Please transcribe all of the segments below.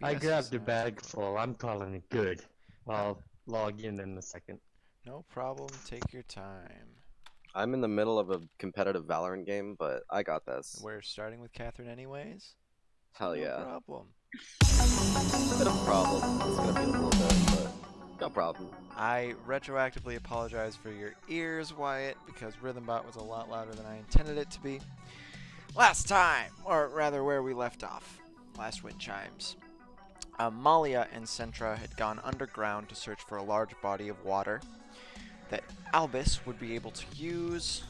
I OBS grabbed is a not too bag good. full. I'm calling it good. Uh, I'll log in a second. no problem. Take your time. I'm in the middle of a competitive Valorant game, but I got this. We're starting with Catherine anyways, so Hell no yeah. problem. Bit of a problem. It's gonna be a little bit, but no problem. I retroactively apologize for your ears, Wyatt, because Rhythmbot was a lot louder than I intended it to be. Last time, or rather where we left off, last Windchimes. Malia and Centra had gone underground to search for a large body of water that Albus would be able to use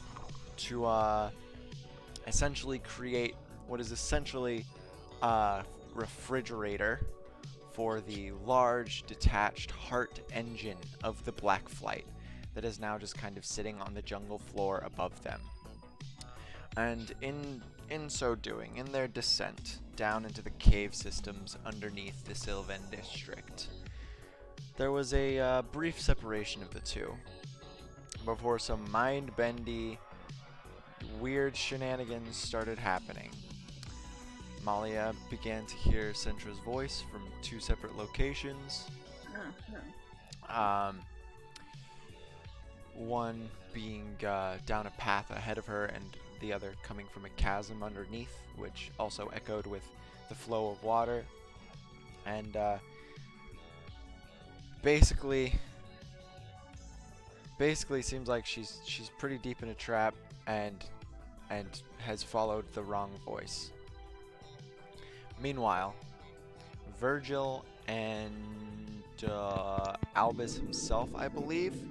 to essentially create what is essentially a refrigerator for the large detached heart engine of the Black Flight that is now just kind of sitting on the jungle floor above them. And in so doing, in their descent down into the cave systems underneath the Sylvan district, there was a brief separation of the two before some mind-bendy, weird shenanigans started happening. Malia began to hear Centra's voice from two separate locations. Um, one being down a path ahead of her, and the other coming from a chasm underneath, which also echoed with the flow of water. And basically seems like she's pretty deep in a trap and has followed the wrong voice. Meanwhile, Virgil and Albus himself, I believe,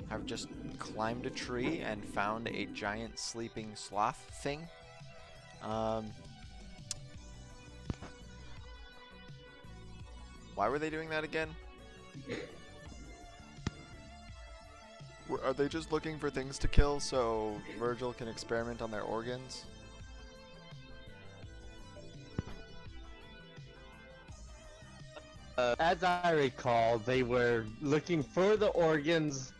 have just climbed a tree and found a giant sleeping sloth thing. Why were they doing that again? Are they just looking for things to kill so Virgil can experiment on their organs? As I recall, they were looking for the organs.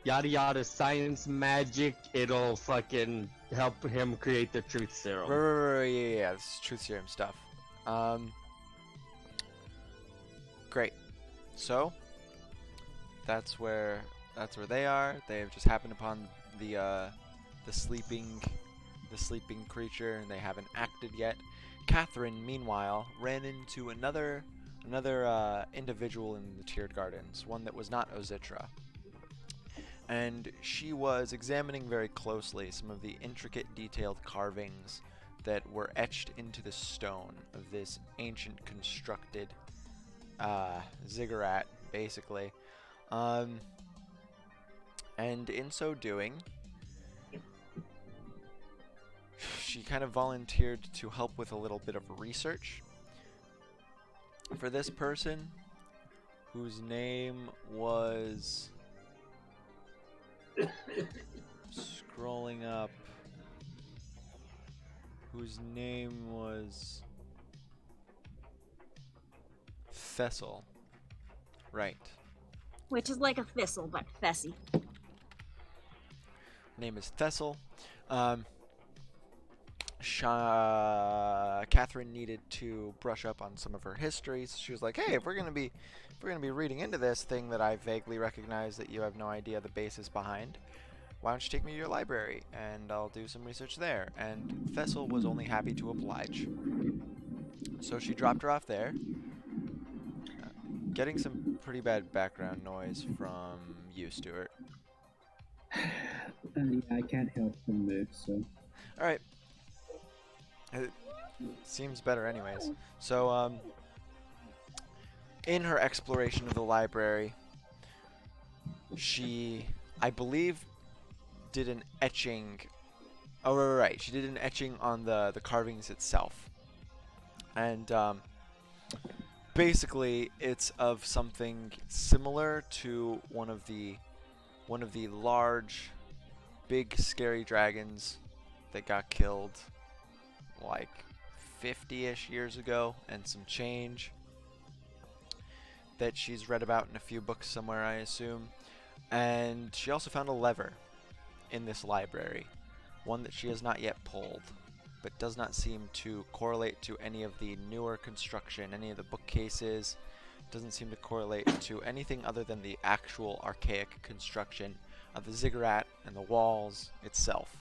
Yada yada, science, magic. It'll fucking help him create the truth serum. Yeah, this is truth serum stuff. Great. So that's where they are. They have just happened upon the sleeping creature, and they haven't acted yet. Catherine, meanwhile, ran into another individual in the Tiered Gardens, one that was not Ozitra. And she was examining very closely some of the intricate, detailed carvings that were etched into the stone of this ancient constructed ziggurat, basically. And in so doing, she kind of volunteered to help with a little bit of research for this person, whose name was... scrolling up... whose name was... Thessel. Right. Which is like a thistle, but Fessy. Her name is Thessel. Catherine needed to brush up on some of her history, so she was like, "Hey, if we're gonna be reading into this thing that I vaguely recognize that you have no idea the basis behind, why don't you take me to your library and I'll do some research there?" And Thessel was only happy to oblige, so she dropped her off there. Getting some pretty bad background noise from you, Stuart. Yeah, I can't help but move, so. All right. It seems better anyways. So, in her exploration of the library, she, I believe, did an etching. Oh, right. She did an etching on the carvings itself. And, basically, it's of something similar to one of the large, big, scary dragons that got killed like 50-ish years ago and some change, that she's read about in a few books somewhere, I assume. And she also found a lever in this library, one that she has not yet pulled. but does not seem to correlate to any of the newer construction, any of the bookcases. Doesn't seem to correlate to anything other than the actual archaic construction of the ziggurat and the walls itself.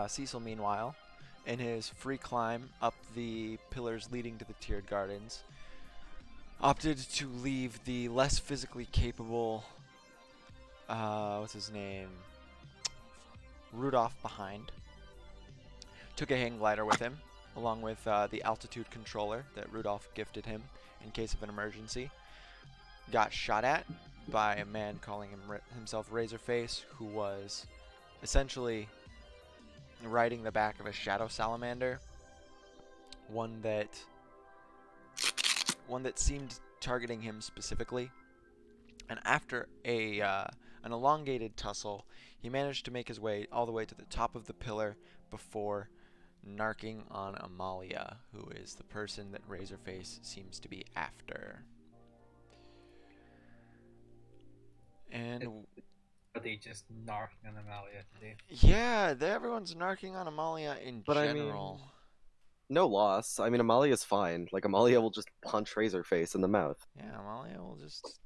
Cecil, meanwhile, in his free climb up the pillars leading to the tiered gardens, opted to leave the less physically capable, what's his name, Rudolph behind. Took a hang glider with him, along with the altitude controller that Rudolph gifted him in case of an emergency. Got shot at by a man calling himself Razorface, who was essentially riding the back of a shadow salamander, one that seemed targeting him specifically. And after an elongated tussle, he managed to make his way all the way to the top of the pillar before narking on Amalia, who is the person that Razorface seems to be after. And Are they just narking on Amalia today? yeah, everyone's narking on Amalia in But general. I mean, no loss. I mean, Amalia's fine. Like, Amalia will just punch Razorface in the mouth. Yeah, Amalia will just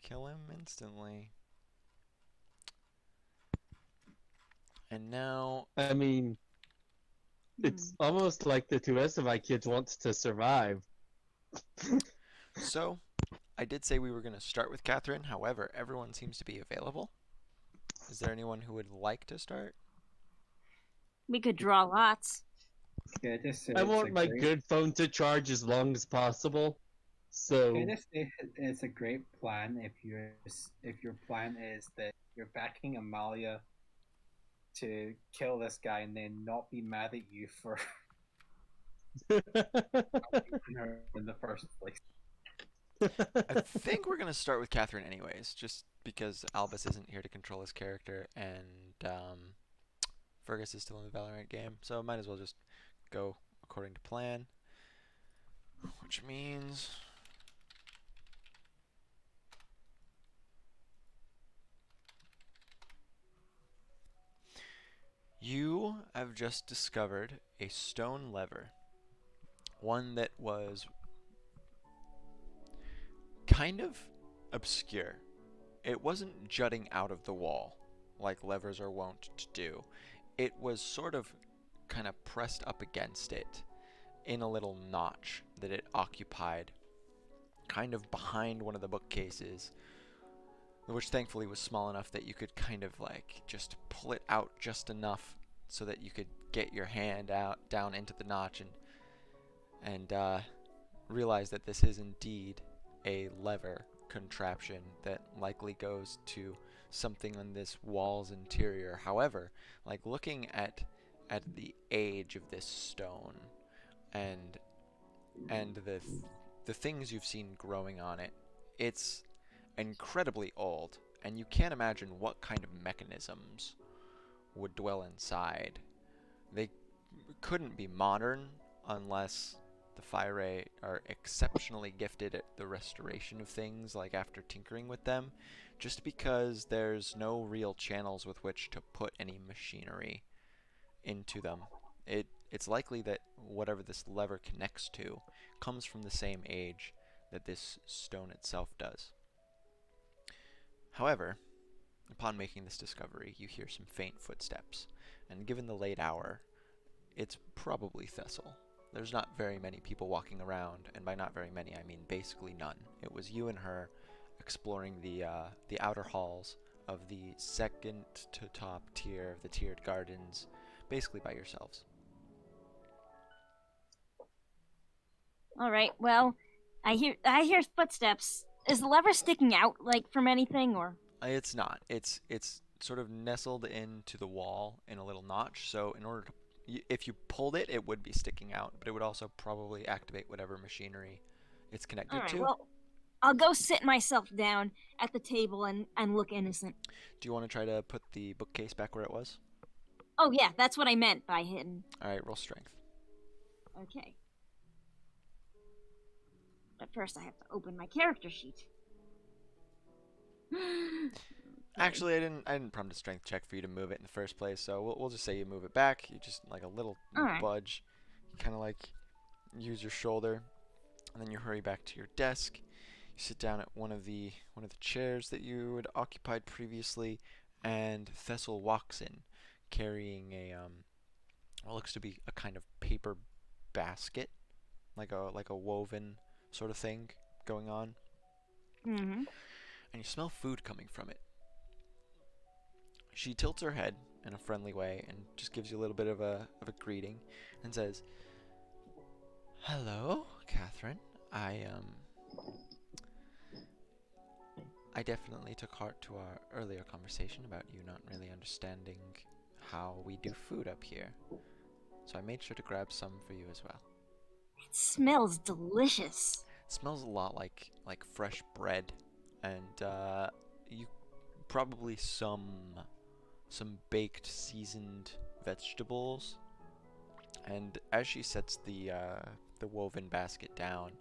kill him instantly. And now, I mean, it's almost like the two rest of my kids wants to survive. so, I did say we were going to start with Catherine. However, everyone seems to be available. Is there anyone who would like to start? We could draw lots. Yeah, just say I it's want a my great, good phone to charge as long as possible. So Can I just say it's a great plan if your plan is that you're backing Amalia to kill this guy and then not be mad at you for killing her in the first place. I think we're going to start with Catherine anyways, just because Albus isn't here to control his character, and Fergus is still in the Valorant game, so might as well just go according to plan. Which means... you have just discovered a stone lever. One that was kind of obscure. It wasn't jutting out of the wall like levers are wont to do. It was sort of kind of pressed up against it in a little notch that it occupied kind of behind one of the bookcases, which thankfully was small enough that you could kind of like just pull it out just enough so that you could get your hand out down into the notch and realize that this is indeed a lever contraption that likely goes to something on this wall's interior. However, like looking at the age of this stone and the things you've seen growing on it, it's incredibly old, and you can't imagine what kind of mechanisms would dwell inside. They couldn't be modern unless the Fire are exceptionally gifted at the restoration of things, like after tinkering with them, just because there's no real channels with which to put any machinery into them. It's likely that whatever this lever connects to comes from the same age that this stone itself does. However, upon making this discovery, you hear some faint footsteps, and given the late hour, it's probably Thessel. There's not very many people walking around, and by not very many, I mean basically none. It was you and her exploring the outer halls of the second to top tier of the tiered gardens, basically by yourselves. All right. Well, I hear footsteps. Is the lever sticking out like from anything, or? It's not. It's sort of nestled into the wall in a little notch. So in order to, if you pulled it, it would be sticking out, but it would also probably activate whatever machinery it's connected All right. to. Well, I'll go sit myself down at the table and look innocent. Do you want to try to put the bookcase back where it was? Oh yeah, that's what I meant by hidden. All right, roll strength. Okay. But first, I have to open my character sheet. Actually, I didn't prompt a strength check for you to move it in the first place, so we'll just say you move it back. You just like a little Alright. budge, kind of like use your shoulder, and then you hurry back to your desk. You sit down at one of the chairs that you had occupied previously, and Thessel walks in, carrying a what looks to be a kind of paper basket, like a woven sort of thing going on, Mm-hmm. and you smell food coming from it. She tilts her head in a friendly way and just gives you a little bit of a greeting and says, "Hello, Catherine. I definitely took heart to our earlier conversation about you not really understanding how we do food up here. So I made sure to grab some for you as well. It smells delicious. It smells a lot like fresh bread, and you probably some baked seasoned vegetables." And as she sets the woven basket down,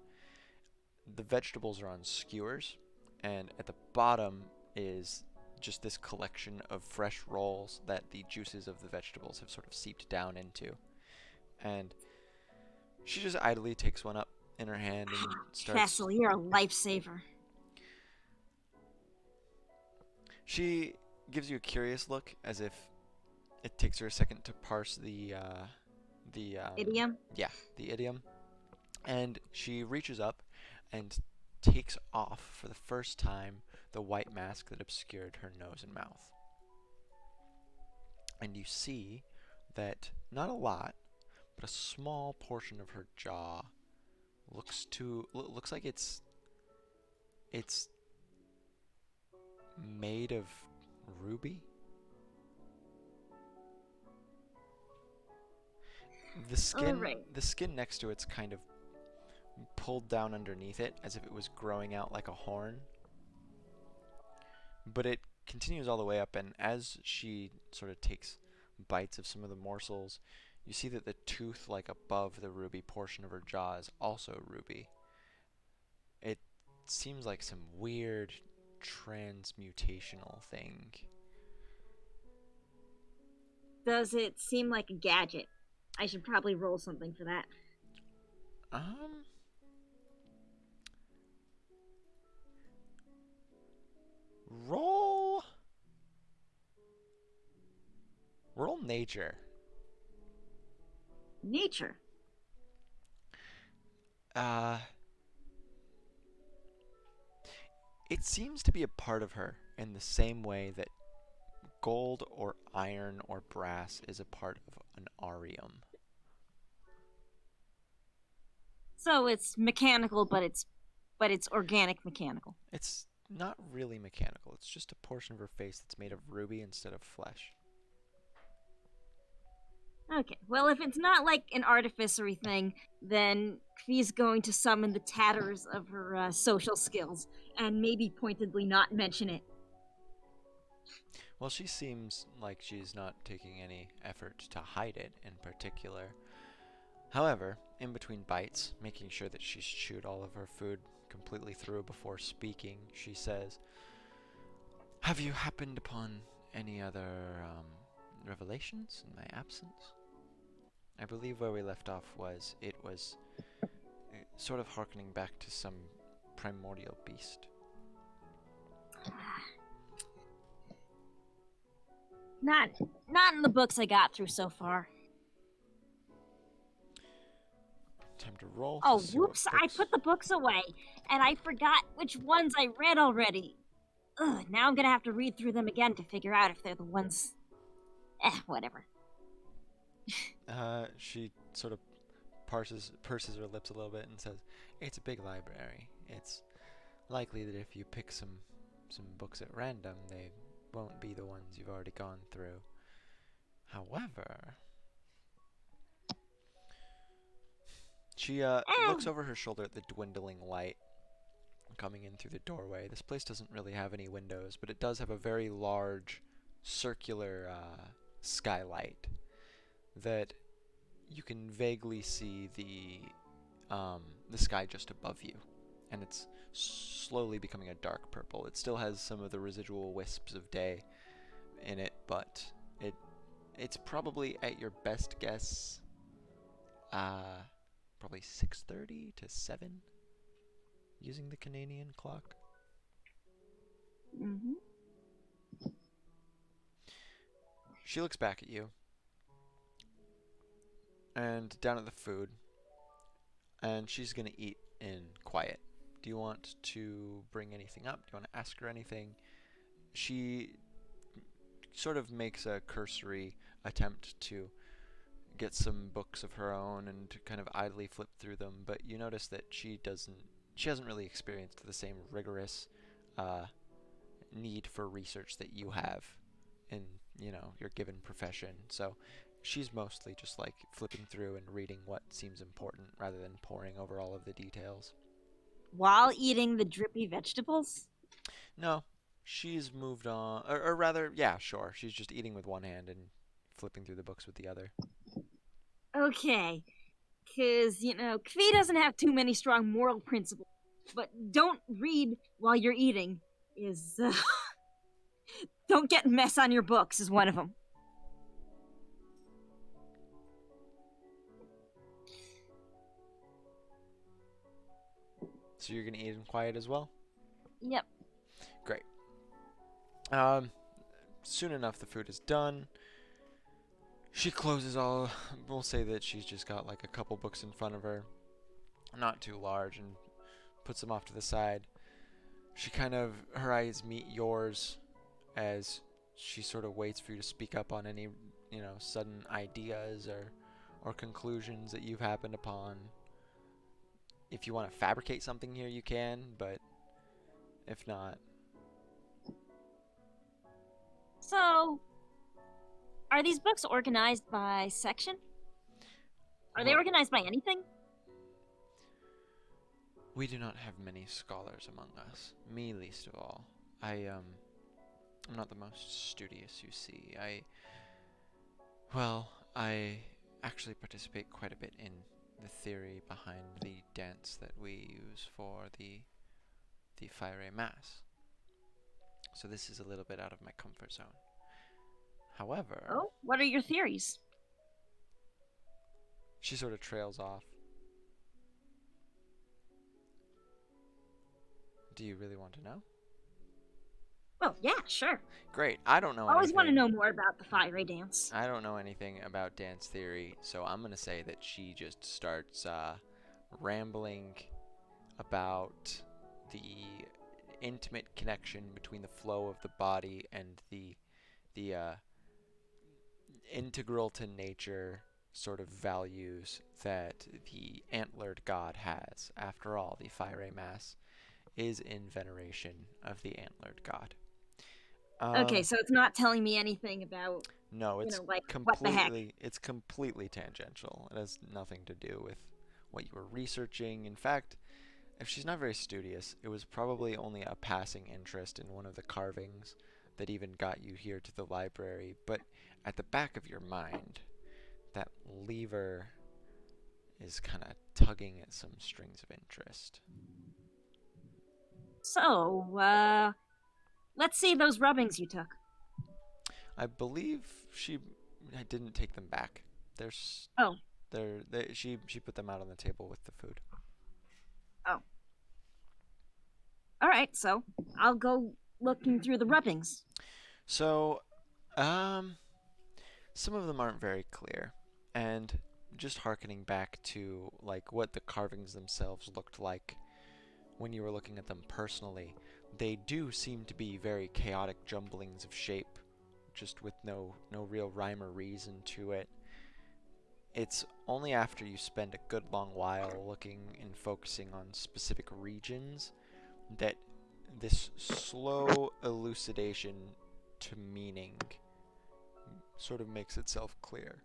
the vegetables are on skewers, and at the bottom is just this collection of fresh rolls that the juices of the vegetables have sort of seeped down into. And she just idly takes one up in her hand and starts. Castle, you're a lifesaver. She gives you a curious look, as if it takes her a second to parse the Idiom? Yeah, the idiom. And she reaches up and takes off for the first time the white mask that obscured her nose and mouth. And you see that not a lot, but a small portion of her jaw looks like it's made of ruby. Alright. The skin next to it's kind of pulled down underneath it as if it was growing out like a horn. But it continues all the way up, and as she sort of takes bites of some of the morsels, you see that the tooth like above the ruby portion of her jaw is also ruby. It seems like some weird transmutational thing. Does it seem like a gadget? I should probably roll something for that. Roll nature. Nature. It seems to be a part of her in the same way that gold or iron or brass is a part of an arium. So it's mechanical, but it's organic mechanical. It's not really mechanical. It's just a portion of her face that's made of ruby instead of flesh. Okay, well, if it's not like an artificery thing, then Kvi's going to summon the tatters of her social skills and maybe pointedly not mention it. Well, she seems like she's not taking any effort to hide it in particular. However, in between bites, making sure that she's chewed all of her food completely through before speaking, she says, "Have you happened upon any other revelations in my absence? I believe where we left off was sort of harkening back to some primordial beast." Not in the books I got through so far. Time to roll. Oh, to see what whoops, I books- put the books away, and I forgot which ones I read already. Ugh, now I'm gonna have to read through them again to figure out if they're the ones... whatever. She sort of purses her lips a little bit and says, "It's a big library. It's likely that if you pick some books at random, they won't be the ones you've already gone through. However..." She looks over her shoulder at the dwindling light coming in through the doorway. This place doesn't really have any windows, but it does have a very large circular skylight that you can vaguely see the sky just above you, and it's slowly becoming a dark purple. It still has some of the residual wisps of day in it, but it's probably, at your best guess, probably 6:30 to 7 using the Canadian clock. Mm-hmm. She looks back at you and down at the food, and she's gonna eat in quiet. Do you want to bring anything up? Do you want to ask her anything? She sort of makes a cursory attempt to get some books of her own and to kind of idly flip through them, but you notice that she hasn't really experienced the same rigorous need for research that you have in, your given profession. So she's mostly just like flipping through and reading what seems important rather than poring over all of the details. While eating the drippy vegetables? No, she's moved on, or rather, yeah, sure. She's just eating with one hand and flipping through the books with the other. Okay. Because, Kvi doesn't have too many strong moral principles. But don't read while you're eating is, don't get mess on your books is one of them. So you're gonna eat in quiet as well? Yep. Great. Soon enough, the food is done. She closes all. We'll say that she's just got like a couple books in front of her, not too large, and puts them off to the side. She her eyes meet yours as she sort of waits for you to speak up on any, sudden ideas or conclusions that you've happened upon. If you want to fabricate something here, you can, but if not. So, are these books organized by section? Are they Well, organized by anything? we do not have many scholars among us. Me least of all. I'm not the most studious, you see. I actually participate quite a bit in the theory behind the dance that we use for the Fire Mass. So this is a little bit out of my comfort zone. However, Oh, what are your theories? she sort of trails off. Do you really want to know? Well, yeah, sure. Great. I don't know I always anything. want to know more about the fire dance. I don't know anything about dance theory, so I'm going to say that she just starts rambling about the intimate connection between the flow of the body and the integral to nature sort of values that the antlered god has. After all, the Fire Mass is in veneration of the antlered god. Okay, so it's not telling me anything about. No, it's like, what the heck? completely tangential. It has nothing to do with what you were researching. In fact, if she's not very studious, it was probably only a passing interest in one of the carvings that even got you here to the library. But at the back of your mind, that lever is kind of tugging at some strings of interest. So, let's see those rubbings you took. I believe I didn't take them back. Oh. She put them out on the table with the food. Oh. Alright, so I'll go looking through the rubbings. So, some of them aren't very clear, and just hearkening back to like what the carvings themselves looked like when you were looking at them personally, they do seem to be very chaotic jumblings of shape, just with no real rhyme or reason to it. It's only after you spend a good long while looking and focusing on specific regions that this slow elucidation to meaning sort of makes itself clear.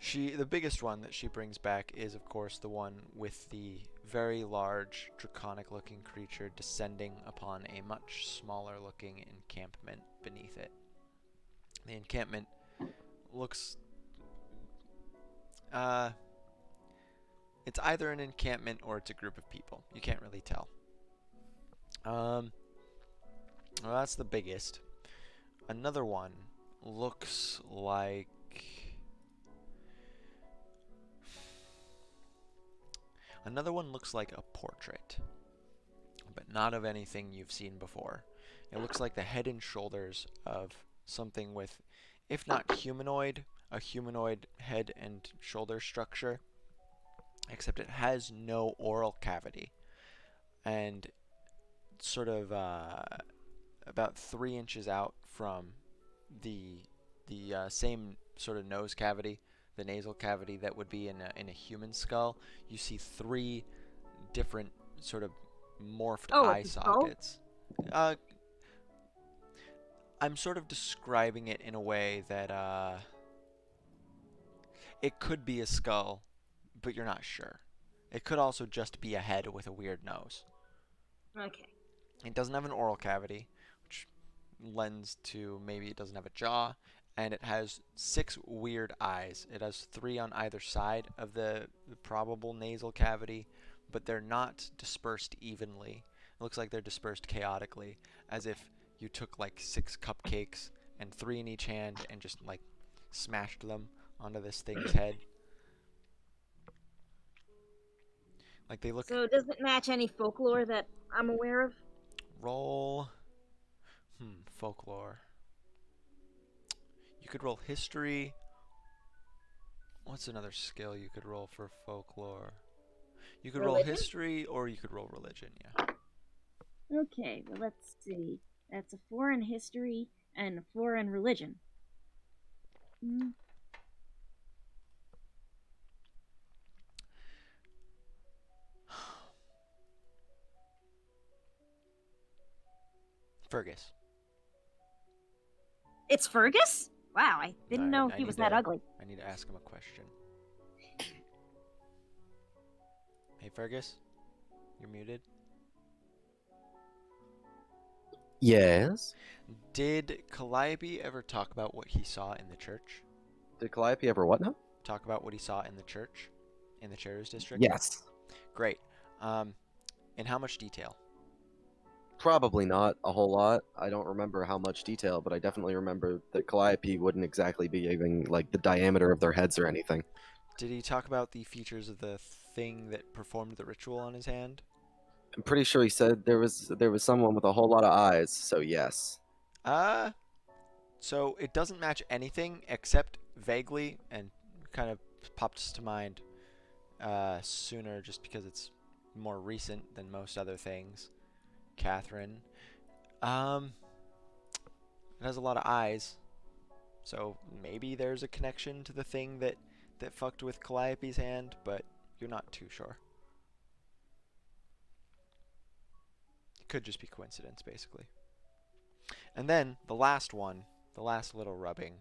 The biggest one that she brings back is, of course, the one with the very large, draconic-looking creature descending upon a much smaller-looking encampment beneath it. The encampment looks It's either an encampment or it's a group of people. You can't really tell. Well, that's the biggest. Another one looks like... Another one looks like a portrait, but not of anything you've seen before. It looks like the head and shoulders of something with, if not humanoid, a humanoid head and shoulder structure, except it has no oral cavity. And sort of about 3 inches out from the same sort of nose cavity, the nasal cavity that would be in a human skull, you see 3 different sort of morphed Oh, eye it's a skull? sockets. I'm sort of describing it in a way that it could be a skull, but you're not sure. It could also just be a head with a weird nose. Okay. It doesn't have an oral cavity, which lends to maybe it doesn't have a jaw, and it has 6 weird eyes. It has 3 on either side of the probable nasal cavity, but they're not dispersed evenly. It looks like they're dispersed chaotically, as if you took like 6 cupcakes and 3 in each hand and just like smashed them onto this thing's head. Like they look... So does it match any folklore that I'm aware of? Roll... folklore. You could roll history. What's another skill you could roll for folklore? You could roll Religion? history or you could roll religion, yeah. Okay, well, let's see. That's a 4 in history and a 4 in religion. Hmm. Fergus. It's Fergus? Wow, I didn't know I he was need that to- ugly. I need to ask him a question. Hey, Fergus? You're muted. Yes. Did Calliope ever talk about what he saw in the church? Did Calliope ever what now? Talk about what he saw in the church? In the Cherries District? Yes. Great. In how much detail? Probably not a whole lot. I don't remember how much detail, but I definitely remember that Calliope wouldn't exactly be giving like the diameter of their heads or anything. Did he talk about the features of the thing that performed the ritual on his hand? I'm pretty sure he said there was someone with a whole lot of eyes, so yes. So it doesn't match anything except vaguely, and kind of pops to mind sooner just because it's more recent than most other things. Catherine. It has a lot of eyes, so maybe there's a connection to the thing that fucked with Calliope's hand, but you're not too sure. It could just be coincidence, basically. And then the last one, the last little rubbing,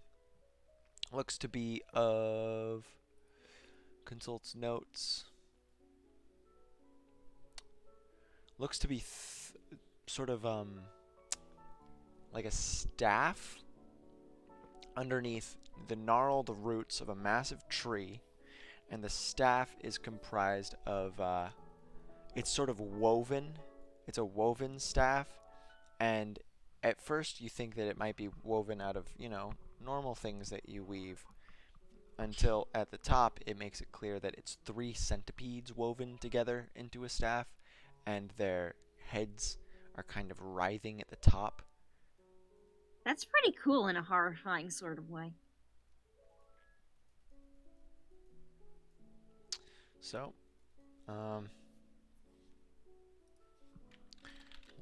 looks to be of... Consults notes. Looks to be sort of like a staff underneath the gnarled roots of a massive tree, and the staff is comprised of it's sort of woven. It's a woven staff, and at first you think that it might be woven out of, you know, normal things that you weave, until at the top it makes it clear that it's 3 centipedes woven together into a staff, and their heads are kind of writhing at the top. That's pretty cool in a horrifying sort of way. So,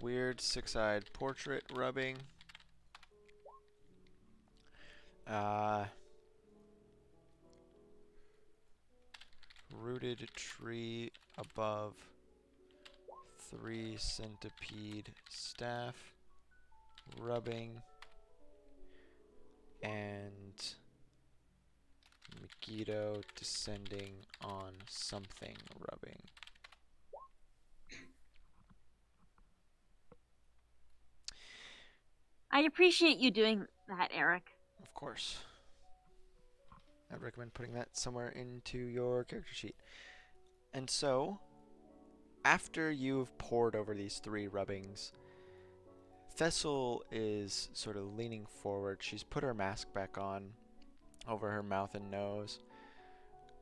weird 6-eyed portrait rubbing. Rooted tree above 3 centipede staff rubbing, and Megiddo descending on something rubbing. I appreciate you doing that, Eric. Of course. I'd recommend putting that somewhere into your character sheet. And so, after you've poured over these 3 rubbings, Thessel is sort of leaning forward. She's put her mask back on over her mouth and nose,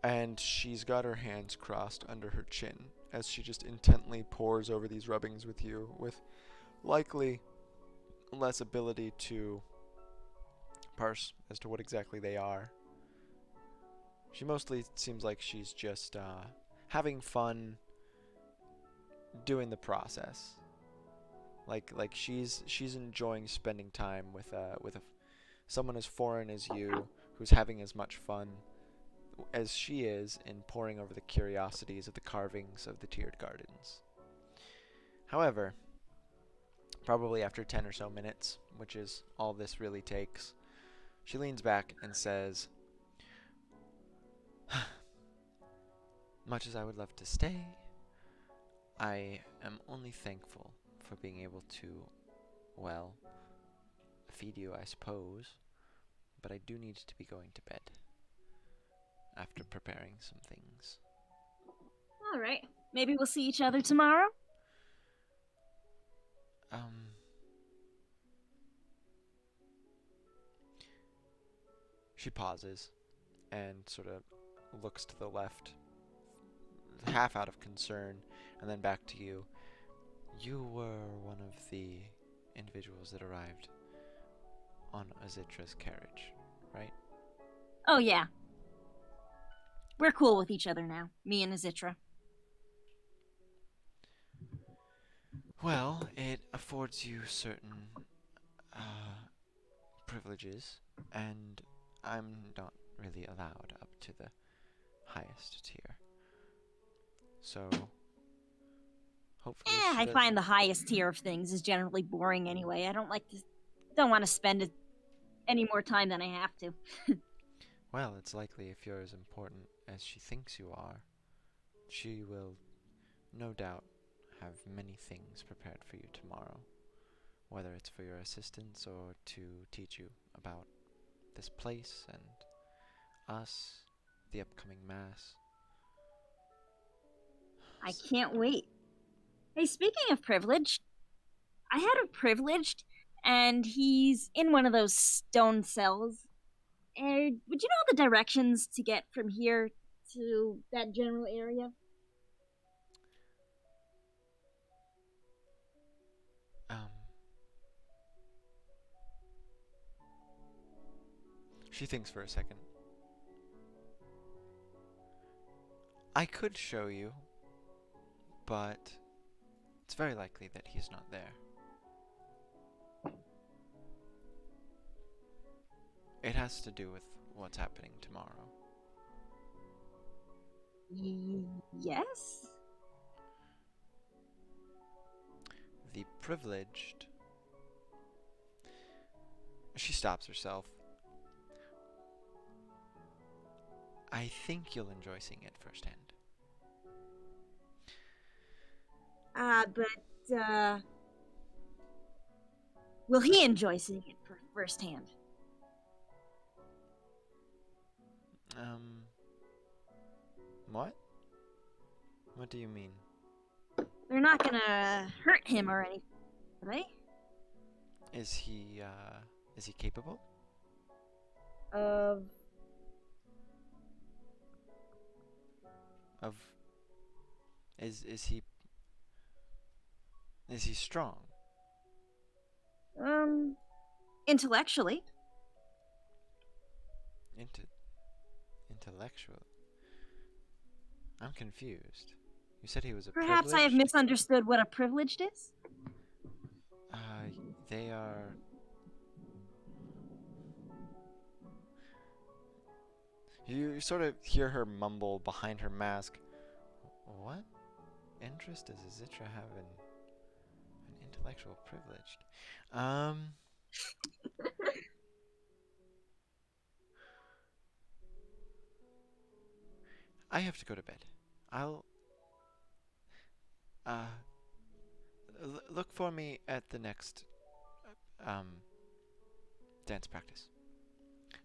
and she's got her hands crossed under her chin as she just intently pores over these rubbings with you, with likely less ability to parse as to what exactly they are. She mostly seems like she's just having fun doing the process. Like she's enjoying spending time with someone as foreign as you, who's having as much fun as she is in poring over the curiosities of the carvings of the tiered gardens. However, probably after 10 or so minutes, which is all this really takes, she leans back and says, "Much as I would love to stay, I am only thankful for being able to, well, feed you, I suppose, but I do need to be going to bed after preparing some things." All right. Maybe we'll see each other tomorrow. She pauses and sort of looks to the left, half out of concern, and then back to you. "You were one of the individuals that arrived on Azitra's carriage, right?" Oh, yeah. We're cool with each other now, me and Azitra. "Well, it affords you certain privileges, and I'm not really allowed up to the highest tier. So, hopefully I find the highest tier of things is generally boring anyway. I don't want to spend any more time than I have to. Well, it's likely if you're as important as she thinks you are, she will no doubt have many things prepared for you tomorrow, whether it's for your assistance or to teach you about this place and us, the upcoming mass." I can't wait. Hey, speaking of privilege, I had a privileged, and he's in one of those stone cells. Would you know the directions to get from here to that general area? She thinks for a second. "I could show you, but it's very likely that he's not there. It has to do with what's happening tomorrow." Yes? The privileged... She stops herself. "I think you'll enjoy seeing it firsthand." But, will he enjoy seeing it firsthand? What? What do you mean? They're not gonna hurt him or anything, are they? Is he capable? Of... Of... Is he strong? Intellectually. Intellectual? I'm confused. You said he was a Perhaps I have privileged? misunderstood what a privileged is? They are... You sort of hear her mumble behind her mask. "What interest does Azitra have in an intellectual privileged?" I have to go to bed. I'll... look for me at the next, dance practice.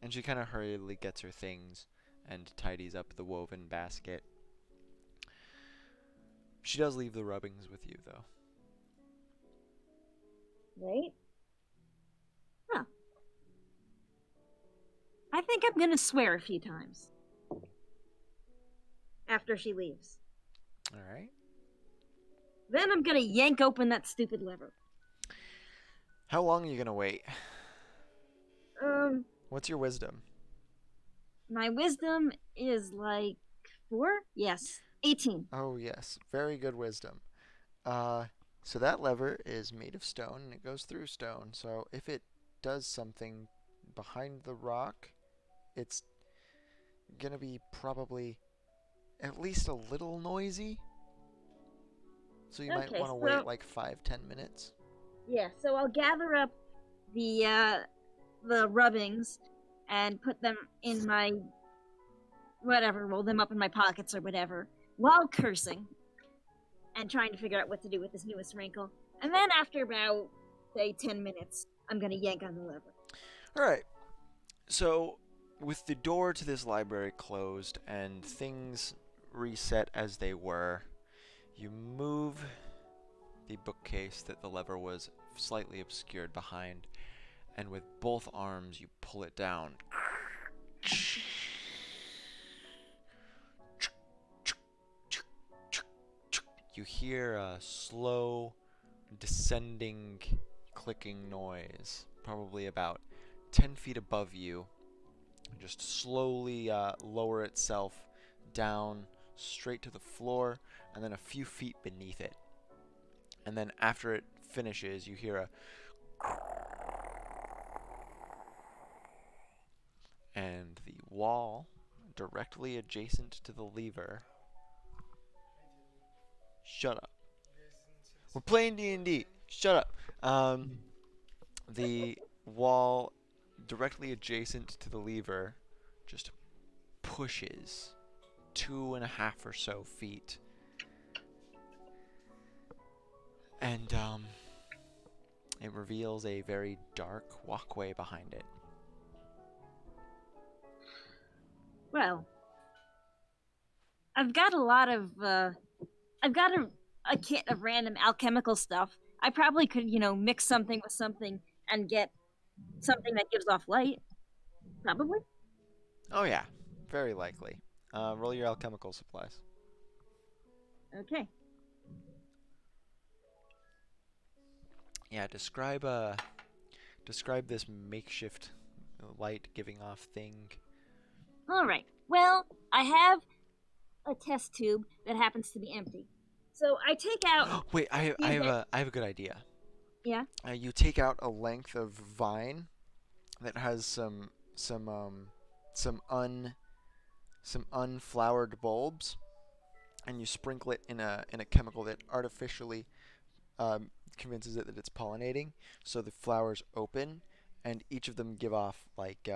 And she kind of hurriedly gets her things and tidies up the woven basket. She does leave the rubbings with you, though. Right? Huh. I think I'm gonna swear a few times. After she leaves. All right. Then I'm gonna yank open that stupid lever. How long are you gonna wait? Um, What's your wisdom? my wisdom is like 4? Yes. 18. Oh yes, very good wisdom. So that lever is made of stone and it goes through stone. So if it does something behind the rock, it's gonna be probably at least a little noisy. So you might Okay, want to wait like 5-10 minutes. Yeah, so I'll gather up the rubbings and put them in my whatever, roll them up in my pockets or whatever, while cursing and trying to figure out what to do with this newest wrinkle. And then after about, say, 10 minutes, I'm gonna yank on the lever. Alright, so with the door to this library closed and things reset as they were, you move the bookcase that the lever was slightly obscured behind, and with both arms you pull it down. You hear a slow descending clicking noise, probably about 10 feet above you, just slowly lower itself down straight to the floor and then a few feet beneath it. And then after it finishes, you hear a and the wall directly adjacent to the lever. Shut up. We're playing D&D. Shut up. The wall directly adjacent to the lever just pushes 2.5 or so feet. And it reveals a very dark walkway behind it. Well, I've got a lot of, I've got a kit of random alchemical stuff. I probably could, mix something with something and get something that gives off light. Probably. Oh yeah, very likely. Roll your alchemical supplies. Okay. Yeah, describe this makeshift light giving off thing. All right. Well, I have a test tube that happens to be empty. So I take out. Wait, I have a good idea. Yeah. You take out a length of vine that has some unflowered bulbs, and you sprinkle it in a chemical that artificially convinces it that it's pollinating. So the flowers open, and each of them give off like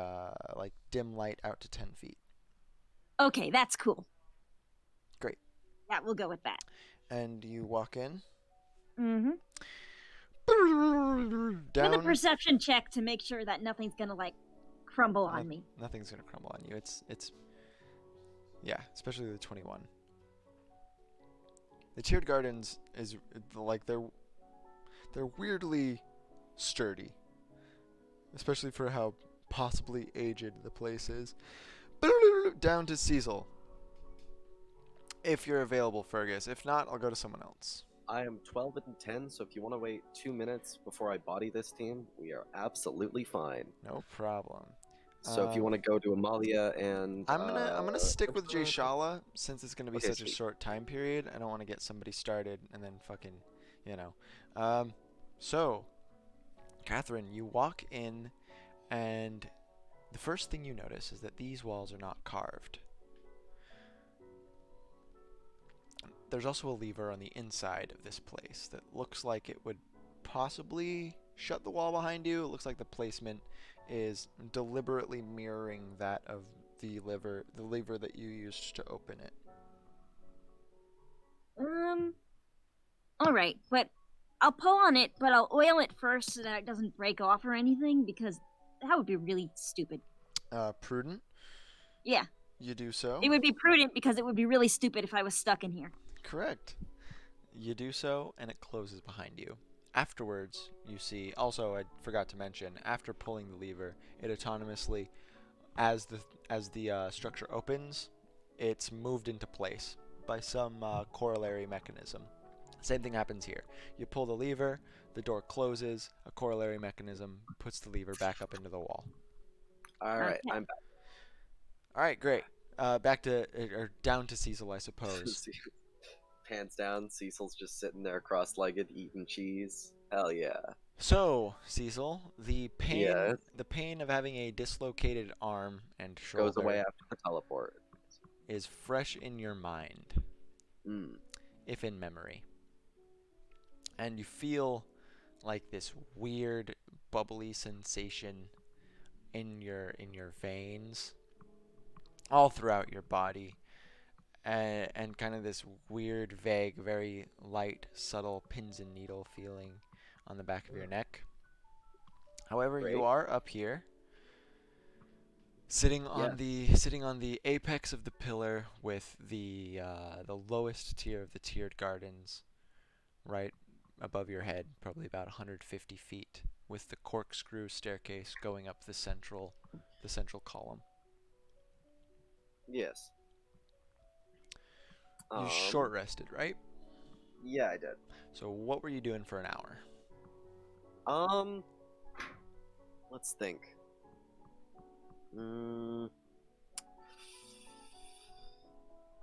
dim light out to 10 feet. Okay, that's cool. Great. That will go with that. And you walk in. Mm-hmm. Down. With a perception check to make sure that nothing's gonna crumble on me. Nothing's gonna crumble on you. It's yeah, especially the 21. The tiered gardens is like they're weirdly sturdy, especially for how possibly aged the place is. Down to Cecil. If you're available, Fergus. If not, I'll go to someone else. I am 12 and 10, so if you want to wait 2 minutes before I body this team, we are absolutely fine. No problem. So if you want to go to Amalia and I'm gonna stick with Jay Shala since it's gonna be such sweet. a short time period. I don't want to get somebody started and then fucking, So, Catherine, you walk in, and the first thing you notice is that these walls are not carved. There's also a lever on the inside of this place that looks like it would possibly shut the wall behind you. It looks like the placement is deliberately mirroring that of the lever that you used to open it. Alright, but I'll pull on it, but I'll oil it first so that it doesn't break off or anything, because that would be really stupid. Prudent? Yeah. You do so? It would be prudent because it would be really stupid if I was stuck in here. Correct. You do so, and it closes behind you. Afterwards, you see. Also, I forgot to mention. After pulling the lever, it autonomously, as the structure opens, it's moved into place by some corollary mechanism. Same thing happens here. You pull the lever, the door closes. A corollary mechanism puts the lever back up into the wall. All right, Okay. I'm back. All right, great. Back to or down to Cecil, I suppose. Pants down. Cecil's just sitting there, cross-legged, eating cheese. Hell yeah. So, Cecil, the Yes. pain of having a dislocated arm and Goes away shoulder after the teleport. is fresh in your mind, Mm. if in memory. And you feel like this weird bubbly sensation in your veins all throughout your body, and kind of this weird, vague, very light, subtle pins and needle feeling on the back of your neck. However, Great. you are up here, sitting on the apex of the pillar with the lowest tier of the tiered gardens right above your head, probably about 150 feet, with the corkscrew staircase going up the central column. Yes. You short rested, right? Yeah, I did. So what were you doing for an hour? Let's think.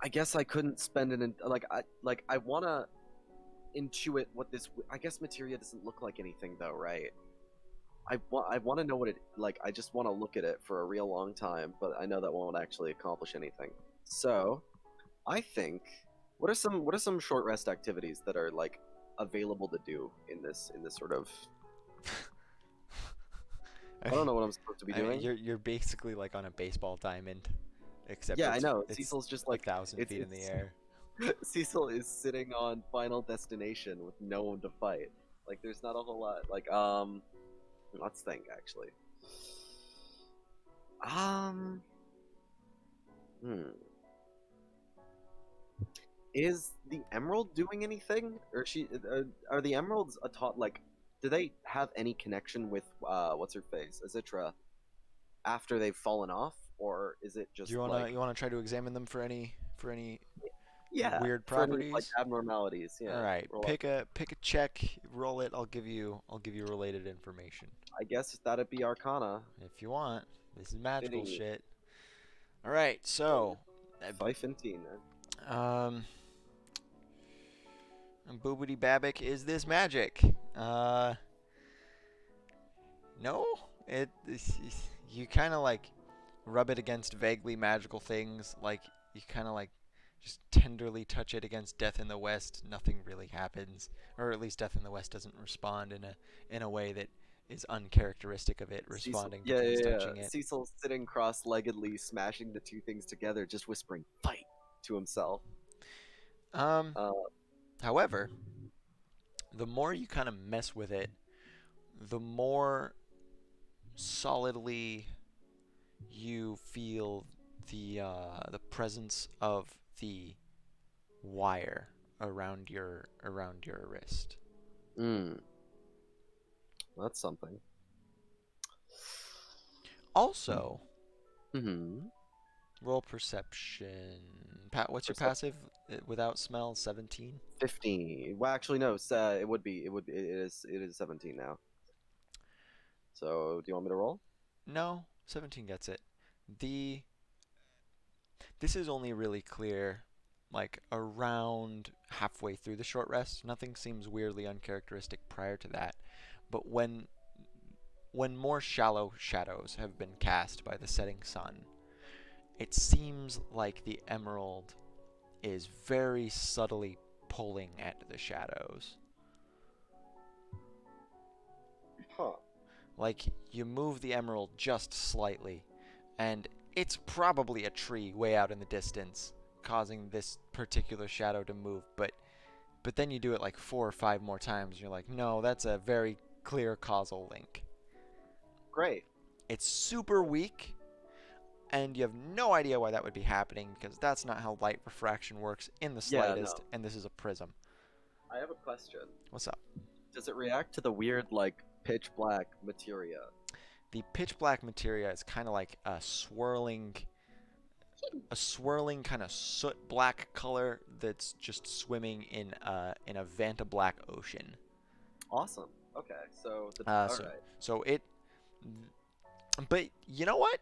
I guess I couldn't spend I wanna intuit what this. I guess materia doesn't look like anything though, right? I want to know what it like. I just want to look at it for a real long time, but I know that won't actually accomplish anything. So, I think what are some short rest activities that are like available to do in this sort of. I don't know what I'm supposed to be doing. You're basically like on a baseball diamond, except Yeah, I know. It's Cecil's just a like 1,000 feet in the air. Cecil is sitting on Final Destination with no one to fight. Like, there's not a whole lot. Like, let's think actually. Hmm. Is the Emerald doing anything, or are the Emeralds a like? Do they have any connection with what's her face, Azitra, after they've fallen off, or is it just Do you like? you wanna try to examine them for any Yeah, weird for any, properties? like abnormalities. Yeah. All right, roll pick a check, roll it. I'll give you related information I guess that'd be Arcana. if you want. This is magical Fitting. shit. All right, so 515. Boobity Babic, is this magic? No. You kind of like rub it against vaguely magical things, like you kind of like just tenderly touch it against Death in the West. Nothing really happens, or at least Death in the West doesn't respond in a way that is uncharacteristic of it responding to things touching it. Cecil's sitting cross-leggedly, smashing the two things together, just whispering "fight" to himself. However, the more you kind of mess with it, the more solidly you feel the presence of the wire around your wrist. That's something. Also, Mm-hmm. roll perception. Pat, what's your passive without smell? 17. 15. Well, actually, no. It is 17 now. So, do you want me to roll? No, 17 gets it. This is only really clear like around halfway through the short rest. Nothing seems weirdly uncharacteristic prior to that. But when more shallow shadows have been cast by the setting sun, it seems like the emerald is very subtly pulling at the shadows. Huh. Like, you move the emerald just slightly, and it's probably a tree way out in the distance, causing this particular shadow to move, but then you do it like 4 or 5 more times, and you're like, no, that's a very clear causal link. Great. It's super weak, and you have no idea why that would be happening, because that's not how light refraction works in the slightest, and this is a prism. I have a question. What's up? Does it react to the weird, like, pitch black materia? The pitch black materia is kind of like a swirling kind of soot black color that's just swimming in a Vanta black ocean. Awesome. Okay, so Uh, all so right. so it, but you know what?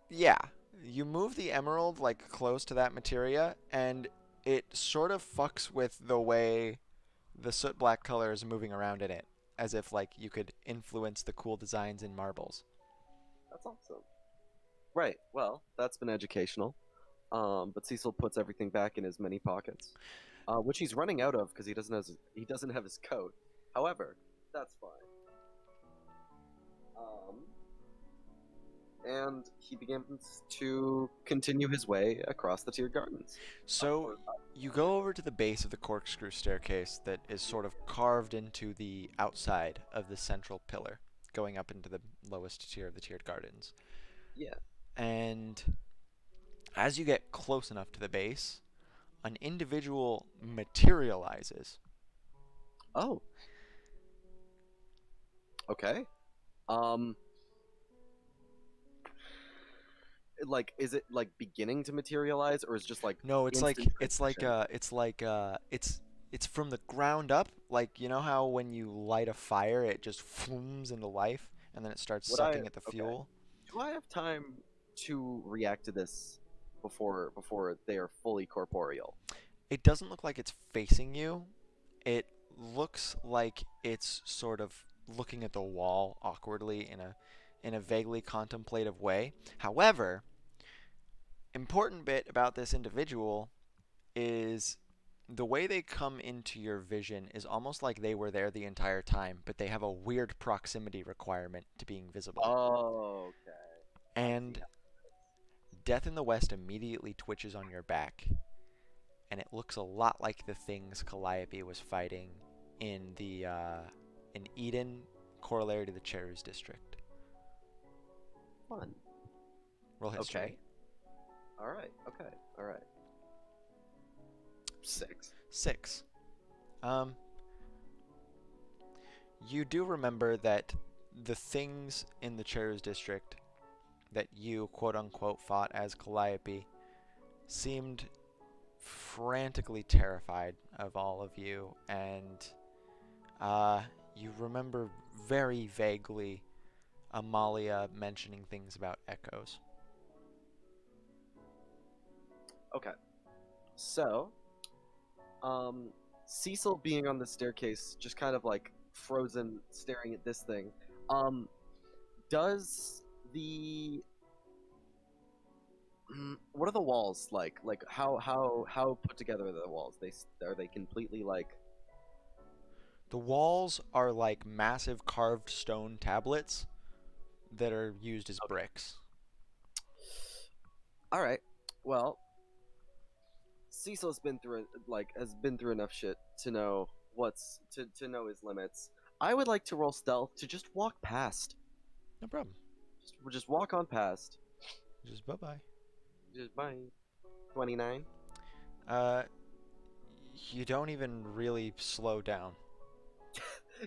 Yeah, you move the emerald like close to that materia, and it sort of fucks with the way the soot black color is moving around in it, as if like you could influence the cool designs in marbles. That's awesome. Right. Well, that's been educational. But Cecil puts everything back in his many pockets, which he's running out of because he doesn't have his coat. However, that's fine. And he begins to continue his way across the tiered gardens. So you go over to the base of the corkscrew staircase that is sort of carved into the outside of the central pillar, going up into the lowest tier of the tiered gardens. Yeah. And as you get close enough to the base, an individual materializes. Oh. Okay. Um. Like, is it like beginning to materialize, or is it just like No, instant it's from the ground up. Like, you know how when you light a fire, it just flumes into life, and then it starts Would sucking at the okay. fuel. Do I have time to react to this before they are fully corporeal? It doesn't look like it's facing you. It looks like it's sort of looking at the wall awkwardly in a vaguely contemplative way. However, important bit about this individual is the way they come into your vision is almost like they were there the entire time, but they have a weird proximity requirement to being visible. Oh, okay. And Death in the West immediately twitches on your back, and it looks a lot like the things Calliope was fighting in the in Eden, corollary to the Cherus district. Fun. Roll history. Okay. All right. Okay. All right. 6. 6. You do remember that the things in the Cherus district that you quote unquote fought as Calliope seemed frantically terrified of all of you, and you remember very vaguely Amalia mentioning things about echoes. Okay. So, Cecil being on the staircase, just kind of like frozen, staring at this thing. Does the what are the walls like? Like how put together are the walls? Are they completely like? The walls are like massive carved stone tablets that are used as bricks. All right. Well, Cecil's been through has been through enough shit to know to know his limits. I would like to roll stealth to just walk past. No problem. Just walk on past. Just bye-bye. Just bye. 29. You don't even really slow down.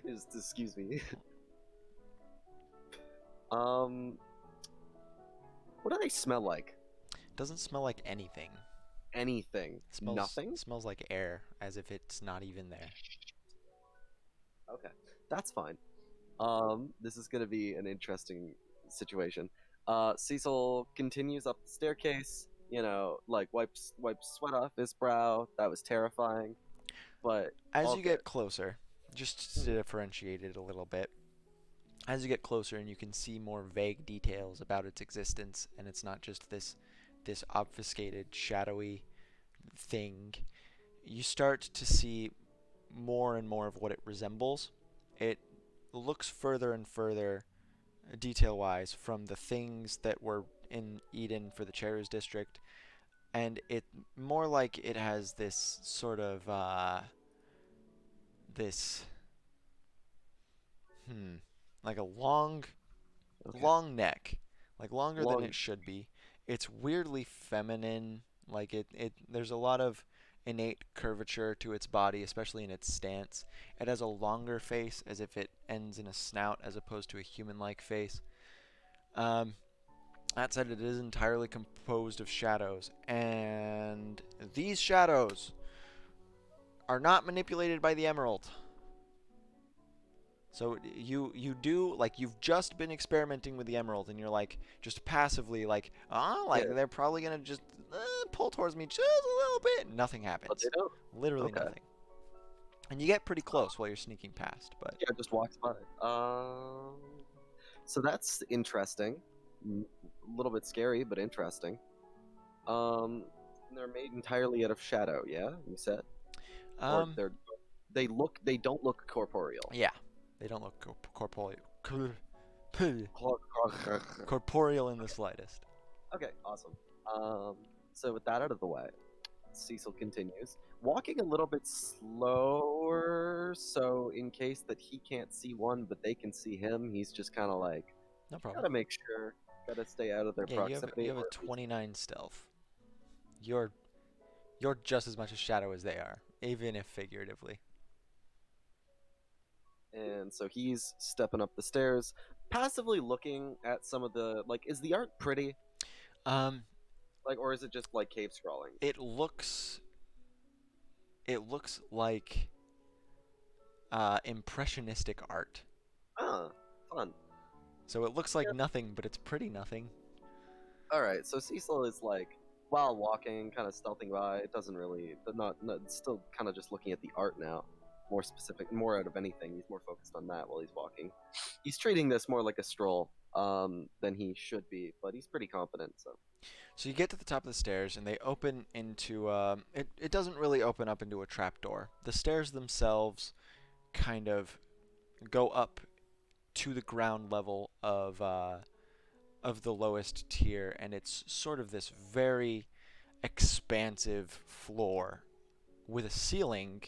Just excuse me. What do they smell like? Doesn't smell like anything. Anything. Nothing? Smells like air, as if it's not even there. Okay, that's fine. This is gonna be an interesting situation. Cecil continues up the staircase. You know, like wipes sweat off his brow. That was terrifying. But As all you good. get closer, just to differentiate it a little bit, as you get closer and you can see more vague details about its existence, and it's not just this obfuscated, shadowy thing, you start to see more and more of what it resembles. It looks further and further, detail-wise, from the things that were in Eden for the Cherus district, and it more like it has this sort of this like a long long neck, like longer than Long. it should be. It's weirdly feminine, like it there's a lot of innate curvature to its body, especially in its stance. It has a longer face, as if it ends in a snout as opposed to a human-like face. That said, it is entirely composed of shadows, and these shadows are not manipulated by the emerald. So you do, like, you've just been experimenting with the emerald, and you're like just passively like, like Yeah. they're probably gonna just pull towards me just a little bit. Nothing But happens. they don't. Literally Okay. nothing. And you get pretty close while you're sneaking past, but Yeah, just walks by. So that's interesting. A little bit scary, but interesting. They're made entirely out of shadow. Yeah, you said, or they don't look corporeal. yeah, they don't look corporeal in the slightest. Okay, awesome. So with that out of the way, Cecil continues, walking a little bit slower, so in case that he can't see one, but they can see him, he's just kind of like, No problem. gotta make sure, gotta stay out of their Yeah, proximity. you have a or at least- 29 stealth. You're just as much a shadow as they are, even if figuratively. And so he's stepping up the stairs, passively looking at some of the, like, is the art pretty? Um, Like, or is it just like cave scrawling? it looks like impressionistic art. Ah, fun. So it looks like Yeah. nothing, but it's pretty nothing. All right, so Cecil is like, while walking, kind of stealthing by. It doesn't really, but not still kind of just looking at the art now. More specific, more out of anything. He's more focused on that while he's walking. He's treating this more like a stroll than he should be, but he's pretty confident. So you get to the top of the stairs, and they open into it doesn't really open up into a trapdoor. The stairs themselves kind of go up to the ground level of the lowest tier, and it's sort of this very expansive floor with a ceiling,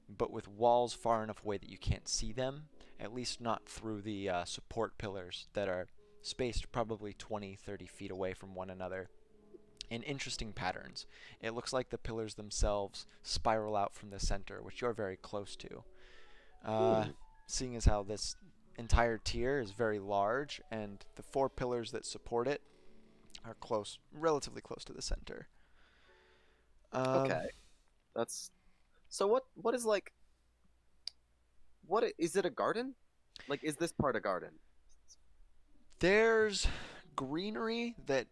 but with walls far enough away that you can't see them, at least not through the support pillars that are spaced probably 20-30 feet away from one another in interesting patterns. It looks like the pillars themselves spiral out from the center, which you're very close to. Seeing as how this entire tier is very large, and the 4 pillars that support it are close, relatively close to the center. Okay, that's so. What is like? Is it a garden? Like, is this part a garden? There's greenery that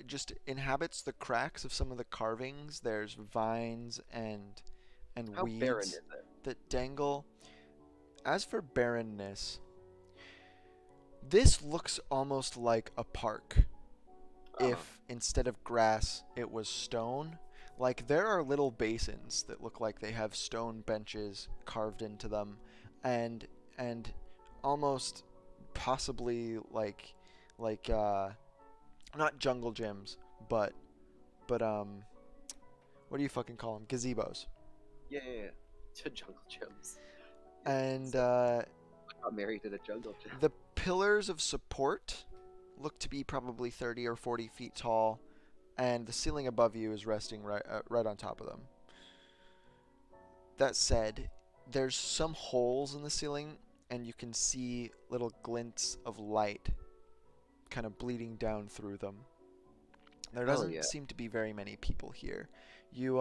just inhabits the cracks of some of the carvings. There's vines and How weeds barren is it? that dangle. As for barrenness, this looks almost like a park. Oh. If instead of grass it was stone. Like, there are little basins that look like they have stone benches carved into them, and almost possibly like not jungle gyms, but what do you fucking call them? Gazebos. Yeah. To jungle gyms. And I got married at a jungle gym. the pillars of support look to be probably 30 or 40 feet tall, and the ceiling above you is resting right on top of them. That said, there's some holes in the ceiling, and you can see little glints of light kind of bleeding down through them. There doesn't seem to be very many people here. You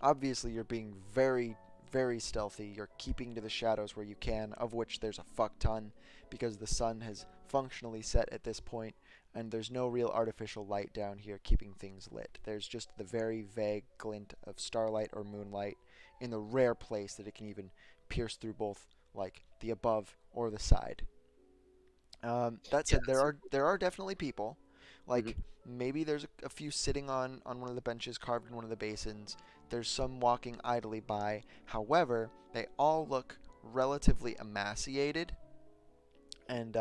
obviously you're being very, very stealthy. You're keeping to the shadows where you can, of which there's a fuck ton, because the sun has functionally set at this point, and there's no real artificial light down here keeping things lit. There's just the very vague glint of starlight or moonlight in the rare place that it can even pierce through both, like, the above or the side. That said, there are definitely people. Like, maybe there's a few sitting on one of the benches carved in one of the basins. There's some walking idly by. However, they all look relatively emaciated and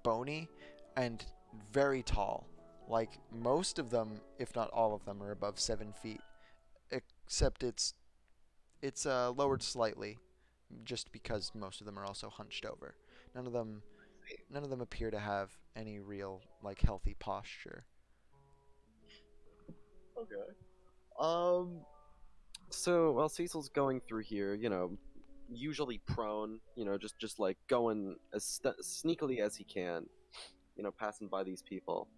bony and very tall. Like, most of them, if not all of them, are above 7 feet. Except it's lowered slightly, just because most of them are also hunched over. None of them appear to have any real, like, healthy posture. Okay. So while Cecil's going through here, usually prone, just like going as sneakily as he can, passing by these people.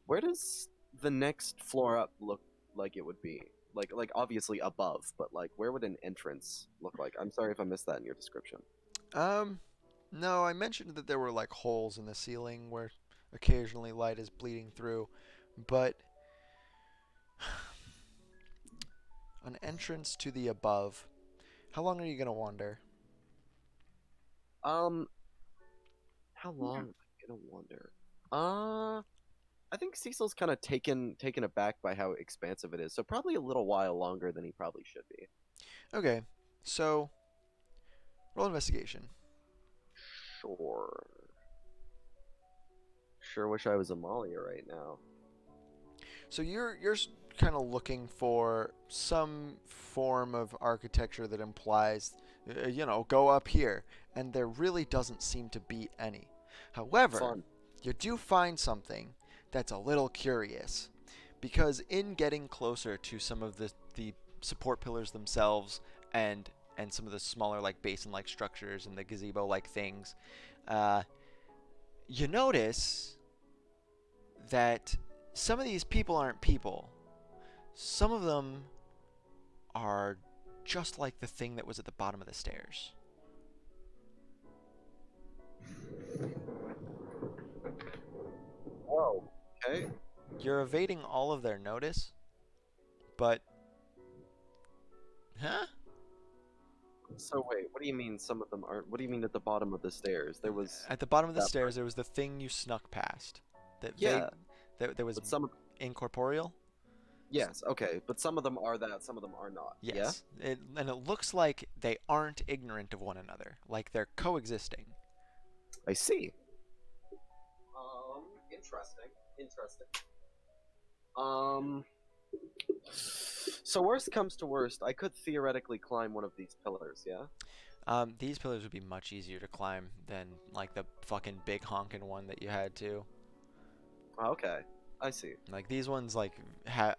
Where does the next floor up look like it would be? Like obviously above, but like where would an entrance look like? I'm sorry if I missed that in your description. Um, no, I mentioned that there were like holes in the ceiling where occasionally light is bleeding through, but an entrance to the above. How long are you gonna wander? Um, how long am I gonna wander? I think Cecil's kind of taken aback by how expansive it is, so probably a little while longer than he probably should be. Okay, so roll investigation. Sure. Sure wish I was Amalia right now. So you're kind of looking for some form of architecture that implies, go up here, and there really doesn't seem to be any. However, Fun. you do find something that's a little curious, because in getting closer to some of the support pillars themselves and some of the smaller like basin-like structures and the gazebo-like things, uh, you notice that some of these people aren't people. Some of them are just like the thing that was at the bottom of the stairs. Whoa. Okay. You're evading all of their notice, but huh? So wait, what do you mean some of them aren't? What do you mean at the bottom of the stairs? There was At the bottom of the that stairs there was the thing you snuck past. That yeah, that was but some of incorporeal. yes, okay, but some of them are that, some of them are not. Yeah, Yes. And it looks like they aren't ignorant of one another, like they're coexisting. I see. Interesting. Interesting. Um, so worst comes to worst, I could theoretically climb one of these pillars. Yeah. These pillars would be much easier to climb than like the fucking big honkin' one that you had to. Okay, I see. Like these ones like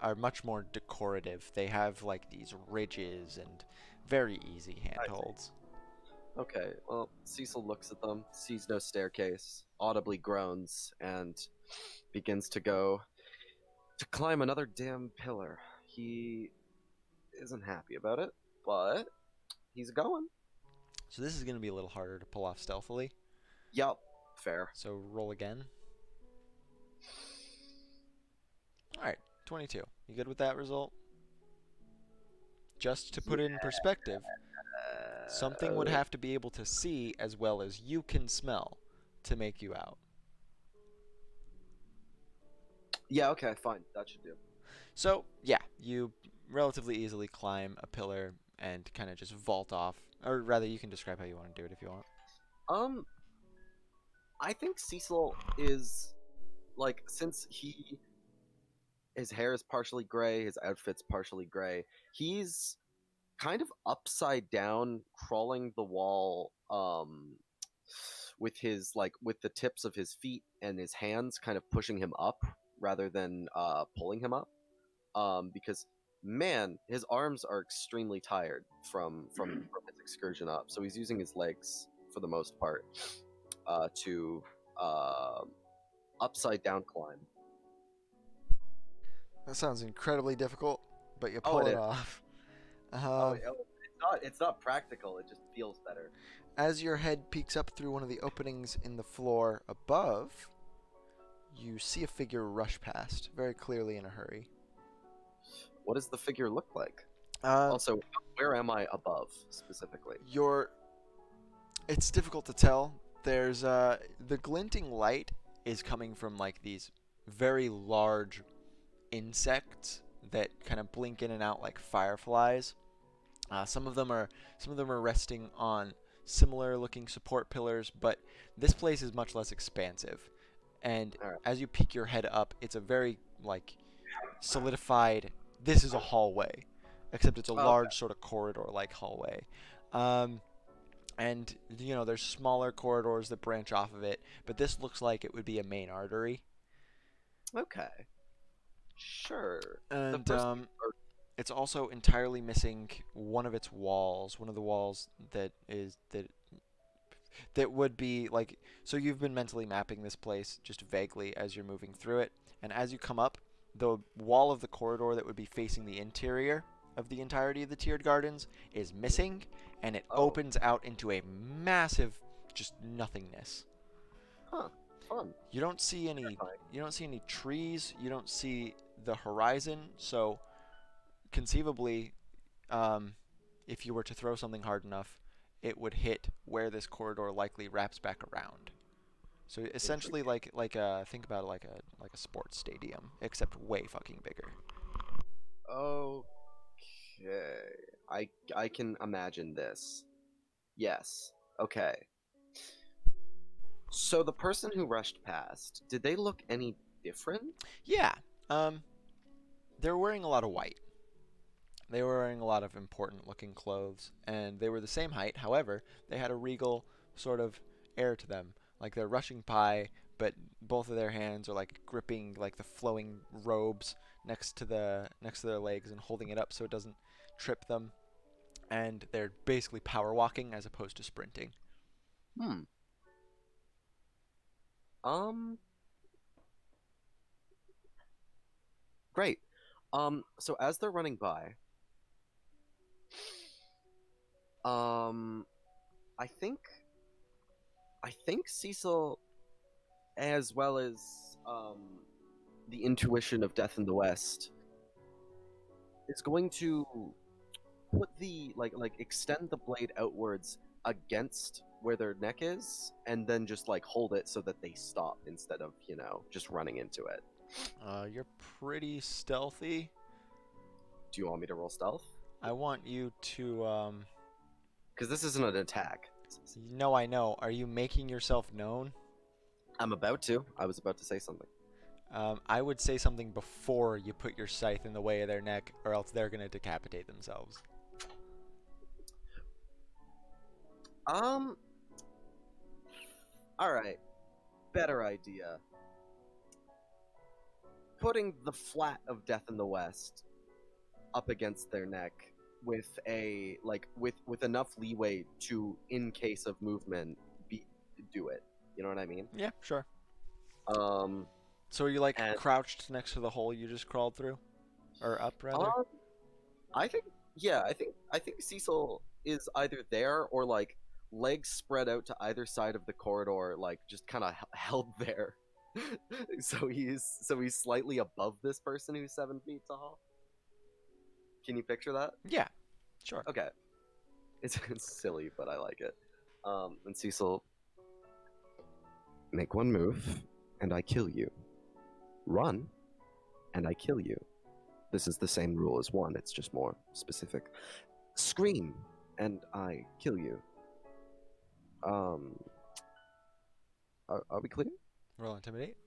are much more decorative. They have like these ridges and very easy handholds. Okay, well, Cecil looks at them, sees no staircase, audibly groans, and begins to climb another damn pillar. He isn't happy about it, but he's going. So this is going to be a little harder to pull off stealthily. Yup, fair. So roll again. All right, 22. You good with that result? Just to put it in perspective, something would have to be able to see as well as you can smell to make you out. Yeah, okay, fine. That should do. So, yeah, you relatively easily climb a pillar and kind of just vault off. Or rather, you can describe how you want to do it if you want. I think Cecil is, like, since his hair is partially gray, his outfit's partially gray, he's kind of upside down, crawling the wall, with the tips of his feet and his hands kind of pushing him up rather than pulling him up. Because man, his arms are extremely tired from his excursion up, so he's using his legs for the most part to uh, upside down climb. That sounds incredibly difficult, but you Oh, pull it it is. off. It's not practical. It just feels better. As your head peeks up through one of the openings in the floor above, you see a figure rush past, very clearly in a hurry. What does the figure look like? Uh, Also, where am I above specifically? It's difficult to tell. There's the glinting light is coming from like these very large insects that kind of blink in and out like fireflies. Some of them are resting on similar looking support pillars, but this place is much less expansive. And Alright. as you peek your head up, it's a very like solidified. This is a hallway, except it's a large sort of corridor-like hallway. And there's smaller corridors that branch off of it, but this looks like it would be a main artery. Okay. Sure. And The first or It's also entirely missing one of its walls, one of the walls that would be like, so you've been mentally mapping this place just vaguely as you're moving through it, and as you come up, the wall of the corridor that would be facing the interior of the entirety of the tiered gardens is missing, and it Oh. opens out into a massive just nothingness. Huh. Fun. You don't see any Terrifying. you don't see any trees, you don't see the horizon, so conceivably, if you were to throw something hard enough, it would hit where this corridor likely wraps back around. So essentially, think about it like a sports stadium, except way fucking bigger. Okay. I can imagine this. Yes. Okay. So the person who rushed past, did they look any different? Yeah. They're wearing a lot of white. They were wearing a lot of important looking clothes, and they were the same height. However, they had a regal sort of air to them, like they're rushing by, but both of their hands are like gripping like the flowing robes next to their legs and holding it up so it doesn't trip them. And they're basically power walking as opposed to sprinting. Hmm. Great. So as they're running by, I think Cecil, as well as the intuition of Death in the West, is going to put the extend the blade outwards against where their neck is, and then just like hold it so that they stop instead of just running into it. You're pretty stealthy. Do you want me to roll stealth? I want you to Because this isn't an attack. No, I know. Are you making yourself known? I'm about to. I was about to say something. I would say something before you put your scythe in the way of their neck, or else they're gonna decapitate themselves. Alright. Better idea. Putting the flat of Death in the West up against their neck with with enough leeway to, in case of movement, do it. You know what I mean? Yeah, sure. Um, So are you like and- crouched next to the hole you just crawled through, or up rather? I think I think Cecil is either there or like legs spread out to either side of the corridor, like just kind of held there. so he's slightly above this person who's 7 feet tall. Can you picture that? Yeah, sure. Okay. It's silly, but I like it. And Cecil, make one move, and I kill you. Run, and I kill you. This is the same rule as one, it's just more specific. Scream, and I kill you. Are we clear? Roll intimidate.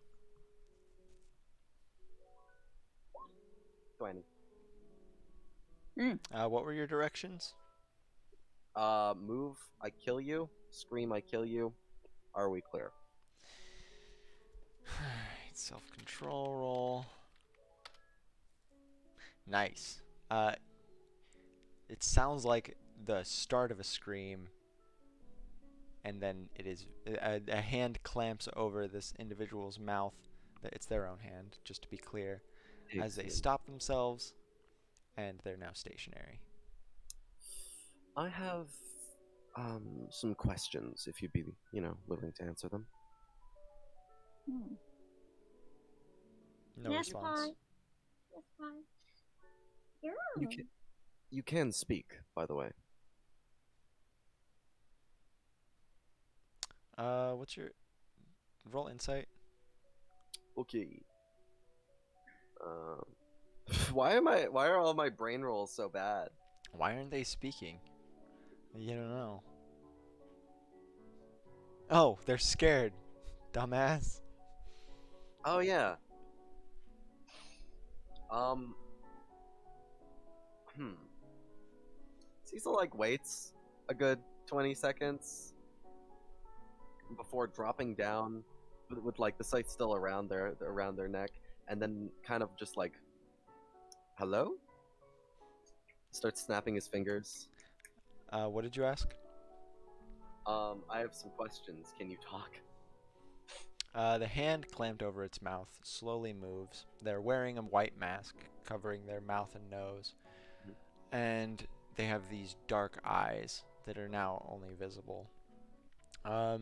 20. What were your directions? Move, I kill you. Scream, I kill you. Are we clear? Self-control roll. Nice. It sounds like the start of a scream, and then it is a hand clamps over this individual's mouth. It's their own hand, just to be clear, as they Excellent. stop themselves, and they're now stationary. I have some questions, if you'd be, willing to answer them. No Yes, response. Pi. Yes, Pi. Yeah. You can speak, by the way. What's your roll insight? Okay. Why are all my brain rolls so bad? Why aren't they speaking? You don't know. Oh, they're scared, dumbass. Oh yeah. Cecil waits a good 20 seconds before dropping down with the sight still around their neck, and then kind of just hello? Starts snapping his fingers. What did you ask? I have some questions. Can you talk? The hand clamped over its mouth slowly moves. They're wearing a white mask covering their mouth and nose. Mhm. And they have these dark eyes that are now only visible. Are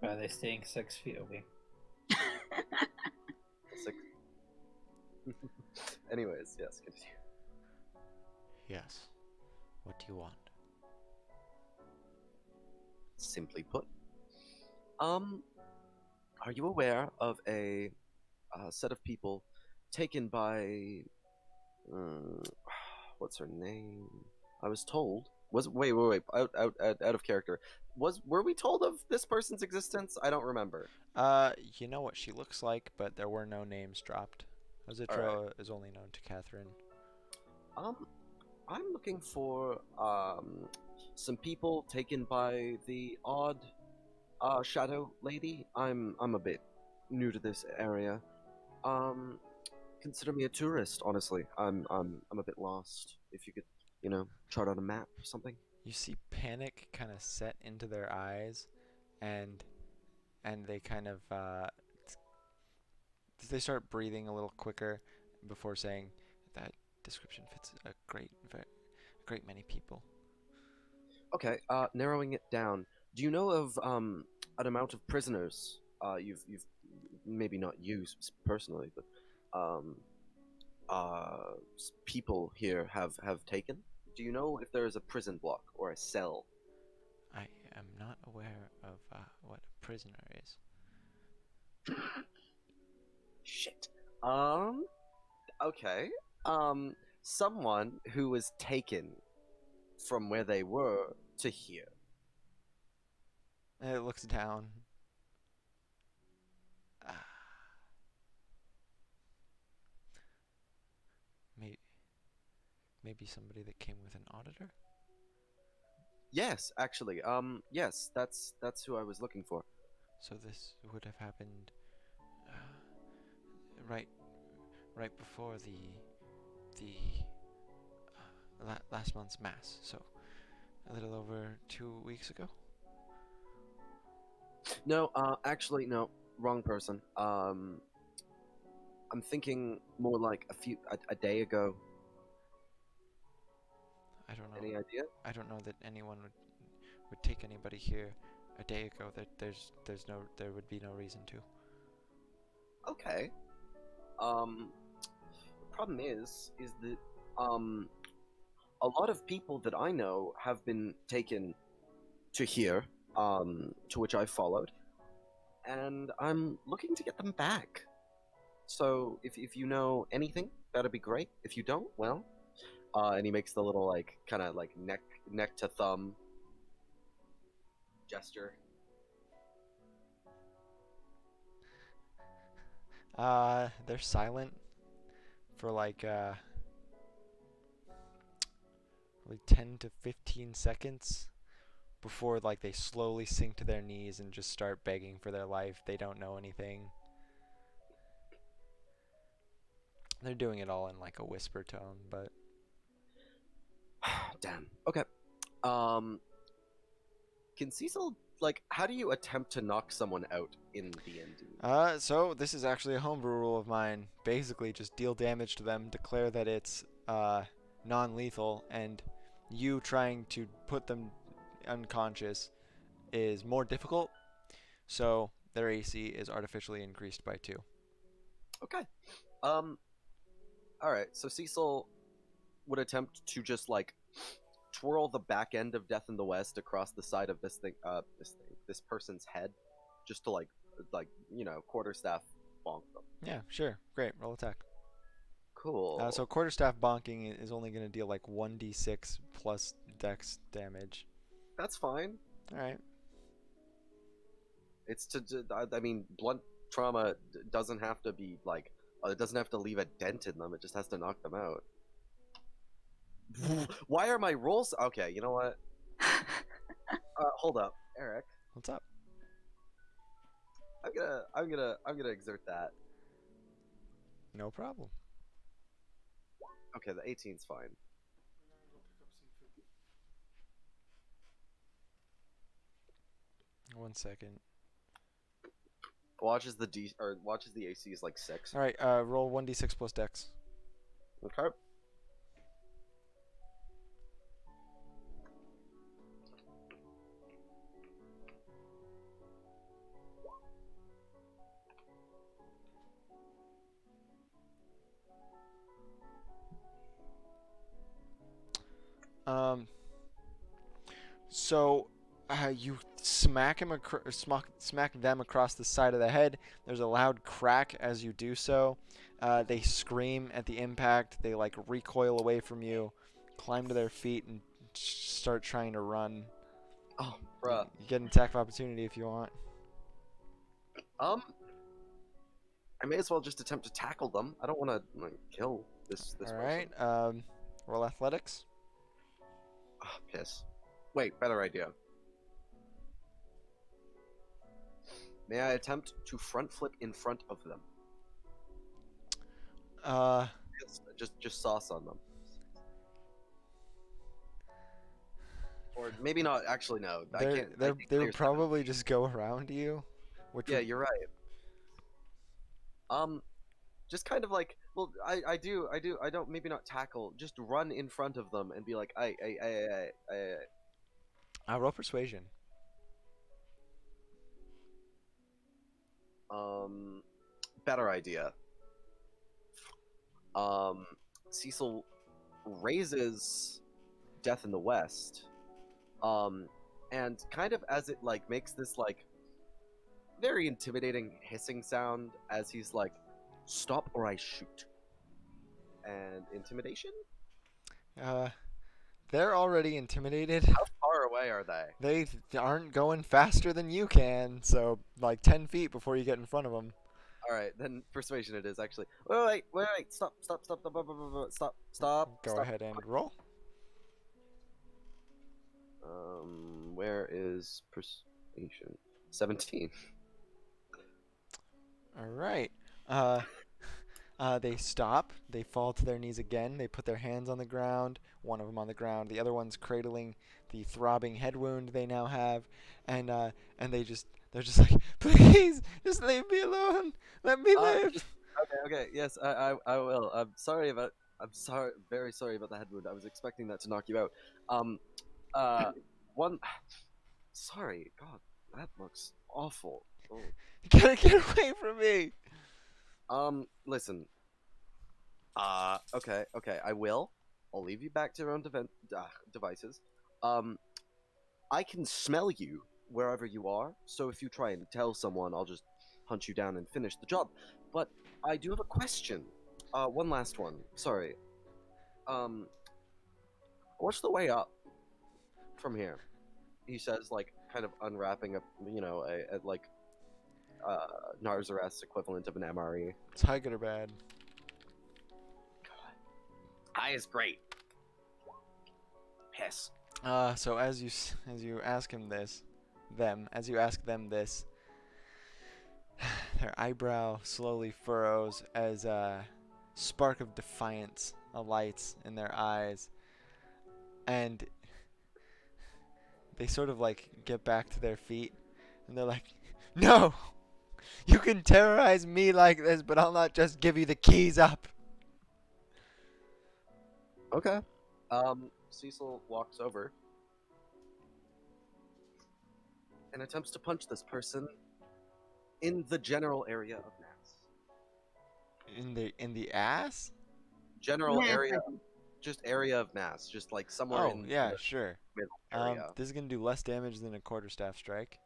they staying 6 feet away? Six. Anyways, yes, continue. Yes. What do you want? Simply put, are you aware of a set of people taken by what's her name? I was told. Was wait, out of character. Were we told of this person's existence? I don't remember. You know what she looks like, but there were no names dropped. Azitra is only known to Catherine. I'm looking for some people taken by the odd shadow lady. I'm a bit new to this area. Consider me a tourist, honestly. I'm a bit lost. If you could, chart on a map or something. You see panic kind of set into their eyes, and they kind of they start breathing a little quicker before saying that description fits a great many people. Okay, narrowing it down. Do you know of an amount of prisoners you've maybe not you personally, but people here have taken? Do you know if there is a prison block or a cell? I am not aware of what a prisoner is. Shit. Okay. Someone who was taken from where they were to here. And it looks down. Ah, maybe somebody that came with an auditor? Yes, actually. Yes, that's who I was looking for. So this would have happened right before the last month's mass. So a little over 2 weeks ago. No, actually, no, wrong person. I'm thinking more like a day ago. I don't know. Any idea? I don't know that anyone would take anybody here a day ago. That there would be no reason to. Okay. The problem is that a lot of people that I know have been taken to here, to which I followed, and I'm looking to get them back. So if you know anything, that'd be great. If you don't, well, and he makes the little like kind of like neck to thumb gesture. They're silent for like 10 to 15 seconds before like they slowly sink to their knees and just start begging for their life. They don't know anything. They're doing it all in like a whisper tone, but Damn. Okay. Can Cecil how do you attempt to knock someone out in D&D? So this is actually a homebrew rule of mine. Basically, just deal damage to them, declare that it's non-lethal, and you trying to put them unconscious is more difficult. So their AC is artificially increased by 2. Okay. All right. So Cecil would attempt to just twirl the back end of Death in the West across the side of this person's head, just to quarterstaff bonk them. Yeah, sure. Great. Roll attack. Cool. So quarterstaff bonking is only going to deal like 1d6 plus dex damage. That's fine. All right. It's I mean, blunt trauma doesn't have to be it doesn't have to leave a dent in them. It just has to knock them out. Why are my rolls? Okay, you know what? Hold up, Eric. What's up? I'm gonna exert that. No problem. Okay, the 18's fine. 1 second. Watches the AC is like 6. All right. Roll 1d6 plus dex. Okay. So you smack him smack them across the side of the head. There's a loud crack as you do so. They scream at the impact. They like recoil away from you, climb to their feet, and start trying to run. Oh, bruh. You get an attack of opportunity if you want. I may as well just attempt to tackle them. I don't want to like, kill this All person. right. Roll athletics. Oh, piss. Wait, better idea. May I attempt to front flip in front of them? Just sauce on them. Or maybe not. Actually, no. I can't. I think They'll there's probably just go around you. Which Yeah, would- you're right. Just kind of like, well, I don't, maybe not tackle, just run in front of them and be like, roll persuasion. Better idea. Cecil raises Death in the West, and kind of as it like makes this like very intimidating hissing sound as he's like, "Stop or I shoot." And intimidation? They're already intimidated. How far away are they? They aren't going faster than you can, so like 10 feet before you get in front of them. All right, then persuasion it is actually. Wait, stop, stop. Go ahead and roll. Where is persuasion? 17. All right. They stop. They fall to their knees again. They put their hands on the ground. One of them on the ground. The other one's cradling the throbbing head wound they now have, and they're just like, please, just leave me alone. Let me live. Okay, yes, I will. I'm very sorry about the head wound. I was expecting that to knock you out. Sorry, God, that looks awful. Oh. Get away from me. Listen. Okay, I will. I'll leave you back to your own devices. I can smell you wherever you are, so if you try and tell someone, I'll just hunt you down and finish the job. But I do have a question. One last one. Sorry. What's the way up from here? He says, like, kind of unwrapping a Narzareth's equivalent of an MRE. It's high, good or bad? High is great. Piss. So as you ask them this, their eyebrow slowly furrows as a spark of defiance alights in their eyes, and they sort of like get back to their feet, and they're like, "No, you can terrorize me like this, but I'll not just give you the keys up." Okay. Cecil walks over and attempts to punch this person in the general area of Mass. In the ass? General Mass, area, I think. just area of Mass, just like somewhere Oh in yeah, the sure. middle area. This is gonna do less damage than a quarterstaff strike.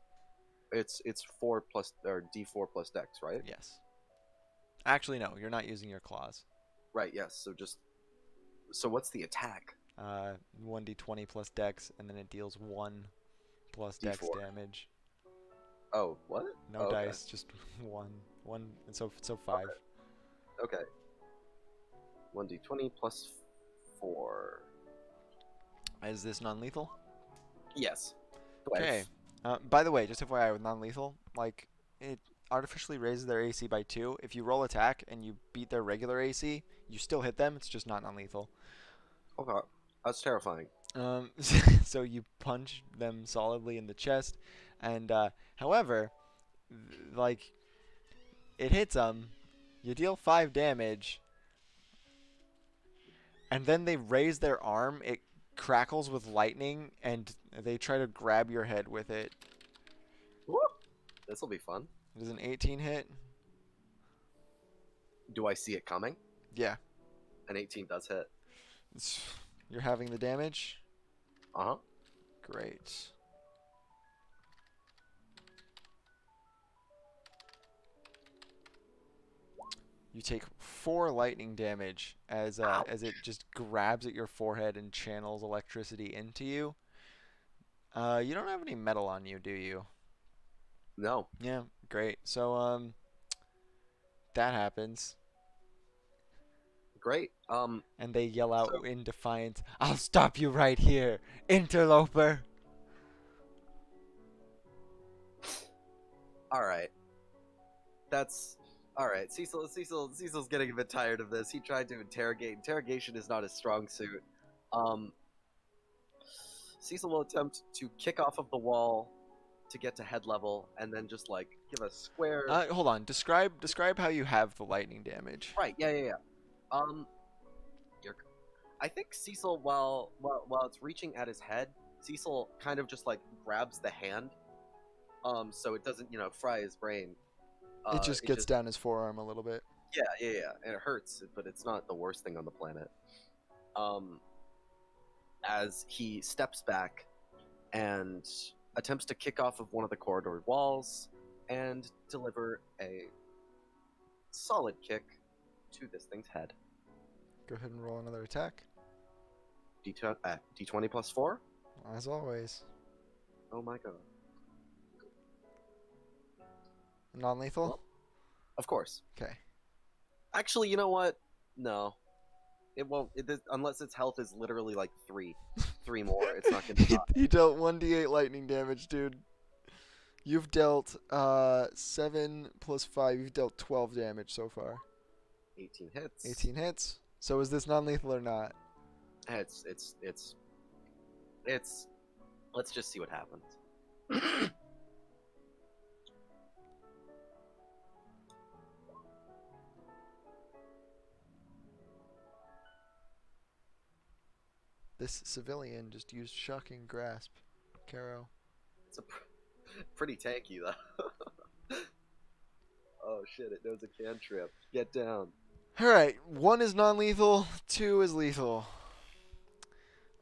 It's 4 plus or D4 plus Dex, right? Yes. Actually, no. You're not using your claws. Right. Yes. So what's the attack? 1d20 plus Dex, and then it deals 1 plus Dex D4. damage. Oh, what? No Oh, okay. dice, just 1. And so 5. Okay. 1d20 plus 4. Is this non-lethal? Yes. Go Okay. ahead. By the way, just FYI with non-lethal, like it artificially raises their AC by 2. If you roll attack and you beat their regular AC, you still hit them. It's just not non-lethal. Okay. That's terrifying. So you punch them solidly in the chest, And however, like it hits them, you deal 5 damage, and then they raise their arm. It crackles with lightning, and they try to grab your head with it. This will be fun. Does an 18 hit? Do I see it coming? Yeah. An 18 does hit. You're having the damage? Uh-huh. Great. You take 4 lightning damage as it just grabs at your forehead and channels electricity into you. You don't have any metal on you, do you? No. Yeah, great. So that happens. Great. And they yell out in defiance, "I'll stop you right here, interloper!" Alright. That's... Alright, Cecil's getting a bit tired of this. He tried to interrogate. Interrogation is not his strong suit. Cecil will attempt to kick off of the wall to get to head level, and then just, like, give a square... Hold on. Describe how you have the lightning damage. Right, yeah. I think Cecil, while it's reaching at his head, Cecil kind of just, like, grabs the hand, so it doesn't, fry his brain. It just gets down his forearm a little bit. Yeah, and it hurts, but it's not the worst thing on the planet. As he steps back and attempts to kick off of one of the corridor walls and deliver a solid kick to this thing's head. Go ahead and roll another attack. D20 plus 4? As always. Oh my god. Non-lethal? Well, of course. Okay. Actually, you know what? No. It won't, unless its health is literally like 3 more, it's not gonna die. He dealt 1d8 lightning damage, dude. You've dealt 7 plus 5, you've dealt 12 damage so far. 18 hits. 18 hits. So is this non-lethal or not? It's let's just see what happens. This civilian just used shocking grasp. Caro. It's pretty tanky though. Oh shit, it knows a cantrip. Get down. Alright, 1 is non-lethal, 2 is lethal.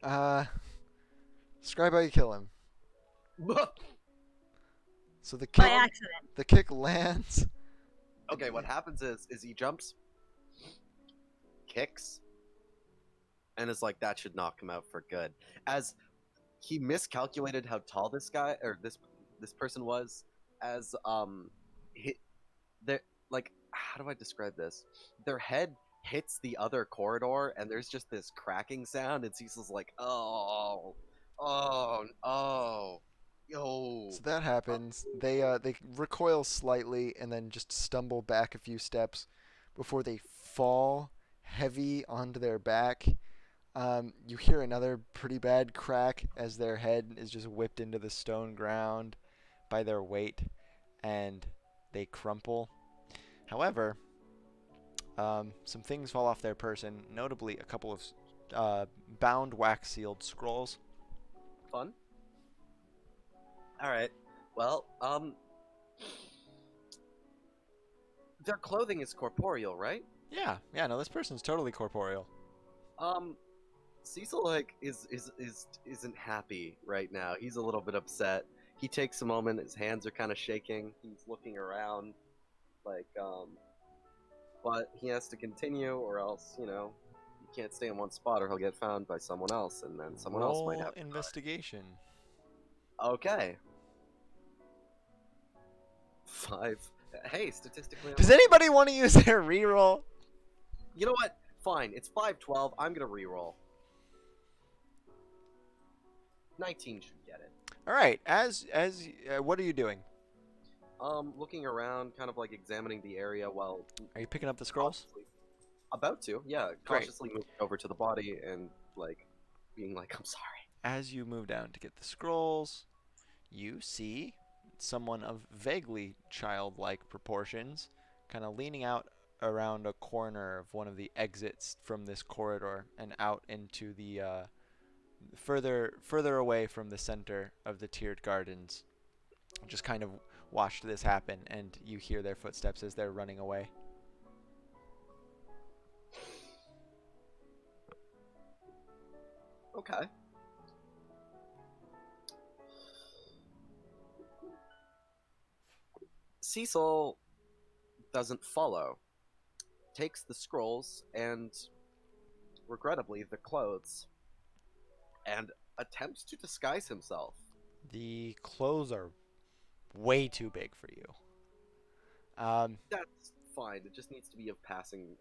Describe how you kill him. So the By kick, accident. the kick lands. Okay, what happens is he jumps, kicks, and is like, that should knock him out for good. As he miscalculated how tall this guy or this person was, as how do I describe this? Their head hits the other corridor, and there's just this cracking sound, and Cecil's like, yo. So that happens. They recoil slightly and then just stumble back a few steps before they fall heavy onto their back. You hear another pretty bad crack as their head is just whipped into the stone ground by their weight, and they crumple. However, some things fall off their person, notably a couple of bound wax-sealed scrolls. Fun. Alright. Well, their clothing is corporeal, right? Yeah, no, this person's totally corporeal. Cecil isn't happy right now. He's a little bit upset. He takes a moment, his hands are kind of shaking, he's looking around, but he has to continue, or else, he can't stay in one spot, or he'll get found by someone else, and then someone else might have to die. Investigation. Okay. 5. Hey, statistically... Does anybody want to use their reroll? You know what? Fine. It's 5-12. I'm gonna reroll. 19 should get it. All right. What are you doing? Looking around, kind of like examining the area while... Are you picking up the scrolls? About to, yeah. Great. Cautiously moving over to the body and, being like, I'm sorry. As you move down to get the scrolls, you see someone of vaguely childlike proportions, kind of leaning out around a corner of one of the exits from this corridor and out into the further away from the center of the tiered gardens. Just kind of watched this happen, and you hear their footsteps as they're running away. Okay. Cecil doesn't follow. Takes the scrolls and, regrettably, the clothes, and attempts to disguise himself. The clothes are way too big for you. That's fine. It just needs to be of passing.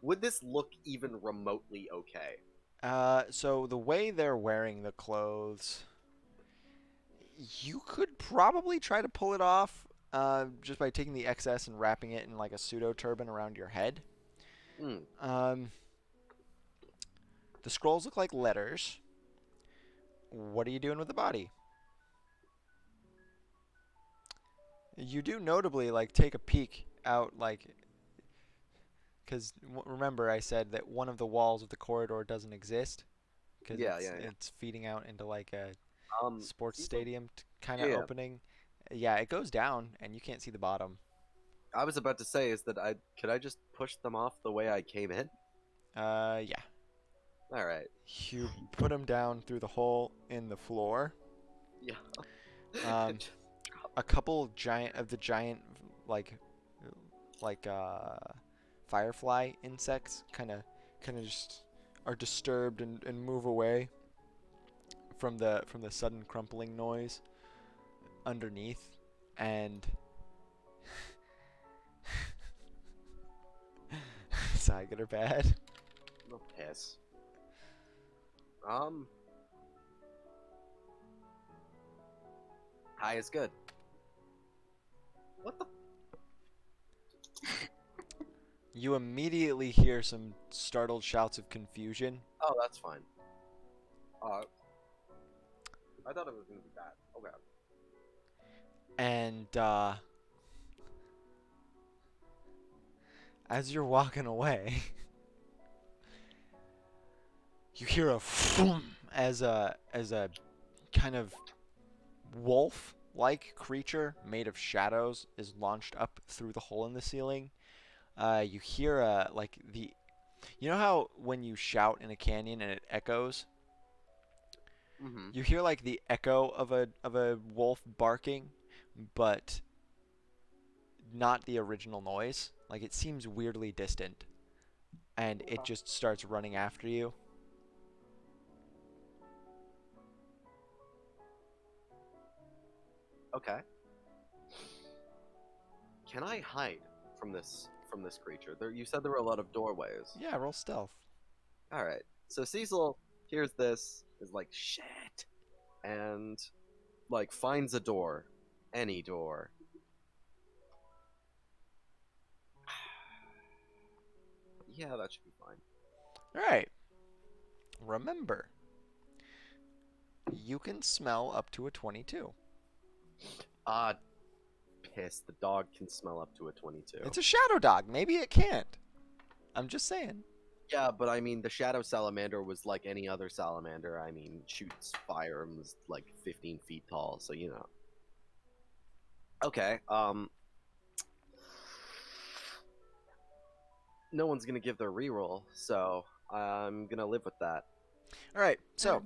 Would this look even remotely okay? So the way they're wearing the clothes, you could probably try to pull it off just by taking the excess and wrapping it in like a pseudo turban around your head. Hmm. The scrolls look like letters. What are you doing with the body? You do notably like take a peek out, like, because remember I said that one of the walls of the corridor doesn't exist because Yeah. it's feeding out into like a sports Cecil? stadium kind of Yeah. opening. Yeah, it goes down and you can't see the bottom. I was about to say is that could I just push them off the way I came in? Yeah. All right. You put them down through the hole in the floor. Yeah. A couple giant like firefly insects kind of just are disturbed and move away from the sudden crumpling noise underneath, and sigh, good or bad? No piss. High is good. What the? You immediately hear some startled shouts of confusion. Oh, that's fine. I thought it was gonna be bad. Okay. And as you're walking away, you hear a boom as a kind of wolf-like creature made of shadows is launched up through the hole in the ceiling. You hear you know how when you shout in a canyon and it echoes? Mm-hmm. You hear like the echo of a wolf barking, but not the original noise. Like it seems weirdly distant, and it just starts running after you. Okay. Can I hide from this creature? You said there were a lot of doorways. Yeah, roll stealth. All right. So Cecil hears this, is like shit, and like finds a door, any door. Yeah, that should be fine. All right. Remember, you can smell up to a 22. Piss. The dog can smell up to a 22. It's a shadow dog. Maybe it can't. I'm just saying. Yeah, but I mean, the shadow salamander was like any other salamander. I mean, shoots fire and was like 15 feet tall, so you know. Okay, no one's gonna give their reroll, so I'm gonna live with that. All right. So,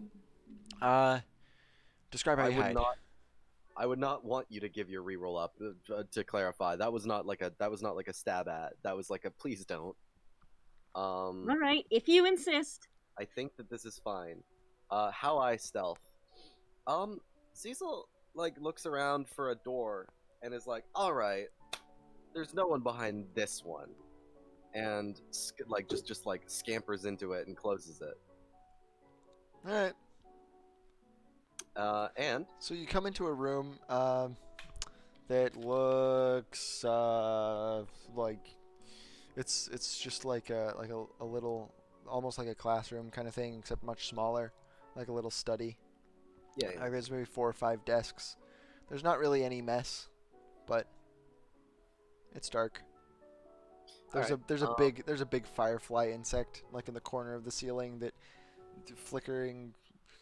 describe how you hide. I would not want you to give your reroll up. To clarify, that was not like a stab at. That was like a please don't. All right, if you insist. I think that this is fine. How I stealth. Cecil like looks around for a door and is like, all right, there's no one behind this one, and just like scampers into it and closes it. All right. And So you come into a room that looks like it's just like a little, almost like a classroom kind of thing, except much smaller, like a little study. yeah. There's maybe 4 or 5 desks. There's not really any mess, but it's dark. There's a big firefly insect like in the corner of the ceiling that flickering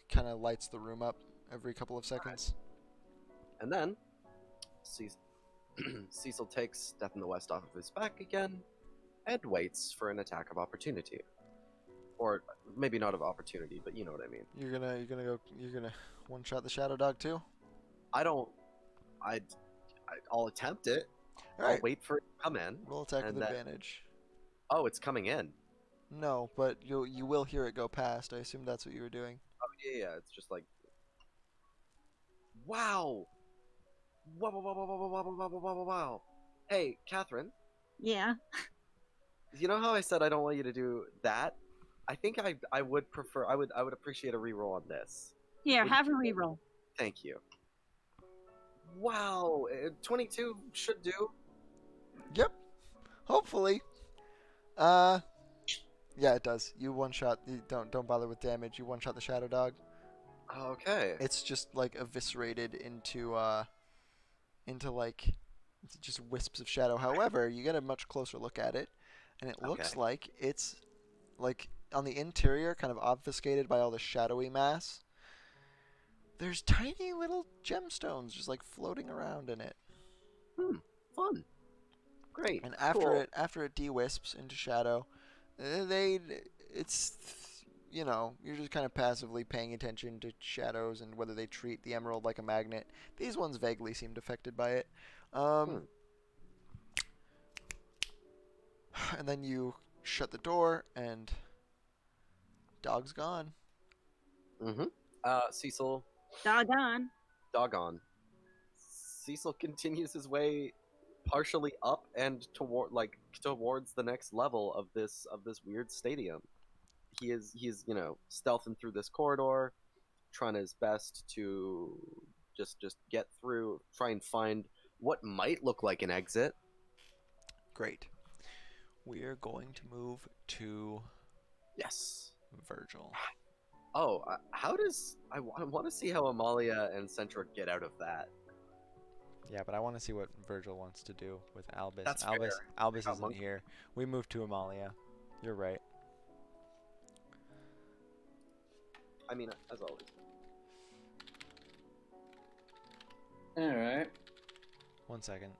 kind of lights the room up every couple of seconds. And then Cecil takes Death in the West off of his back again and waits for an attack of opportunity. Or maybe not of opportunity, but you know what I mean. You're gonna one shot the shadow dog too? I'll attempt it. All right. I'll wait for it to come in. Roll attack and with then- advantage. Oh, it's coming in. No, but you will hear it go past. I assume that's what you were doing. Oh yeah, it's just like, wow, wow, wow, wow, wow, wow, wow, wow, wow, wow, wow. Hey, Catherine, Yeah. you know how I said I don't want you to do that? I think I would prefer I would appreciate a reroll on this. Here, Would have a reroll. Thank you. Wow, 22 should do. Yep. Hopefully. Yeah, it does. You one shot. You don't bother with damage. You one shot the shadow dog. Okay. It's just like eviscerated into like just wisps of shadow. However, you get a much closer look at it, and it looks Okay. like it's like on the interior, kind of obfuscated by all the shadowy mass. There's tiny little gemstones just like floating around in it. Fun. Great. And after cool. after it de-wisps into shadow, it's you're just kind of passively paying attention to shadows and whether they treat the emerald like a magnet. These ones vaguely seemed affected by it. And then you shut the door and dog's gone. Cecil, Doggone. Cecil continues his way partially up and towards the next level of this weird stadium. He is stealthing through this corridor, trying his best to just get through, try and find what might look like an exit. Great. We're going to move to Yes. Virgil. Oh, how does I want to see how Amalia and Centra get out of that. Yeah, but I want to see what Virgil wants to do with Albus. That's Albus fair. Albus Got isn't monkey. here. We moved to Amalia. You're right. I mean, as always. All right. 1 second.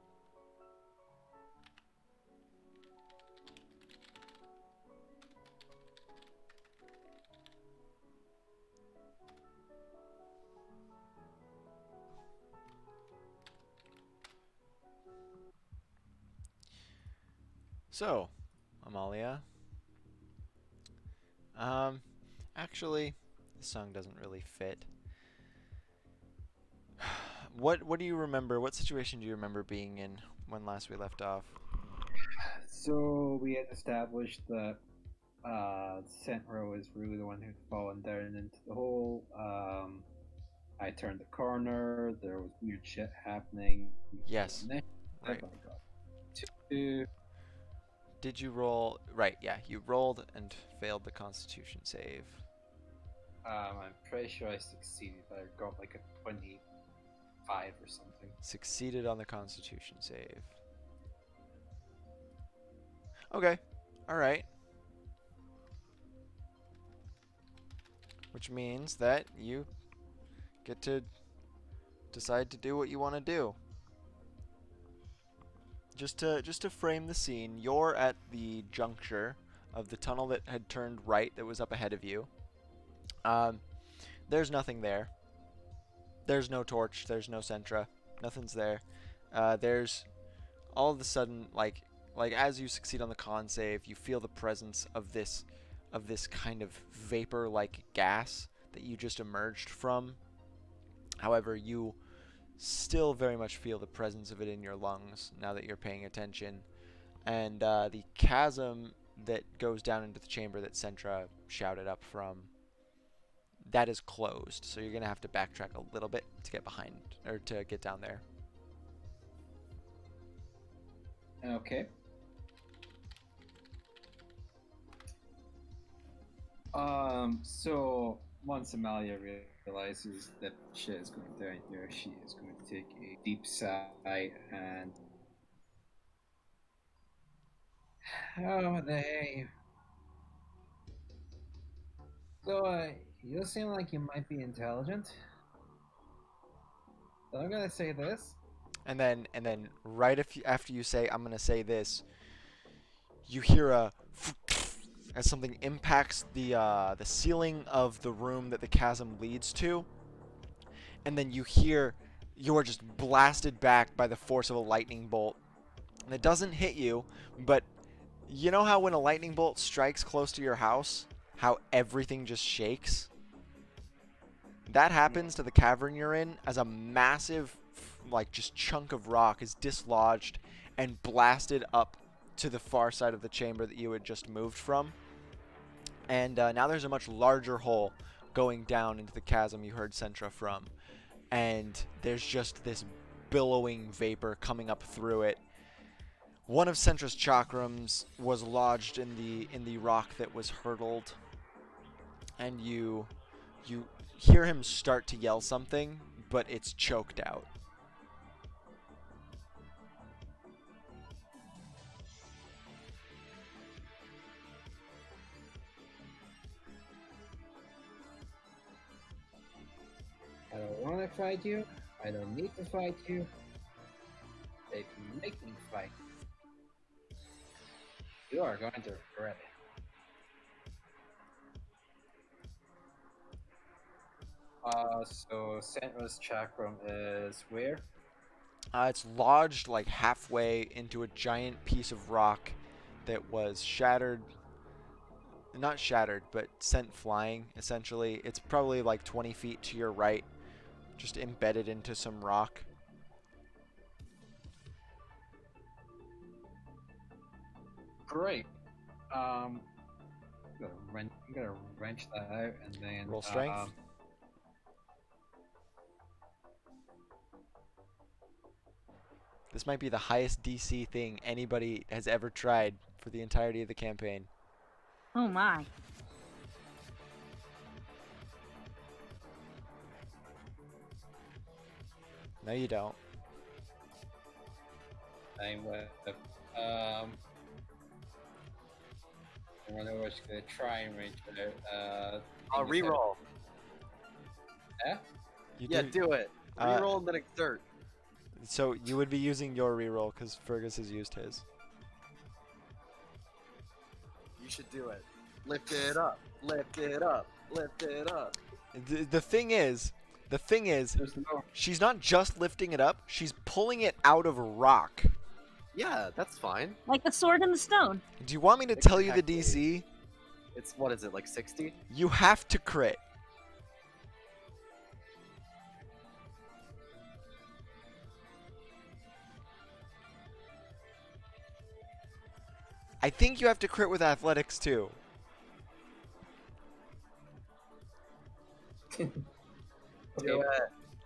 So, Amalia. Actually, the song doesn't really fit. What do you remember? What situation do you remember being in when last we left off? So we had established that Centro is really the one who'd fallen down into the hole. I turned the corner. There was weird shit happening. Yes. And then Right. I got two. Did you roll? Right, yeah. You rolled and failed the Constitution save. I'm pretty sure I succeeded. I got like a 25 or something. Succeeded on the Constitution save. Okay. Alright. Which means that you get to decide to do what you want to do. Just to frame the scene, you're at the juncture of the tunnel that had turned right that was up ahead of you. There's nothing there. There's no torch. There's no Sentra. Nothing's there. There's all of a sudden, like as you succeed on the con save, you feel the presence of this kind of vapor-like gas that you just emerged from. However, you still very much feel the presence of it in your lungs now that you're paying attention. And the chasm that goes down into the chamber that Sentra shouted up from, that is closed. So you're going to have to backtrack a little bit to get behind, or to get down there. Okay. So once Amalia realizes that shit is going down here, she is going to take a deep sigh and. Oh, they. So, you seem like you might be intelligent. So I'm gonna say this. And then right after you say I'm gonna say this, you hear a as something impacts the ceiling of the room that the chasm leads to, and then you are just blasted back by the force of a lightning bolt. And it doesn't hit you, but you know how when a lightning bolt strikes close to your house, how everything just shakes? That happens to the cavern you're in as a massive, like, just chunk of rock is dislodged and blasted up to the far side of the chamber that you had just moved from. And now there's a much larger hole going down into the chasm you heard Sentra from. And there's just this billowing vapor coming up through it. One of Sentra's chakrams was lodged in the rock that was hurtled, and you hear him start to yell something, but it's choked out. I don't want to fight you. I don't need to fight you. If you make me fight, you are going to regret it. So Sandra's chakram is where? It's lodged like halfway into a giant piece of rock that was shattered. Not shattered, but sent flying, essentially. It's probably like 20 feet to your right, just embedded into some rock. Great. I'm gonna wrench that out and then Roll strength. This might be the highest DC thing anybody has ever tried for the entirety of the campaign. Oh my. No, you don't. I'm I wonder what's gonna try and wrench it out. I'll reroll. Yeah? You Yeah, do it. Reroll and then exert. So you would be using your reroll because Fergus has used his. You should do it. Lift it up. Lift it up. Lift it up. The thing is, There's no. she's not just lifting it up; she's pulling it out of a rock. Yeah, that's fine. Like the sword and the stone. Do you want me to tell you the Exactly. DC? It's, what is it, like 60? You have to crit. I think you have to crit with athletics too. Do Okay.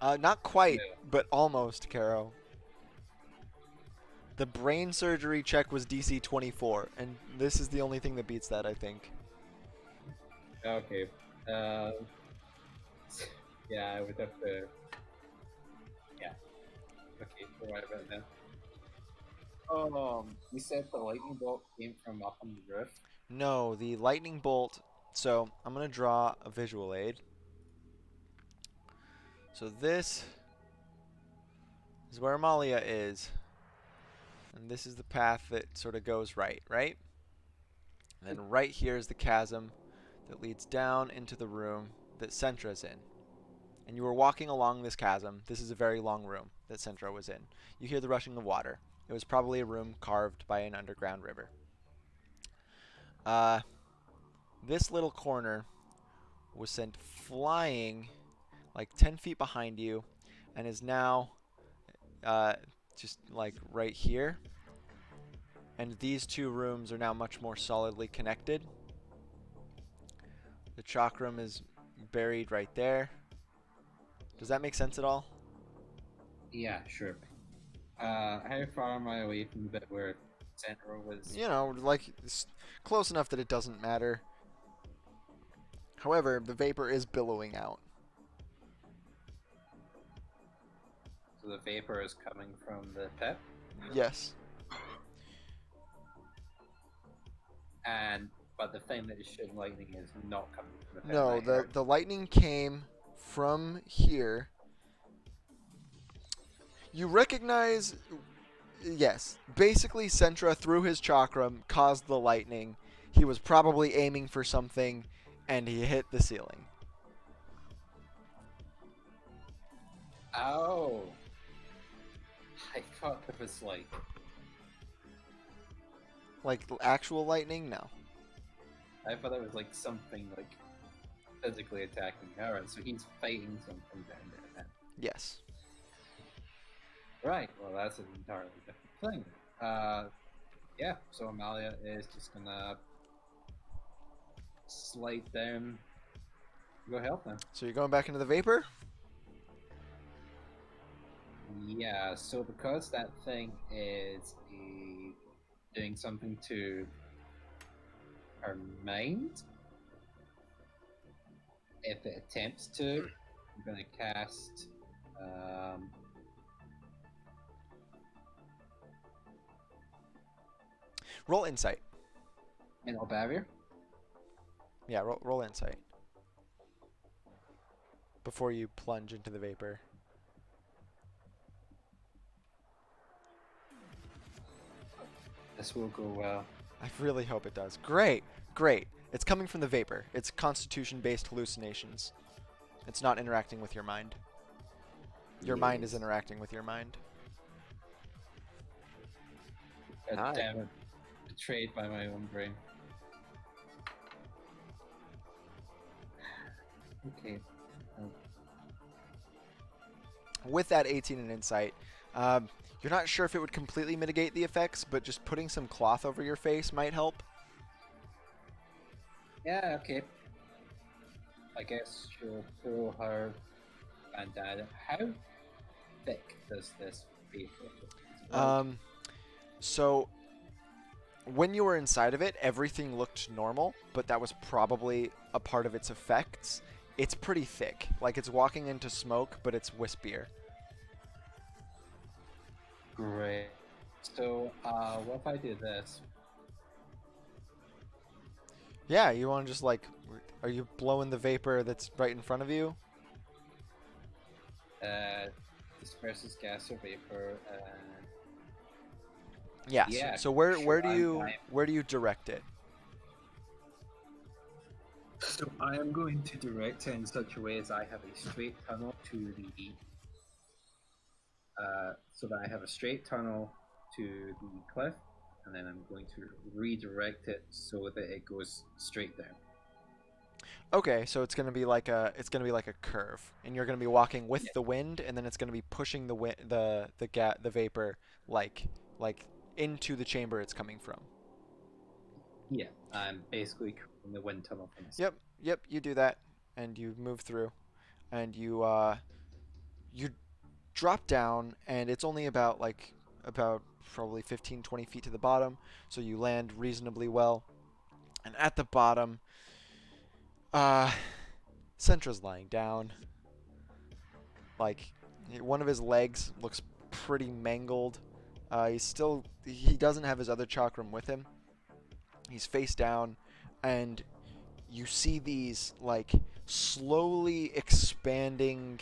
it. Not quite, Yeah. but almost, Caro. The brain surgery check was DC 24, and this is the only thing that beats that, I think. Okay. Yeah, I would have to. Yeah. Okay, so right about now. You said the lightning bolt came from up on the roof. No, the lightning bolt. So I'm going to draw a visual aid. So this is where Amalia is. And this is the path that sort of goes right? And then right here is the chasm that leads down into the room that Sentra's in. And you were walking along this chasm. This is a very long room that Sentra was in. You hear the rushing of water. It was probably a room carved by an underground river. This little corner was sent flying like 10 feet behind you and is now just like right here. And these two rooms are now much more solidly connected. The chakram is buried right there. Does that make sense at all? Yeah, sure. How far am I away from the bit where Sandra was? You know, like it's close enough that it doesn't matter. However, the vapor is billowing out. So the vapor is coming from the pit, Yes. but the thing that is shooting lightning is not coming from the pit. No, am I correct? the lightning came from here. You recognize, yes, basically Sentra through his chakram caused the lightning. He was probably aiming for something, and he hit the ceiling. Oh, I thought it was Like actual lightning? No. I thought it was like something like physically attacking her, and so he's fighting something down there. Then. Yes. Right. Well, that's an entirely different thing. Yeah. So Amalia is just gonna slide down, go help them. So you're going back into the vapor? Yeah. So because that thing is doing something to her mind, if it attempts to, I'm gonna cast. Roll insight. Mental barrier. Yeah, roll insight. Before you plunge into the vapor. This will go well. I really hope it does. Great, great. It's coming from the vapor. It's constitution-based hallucinations. It's not interacting with your mind. Your mind is Yes. interacting with your mind. God Hi. damn it. Betrayed by my own brain. Okay. With that 18 in insight, you're not sure if it would completely mitigate the effects, but just putting some cloth over your face might help. Yeah, okay. I guess she'll pull her bandana. How thick does this vapor look? So when you were inside of it, everything looked normal, but that was probably a part of its effects. It's pretty thick, like it's walking into smoke, but it's wispier. Great. So, what if I do this? Yeah, you want to just like, are you blowing the vapor that's right in front of you? Disperses gas or vapor, Yeah. Yeah, So where sure, where do you direct it? So I am going to direct it in such a way as I have a straight tunnel to the so that I have a straight tunnel to the cliff, and then I'm going to redirect it so that it goes straight down. Okay, so it's gonna be like a curve, and you're gonna be walking with the wind, and then it's gonna be pushing the vapor like into the chamber it's coming from. Yeah, I'm basically creating the wind tunnel from the Yep, you do that, and you move through, and you drop down, and it's only about probably 15-20 feet to the bottom, so you land reasonably well. And at the bottom, Sentra's lying down. Like, one of his legs looks pretty mangled. He doesn't have his other chakram with him. He's face down, and you see these like slowly expanding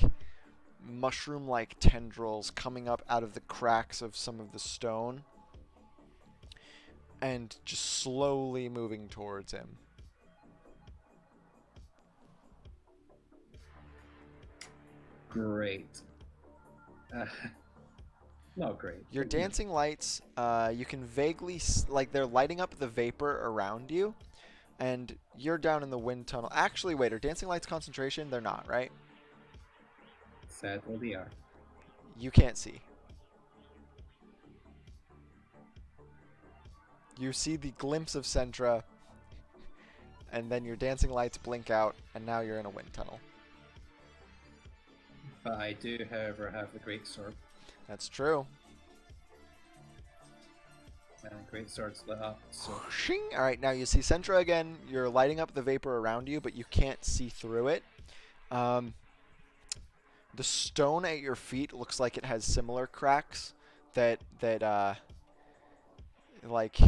mushroom-like tendrils coming up out of the cracks of some of the stone and just slowly moving towards him. Great. Not great. Your dancing lights, you can vaguely they're lighting up the vapor around you, and you're down in the wind tunnel. Actually, wait, are dancing lights concentration? They're not, right? Sadly, they are. You can't see. You see the glimpse of Sentra, and then your dancing lights blink out, and now you're in a wind tunnel. But I do, however, have the great sword. That's true. And the great sword's lit up, so Shing! All right, now you see Sentra again. You're lighting up the vapor around you, but you can't see through it. The stone at your feet looks like it has similar cracks that like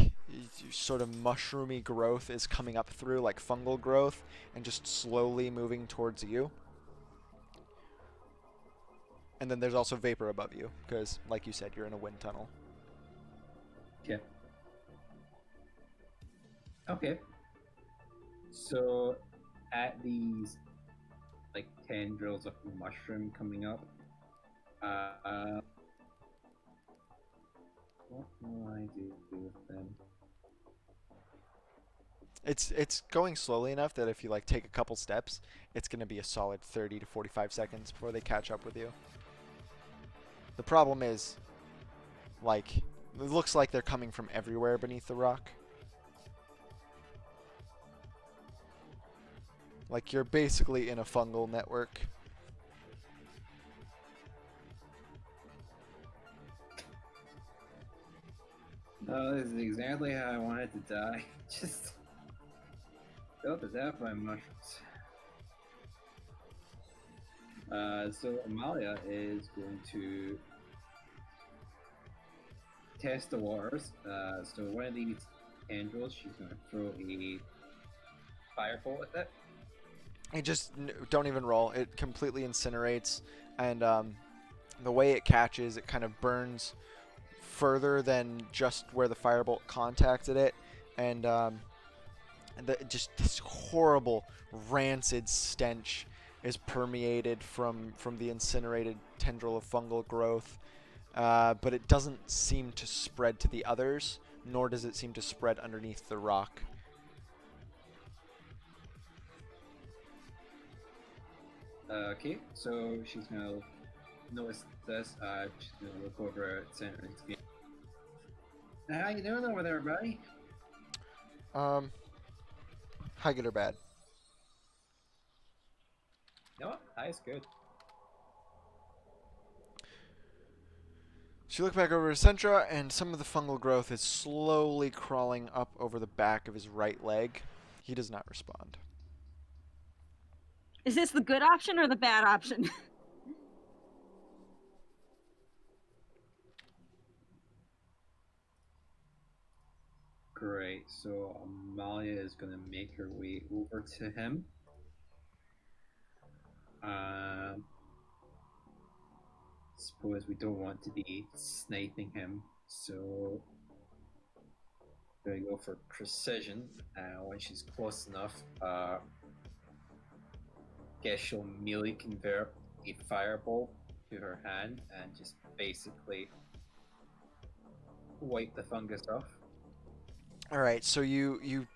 sort of mushroomy growth is coming up through, like fungal growth, and just slowly moving towards you. And then there's also vapor above you, because, like you said, you're in a wind tunnel. Okay. Okay. So, at these like tendrils of mushroom coming up, what will I do with them? It's going slowly enough that if you like take a couple steps, it's going to be a solid 30 to 45 seconds before they catch up with you. The problem is, like, it looks like they're coming from everywhere beneath the rock. Like, you're basically in a fungal network. No, this is exactly how I wanted to die. Just filled to death by mushrooms. So Amalia is going to test the waters. So one of these tendrils, she's going to throw a firebolt at it. It just don't even roll. It completely incinerates, and the way it catches, it kind of burns further than just where the firebolt contacted it, and just this horrible, rancid stench is permeated from the incinerated tendril of fungal growth, but it doesn't seem to spread to the others, nor does it seem to spread underneath the rock. Okay, so she's gonna notice this. She's gonna look over at Center and say, "How you doing over there, buddy?" High, good or bad? You know what? High is good. So you look back over to Centra, and some of the fungal growth is slowly crawling up over the back of his right leg. He does not respond. Is this the good option or the bad option? Great. So Amalia is gonna make her way over to him. Suppose we don't want to be sniping him, so we're gonna go for precision. When she's close enough, guess she'll melee convert a fireball to her hand and just basically wipe the fungus off. All right, so you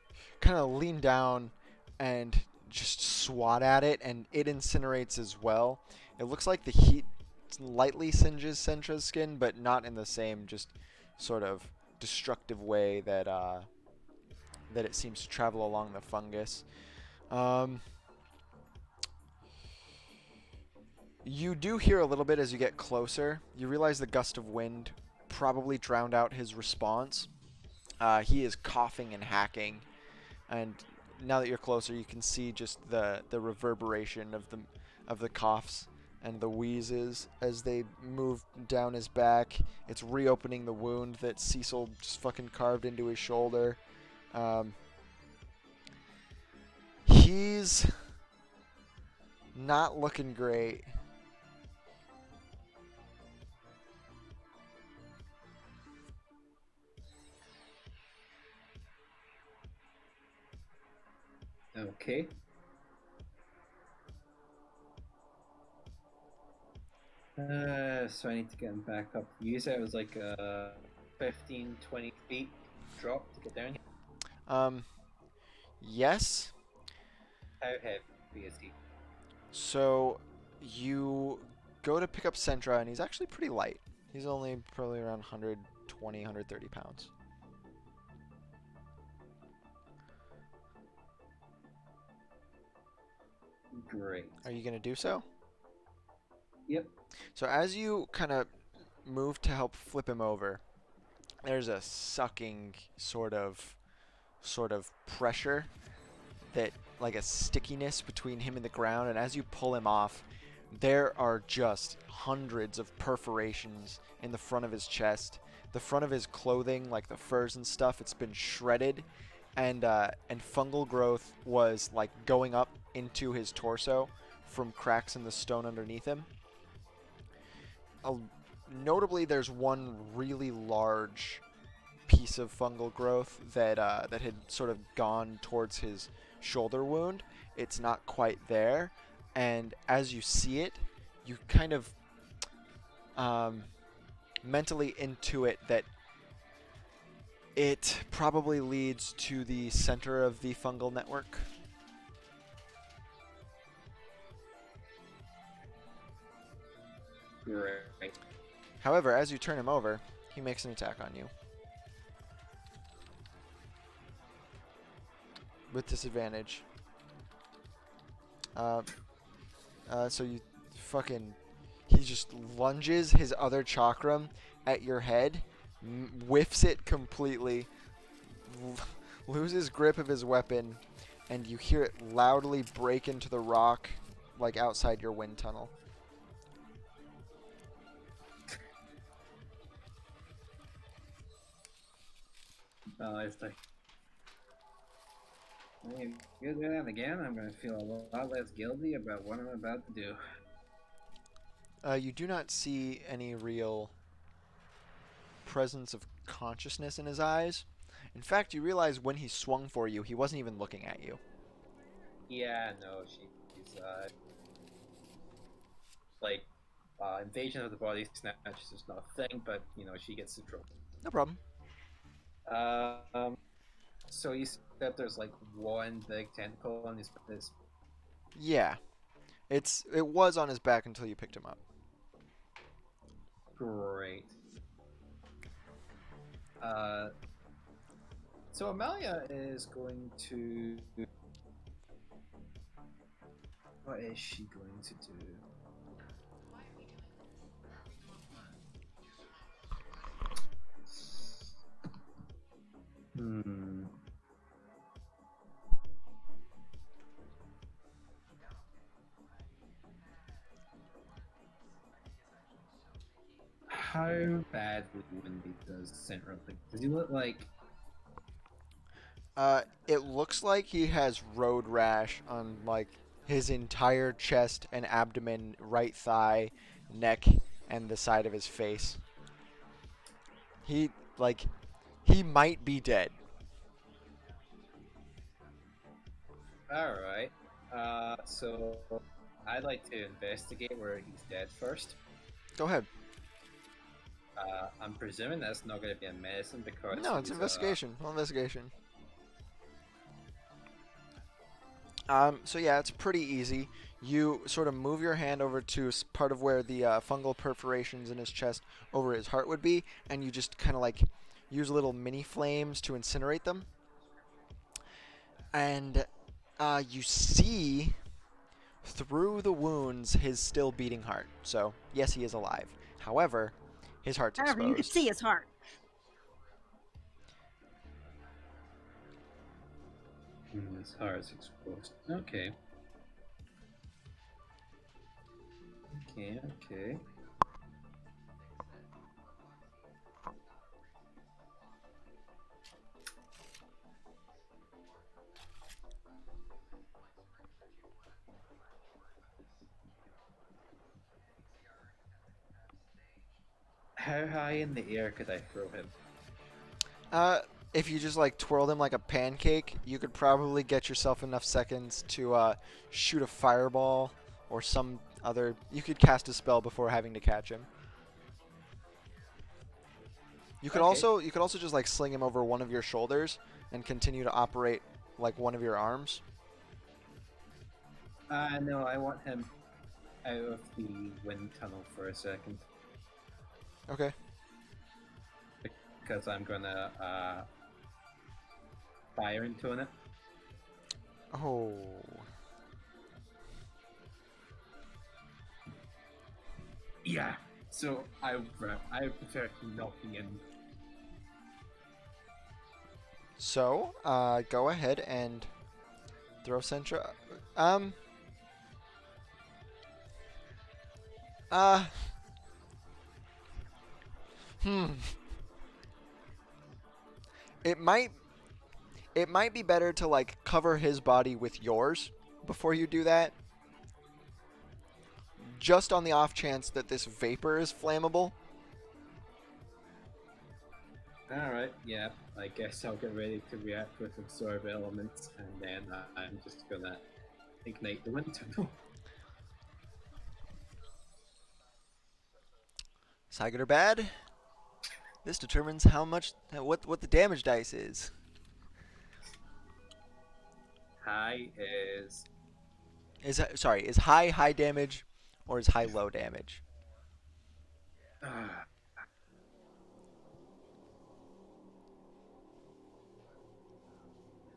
kind of lean down and just swat at it, and it incinerates as well. It looks like the heat lightly singes Centra's skin, but not in the same just sort of destructive way that that it seems to travel along the fungus. You do hear a little bit as you get closer. You realize the gust of wind probably drowned out his response. He is coughing and hacking, and now that you're closer, you can see just the reverberation of the coughs and the wheezes as they move down his back. It's reopening the wound that Cecil just fucking carved into his shoulder. He's not looking great. Okay. So I need to get him back up. You said it was like a 15, 20 feet drop to get down here. Yes. How heavy is he? So you go to pick up Centra, and he's actually pretty light. He's only probably around 120, 130 pounds. Great. Are you going to do so? Yep. So as you kind of move to help flip him over, there's a sucking sort of pressure, that like a stickiness between him and the ground, and as you pull him off, there are just hundreds of perforations in the front of his chest. The front of his clothing, like the furs and stuff, it's been shredded, and fungal growth was like going up into his torso from cracks in the stone underneath him. Uh, Notably, there's one really large piece of fungal growth that had sort of gone towards his shoulder wound. It's not quite there, and as you see it, you kind of mentally intuit that it probably leads to the center of the fungal network. Great. However, as you turn him over, he makes an attack on you. With disadvantage. So you fucking... He just lunges his other chakram at your head, whiffs it completely, loses grip of his weapon, and you hear it loudly break into the rock, like outside your wind tunnel. It's like, if you do that again, I'm gonna feel a lot less guilty about what I'm about to do. You do not see any real presence of consciousness in his eyes. In fact, you realize when he swung for you, he wasn't even looking at you. Yeah, no, she's like invasion of the body snatch is just not a thing, but you know she gets the trophy. No problem. So you said there's like one big tentacle on his face. Yeah. It was on his back until you picked him up. Great. So Amalia is going to. What is she going to do? Hmm. How bad would Wendy does Central think? Does he look like? It looks like he has road rash on like his entire chest and abdomen, right thigh, neck, and the side of his face. He he might be dead. All right. So I'd like to investigate where he's dead first. Go ahead. I'm presuming that's not going to be a medicine because No, it's he's, investigation. Roll investigation. So yeah, it's pretty easy. You sort of move your hand over to part of where the fungal perforations in his chest over his heart would be, and you just kind of like use little mini flames to incinerate them. And you see through the wounds his still beating heart. So yes, he is alive. However, his heart's However, you can exposed. see his heart. his heart's exposed. Okay. Okay. How high in the air could I throw him? If you just like twirled him like a pancake, you could probably get yourself enough seconds to shoot a fireball or some other. You could cast a spell before having to catch him. You could Okay. you could also just like sling him over one of your shoulders and continue to operate like one of your arms. No, I want him out of the wind tunnel for a second Okay. because I'm gonna fire into it. Oh. Yeah. So I prefer to not be in. So, go ahead and throw Sentra. Uh, hmm. It might be better to like cover his body with yours before you do that, just on the off chance that this vapor is flammable. Alright, yeah. I guess I'll get ready to react with absorb elements, and then I'm just gonna ignite the wind tunnel. Is high good or bad? This determines how much what the damage dice is. High is Is high damage or is high low damage? uh,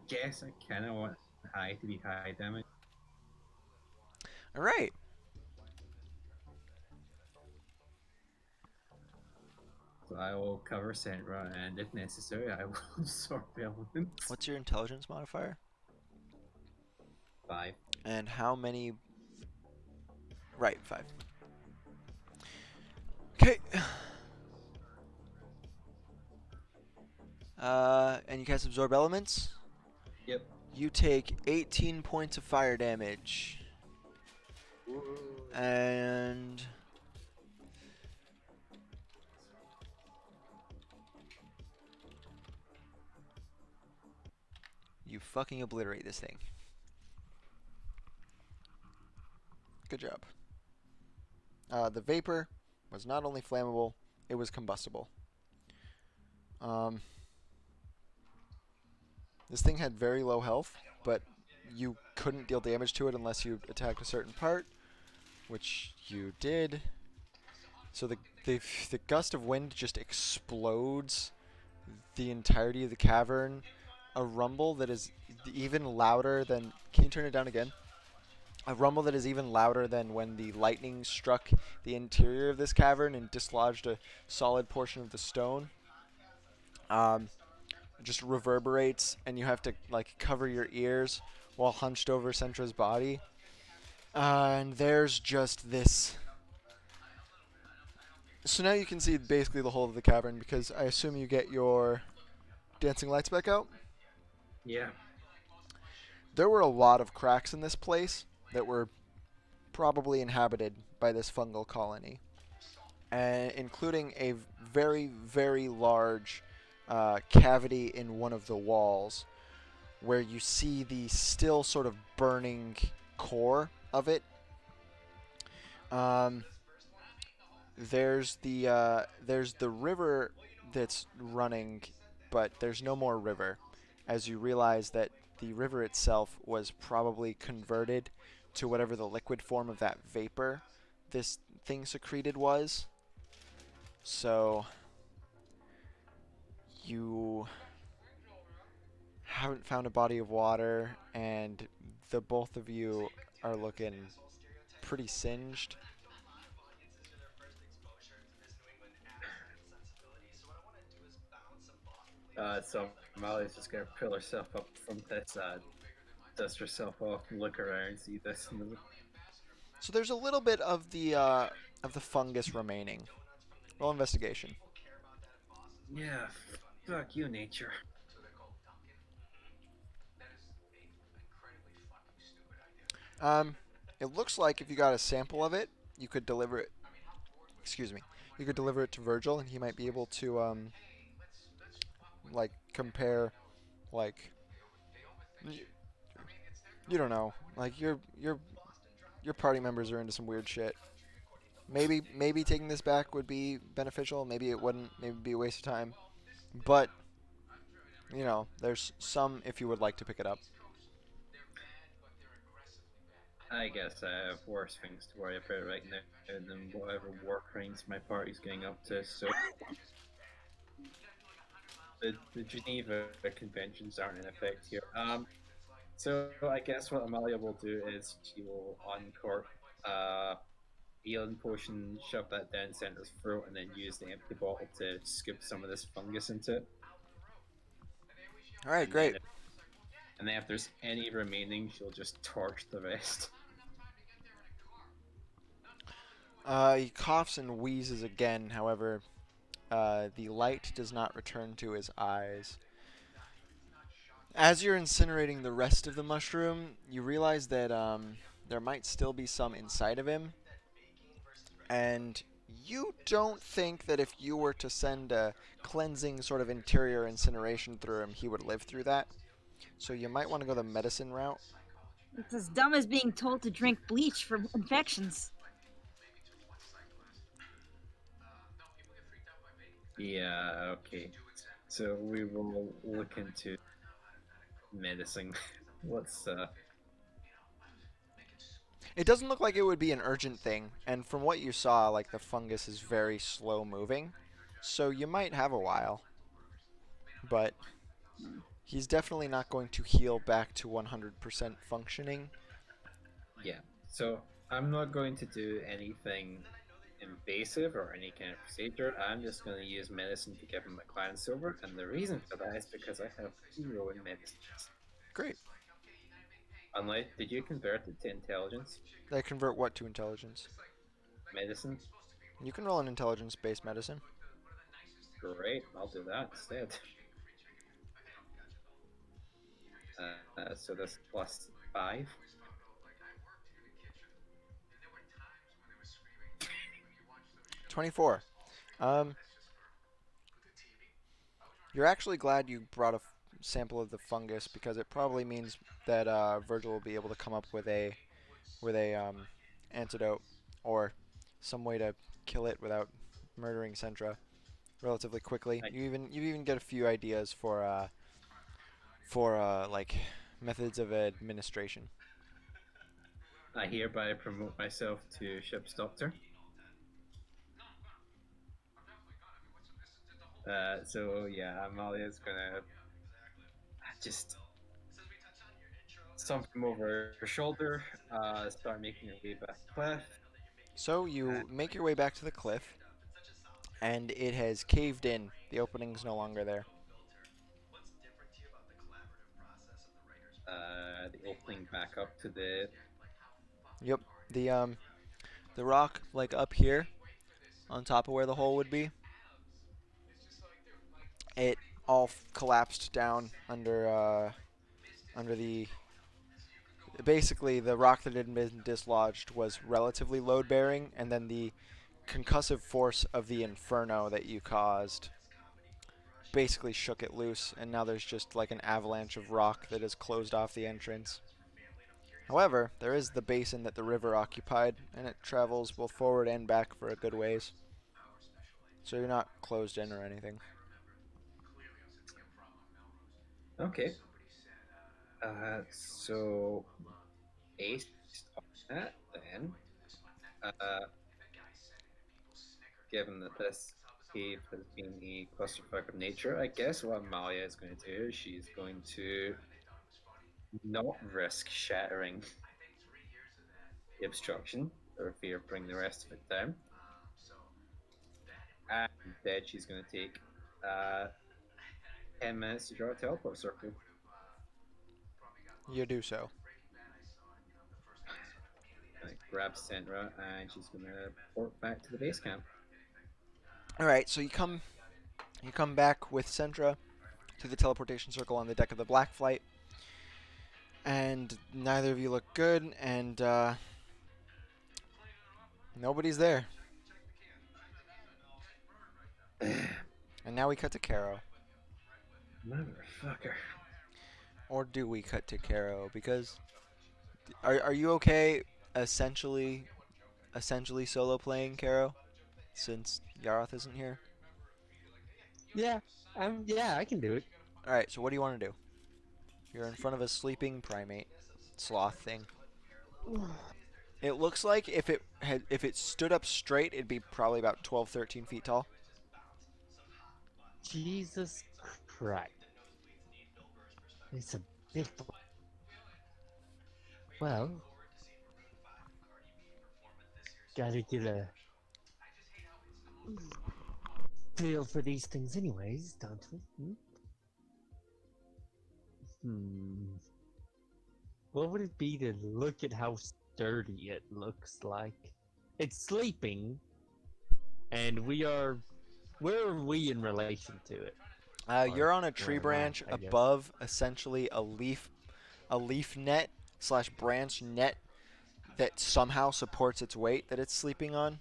guess I kinda want high to be high damage. All right. So I will cover Sentra, and if necessary, I will absorb elements. What's your intelligence modifier? 5. And how many? Right, 5. Okay. And you cast absorb elements. Yep. You take 18 points of fire damage. And you fucking obliterate this thing. Good job. The vapor was not only flammable, it was combustible. This thing had very low health, but you couldn't deal damage to it unless you attacked a certain part, which you did. So the gust of wind just explodes the entirety of the cavern. A rumble that is even louder than... Can you turn it down again? A rumble that is even louder than when the lightning struck the interior of this cavern and dislodged a solid portion of the stone. Just reverberates, and you have to like cover your ears while hunched over Sentra's body. And there's just this. So now you can see basically the whole of the cavern, because I assume you get your dancing lights back out. Yeah. There were a lot of cracks in this place that were probably inhabited by this fungal colony, including a very, very large cavity in one of the walls where you see the still sort of burning core of it. There's the river that's running, but there's no more river, as you realize that the river itself was probably converted to whatever the liquid form of that vapor this thing secreted was. So you haven't found a body of water, and the both of you are looking pretty singed. So Molly's just gonna pull herself up from this, dust herself off, and look around, see this. And So there's a little bit of the fungus remaining. Roll investigation. yeah, fuck you, nature. It looks like if you got a sample of it, you could deliver it. Excuse me. You could deliver it to Virgil, and he might be able to like compare, like you don't know, like your party members are into some weird shit. Maybe taking this back would be beneficial. Maybe it wouldn't. Maybe it'd be a waste of time. But you know, there's some if you would like to pick it up. I guess I have worse things to worry about right now than whatever war crimes my party's getting up to. So the Geneva conventions aren't in effect here. So I guess what Amalia will do is she will uncork healing potion, shove that down Santa's throat, and then use the empty bottle to scoop some of this fungus into it. All right, And great. then if there's any remaining, she'll just torch the rest. He coughs and wheezes again. However, the light does not return to his eyes. As you're incinerating the rest of the mushroom, you realize that there might still be some inside of him, and you don't think that if you were to send a cleansing sort of interior incineration through him, he would live through that. So you might want to go the medicine route. It's as dumb as being told to drink bleach for infections. Yeah, okay. So we will look into medicine. What's It doesn't look like it would be an urgent thing, and from what you saw, like the fungus is very slow moving, so you might have a while. But he's definitely not going to heal back to 100% functioning. yeah. So I'm not going to do anything invasive or any kind of procedure. I'm just going to use medicine to give him a cleanse over, and the reason for that is because I have 0 in medicines. Great. Unlike, did you convert it to intelligence? They convert what to intelligence? Medicine? You can roll an intelligence-based medicine. Great, I'll do that instead. So that's plus 5. 24. Um, you're actually glad you brought a sample of the fungus because it probably means that Virgil will be able to come up with a antidote or some way to kill it without murdering Sentra relatively quickly. You even get a few ideas for like methods of administration. I hereby promote myself to ship's doctor. So yeah, Amalia's gonna just stomp him over her shoulder, start making her way back the cliff. So you make your way back to the cliff, and it has caved in. The opening's no longer there. The opening back up to the. Yep. The rock like up here on top of where the hole would be, it all collapsed down under the basically the rock that had been dislodged was relatively load bearing, and then the concussive force of the inferno that you caused basically shook it loose, and now there's just like an avalanche of rock that has closed off the entrance. However, there is the basin that the river occupied, and it travels both forward and back for a good ways. So you're not closed in or anything. Okay. So based on that, then, uh, given that this cave has been a clusterfuck of nature, I guess what Amalia is going to do is she's going to not risk shattering the obstruction for fear of bringing the rest of it down. And instead, she's going to take uh, 10 minutes to draw a teleport circle. You do so. Grab Sentra and she's going to port back to the base camp. All right, so you come back with Sentra to the teleportation circle on the deck of the Black Flight, and neither of you look good, and nobody's there. And now we cut to Caro. Motherfucker. Or do we cut to Caro? Because are you okay essentially solo playing Caro since Yaroth isn't here? Yeah, yeah, I can do it. All right, so what do you want to do? You're in front of a sleeping primate sloth thing. It looks like if it stood up straight, it'd be probably about 12, 13 feet tall. Jesus Christ. It's a big boy. Well, gotta get a feel for these things anyways, don't we? What would it be to look at how sturdy it looks like? it's sleeping, and we are. Where are we in relation to it? You're on a tree We're not, branch I guess. above essentially a leaf net slash branch net that somehow supports its weight that it's sleeping on,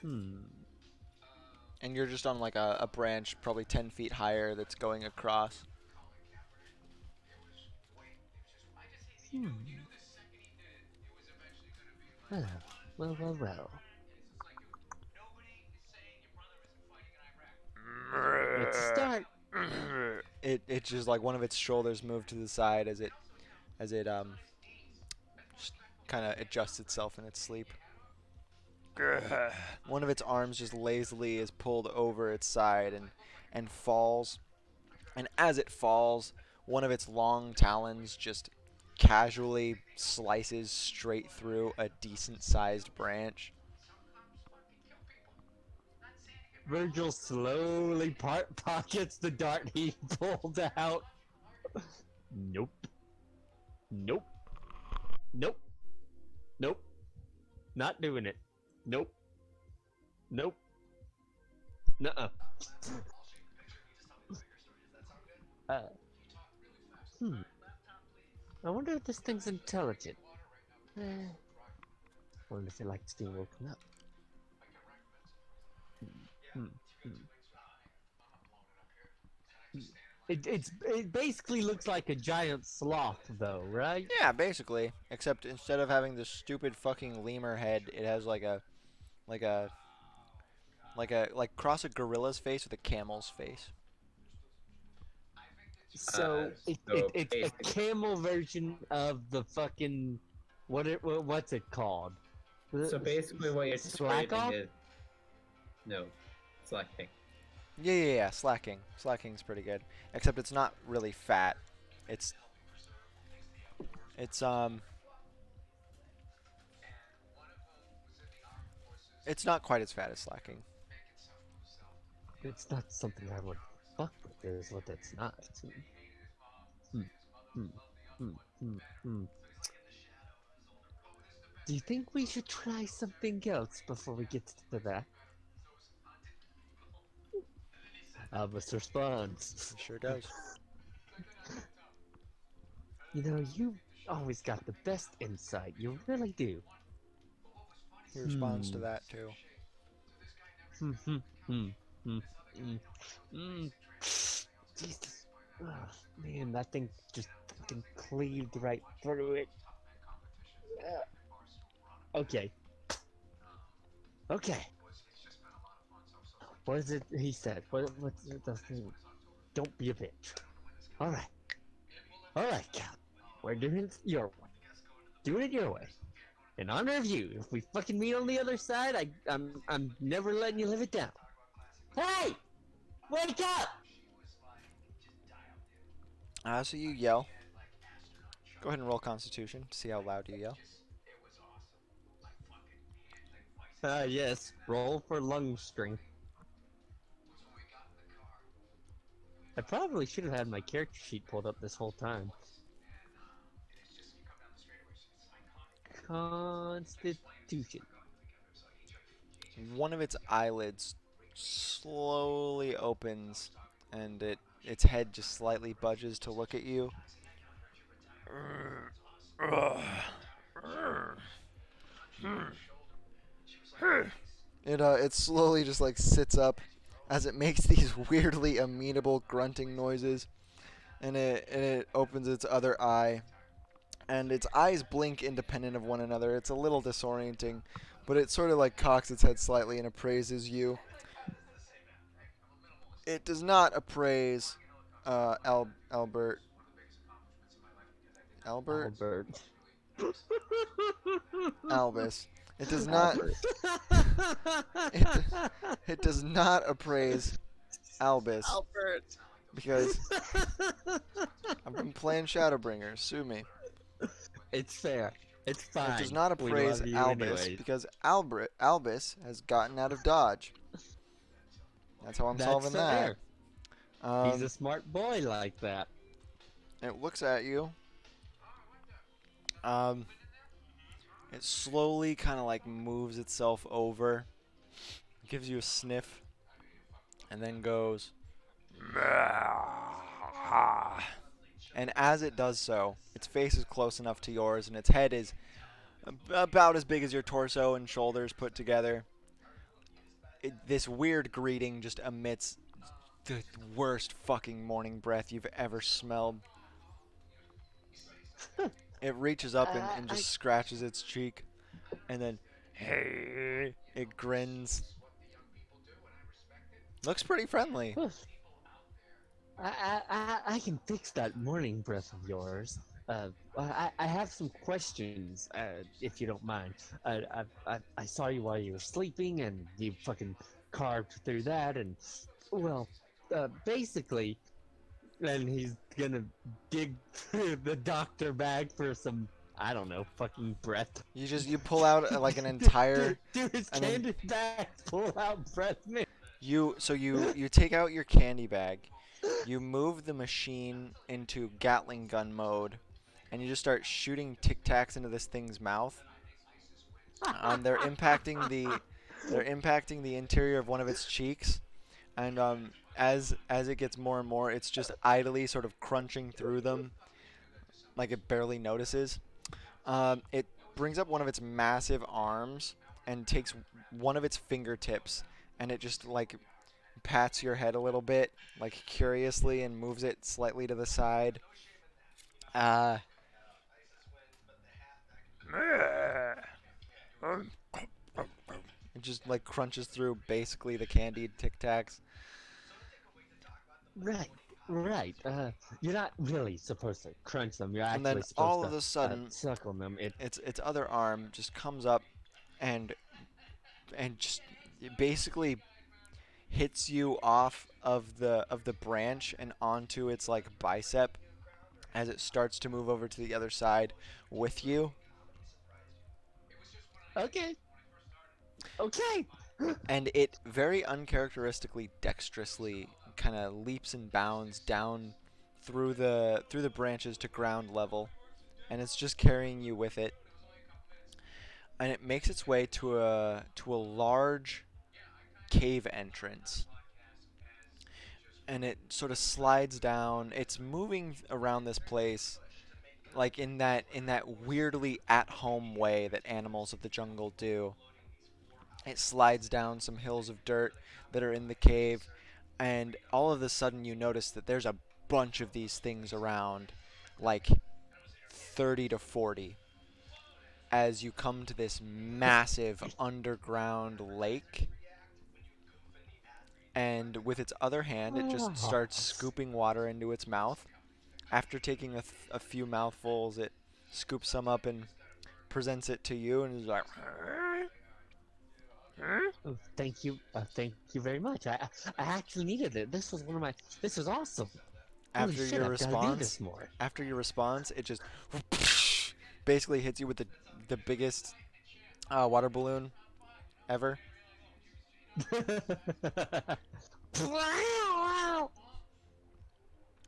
Hmm. and you're just on like a branch probably 10 feet higher that's going across. Hmm. Well, well. Let's start. It just like one of its shoulders moved to the side as it kind of adjusts itself in its sleep. One of its arms just lazily is pulled over its side and falls. And as it falls, one of its long talons just casually slices straight through a decent sized branch. Virgil slowly pockets the dart he pulled out. Nope. Nope. Nope. Nope. Not doing it. Nope. Nope. Nuh-uh. Uh. I wonder if this thing's intelligent. Wonder if it likes being woken up. It basically looks like a giant sloth, though, right? Yeah, basically. Except instead of having this stupid fucking lemur head, it has like like a like cross a gorilla's face with a camel's face. So it's a basically, camel version of the fucking what's it called? so basically what you're Slack describing off? is no, slacking. Yeah. Slacking's pretty good. Except it's not really fat. It's it's um it's not quite as fat as slacking. It's not something I would fuck with. Is what it's not. Hmm. Hmm. Hmm. Hmm. Hmm. Do you think we should try something else before we get to that? Albus responds. It sure does. You know, you always got the best insight. You really do. He responds to that too. Hmm. Hmm. Hmm. Hmm. Hmm. Jesus. Oh, man, that thing just fucking cleaved right through it. Okay. Okay. What is it he said? What's the thing? Don't be a bitch. Alright. Alright, Cap. We're doing it your way. Doing it your way. In honor of you, if we fucking meet on the other side, I'm never letting you live it down. Hey! Wake up! So you yell. Go ahead and roll Constitution to see how loud you yell. Yes. Roll for lung strength. I probably should have had my character sheet pulled up this whole time. Constitution. One of its eyelids slowly opens, and its head just slightly budges to look at you. It slowly just like sits up as it makes these weirdly amenable grunting noises, and it opens its other eye, and its eyes blink independent of one another. It's a little disorienting, but it sort of like cocks its head slightly and appraises you. It does not appraise Albert. Albert. Albus. It does not. Albert. It, it does not appraise Albus Albert. because I've been playing Shadowbringers. Sue me. It's fair. It's fine. It does not We appraise love you Albus anyways. because Albus has gotten out of Dodge. That's how I'm That's solving fair. that. He's a smart boy like that. It looks at you. It slowly kind of like moves itself over, gives you a sniff, and then goes. And as it does so, its face is close enough to yours, and its head is about as big as your torso and shoulders put together. This weird greeting just emits the worst fucking morning breath you've ever smelled. It reaches up and just scratches its cheek, and then hey, it grins. Looks pretty friendly. I can fix that morning breath of yours. I have some questions, if you don't mind. I saw you while you were sleeping, and you fucking carved through that, and well, basically, and he's gonna dig through the doctor bag for some, I don't know, fucking breath. You pull out like an entire do his and then- candy bag, pull out breath mint. you take out your candy bag, you move the machine into Gatling gun mode, and you just start shooting Tic Tacs into this thing's mouth. They're impacting the interior of one of its cheeks, and as it gets more and more, it's just idly sort of crunching through them, like it barely notices. It brings up one of its massive arms and takes one of its fingertips, and it just like pats your head a little bit, like curiously, and moves it slightly to the side. It just like crunches through basically the candied Tic Tacs. Right, right. You're not really supposed to crunch them. You're And actually then supposed all to of a sudden, suck on them. its other arm just comes up and just basically hits you off of the branch and onto its like bicep as it starts to move over to the other side with you. Okay. Okay. And it very uncharacteristically dexterously kind of leaps and bounds down through the branches to ground level, and it's just carrying you with it. And it makes its way to a large cave entrance, and it sort of slides down. It's moving around this place like in that weirdly at home way that animals of the jungle do. It slides down some hills of dirt that are in the cave, and all of a sudden you notice that there's a bunch of these things around, like 30 to 40, as you come to this massive underground lake. And with its other hand, it just starts scooping water into its mouth. After taking a few mouthfuls, it scoops some up and presents it to you, and is like, Oh, thank you very much. I actually needed it. This was this was awesome. Holy after shit, your I've gotta do response, this more. it just basically hits you with the biggest water balloon ever.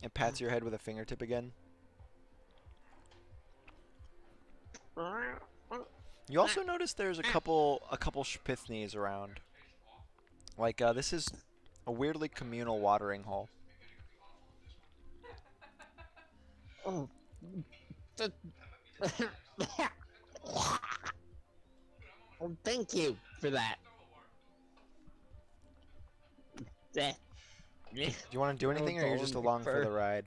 It pats your head with a fingertip again. You also notice there's a couple Spithneys around. Like this is a weirdly communal watering hole. Oh. Well, thank you for that. Do you want to do anything, or you're just along for the ride?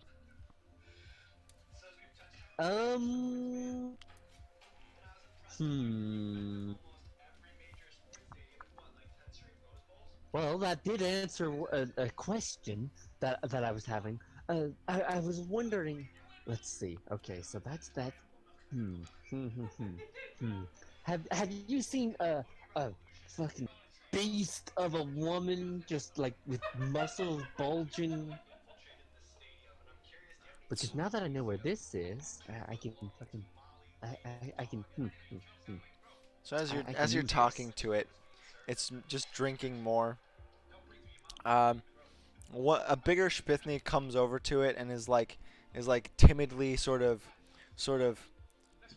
Well, that did answer a question that I was having. I was wondering. Let's see. Okay, so that's that. Hmm. Hmm. Hmm. Hmm. Hmm. Have you seen a fucking beast of a woman just like with muscles bulging? Because now that I know where this is, I can fucking I can. So as I you're can use talking this. to it, it's just drinking more. What a bigger Spithney comes over to it and is like timidly sort of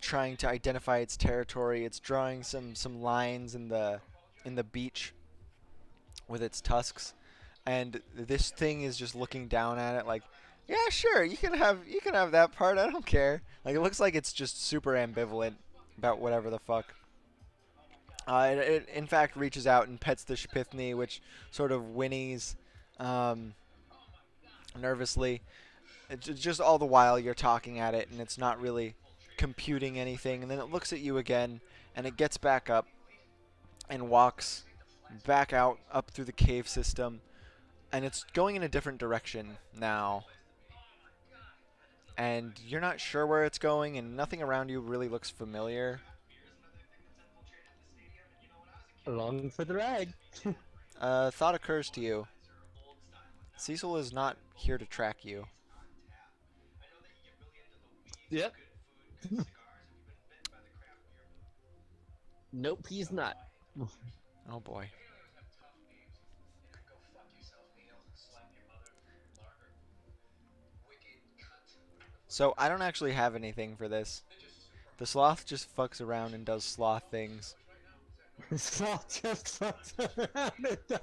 trying to identify its territory. It's drawing some lines in the beach with its tusks, and this thing is just looking down at it like, yeah, sure, you can have that part. I don't care. Like it looks like it's just super ambivalent about whatever the fuck. It in fact reaches out and pets the Shpithni, which sort of whinnies um, nervously. It's just all the while you're talking at it, and it's not really computing anything. And then it looks at you again, and it gets back up and walks back out up through the cave system, and it's going in a different direction now. And you're not sure where it's going, and nothing around you really looks familiar. Along for the ride. Thought occurs to you. Cecil is not here to track you. Yep. Nope, he's not. Oh boy. So I don't actually have anything for this. The sloth just fucks around and does sloth things. Sloth just fucks around and does.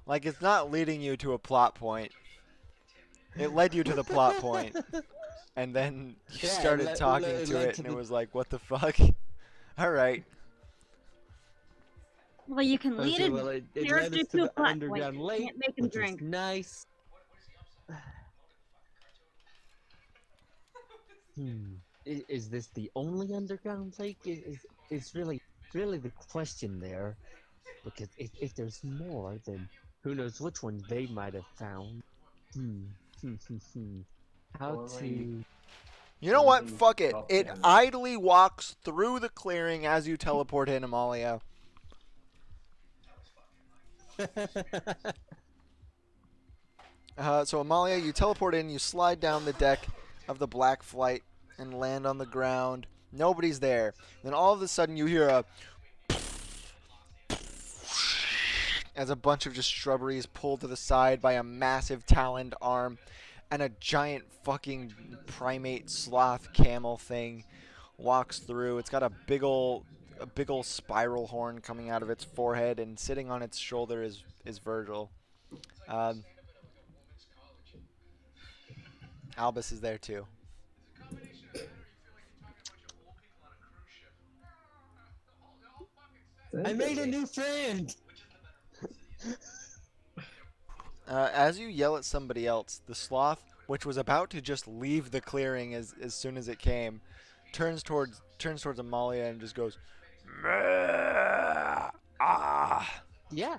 Like it's not leading you to a plot point. It led you to the plot point, and then you Yeah, started talking it to led it, to and it the- was like, "What the fuck?" All right. Well, you can lead Okay, a well, it led character us to to a the plot point. underground You lake, can't make him which was drink. nice. Is this the only underground lake? Is really the question there? Because if there's more, then who knows which one they might have found. How to? You know what? Only Fuck it. drop It damage. idly walks through the clearing as you teleport in, Amalia. So Amalia, you teleport in, you slide down the deck of the Black Flight and land on the ground. Nobody's there. Then all of a sudden you hear a as a bunch of just shrubbery is pulled to the side by a massive taloned arm, and a giant fucking primate sloth camel thing walks through. It's got a big ol' spiral horn coming out of its forehead, and sitting on its shoulder is Virgil. Albus is there too. I made a new friend. As you yell at somebody else, the sloth, which was about to just leave the clearing as soon as it came, turns towards Amalia and just goes, "Meh, ah." Yeah,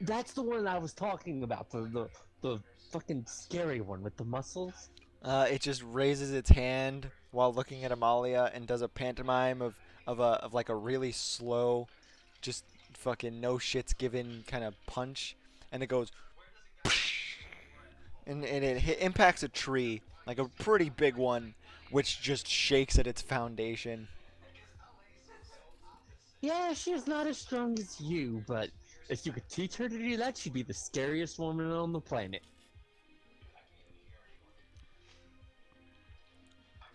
that's the one I was talking about. The fucking scary one with the muscles. It just raises its hand while looking at Amalia and does a pantomime of like a really slow, just fucking no shits given kind of punch, and it goes, and it impacts a tree, like a pretty big one, which just shakes at its foundation. Yeah, she's not as strong as you, but if you could teach her to do that, she'd be the scariest woman on the planet.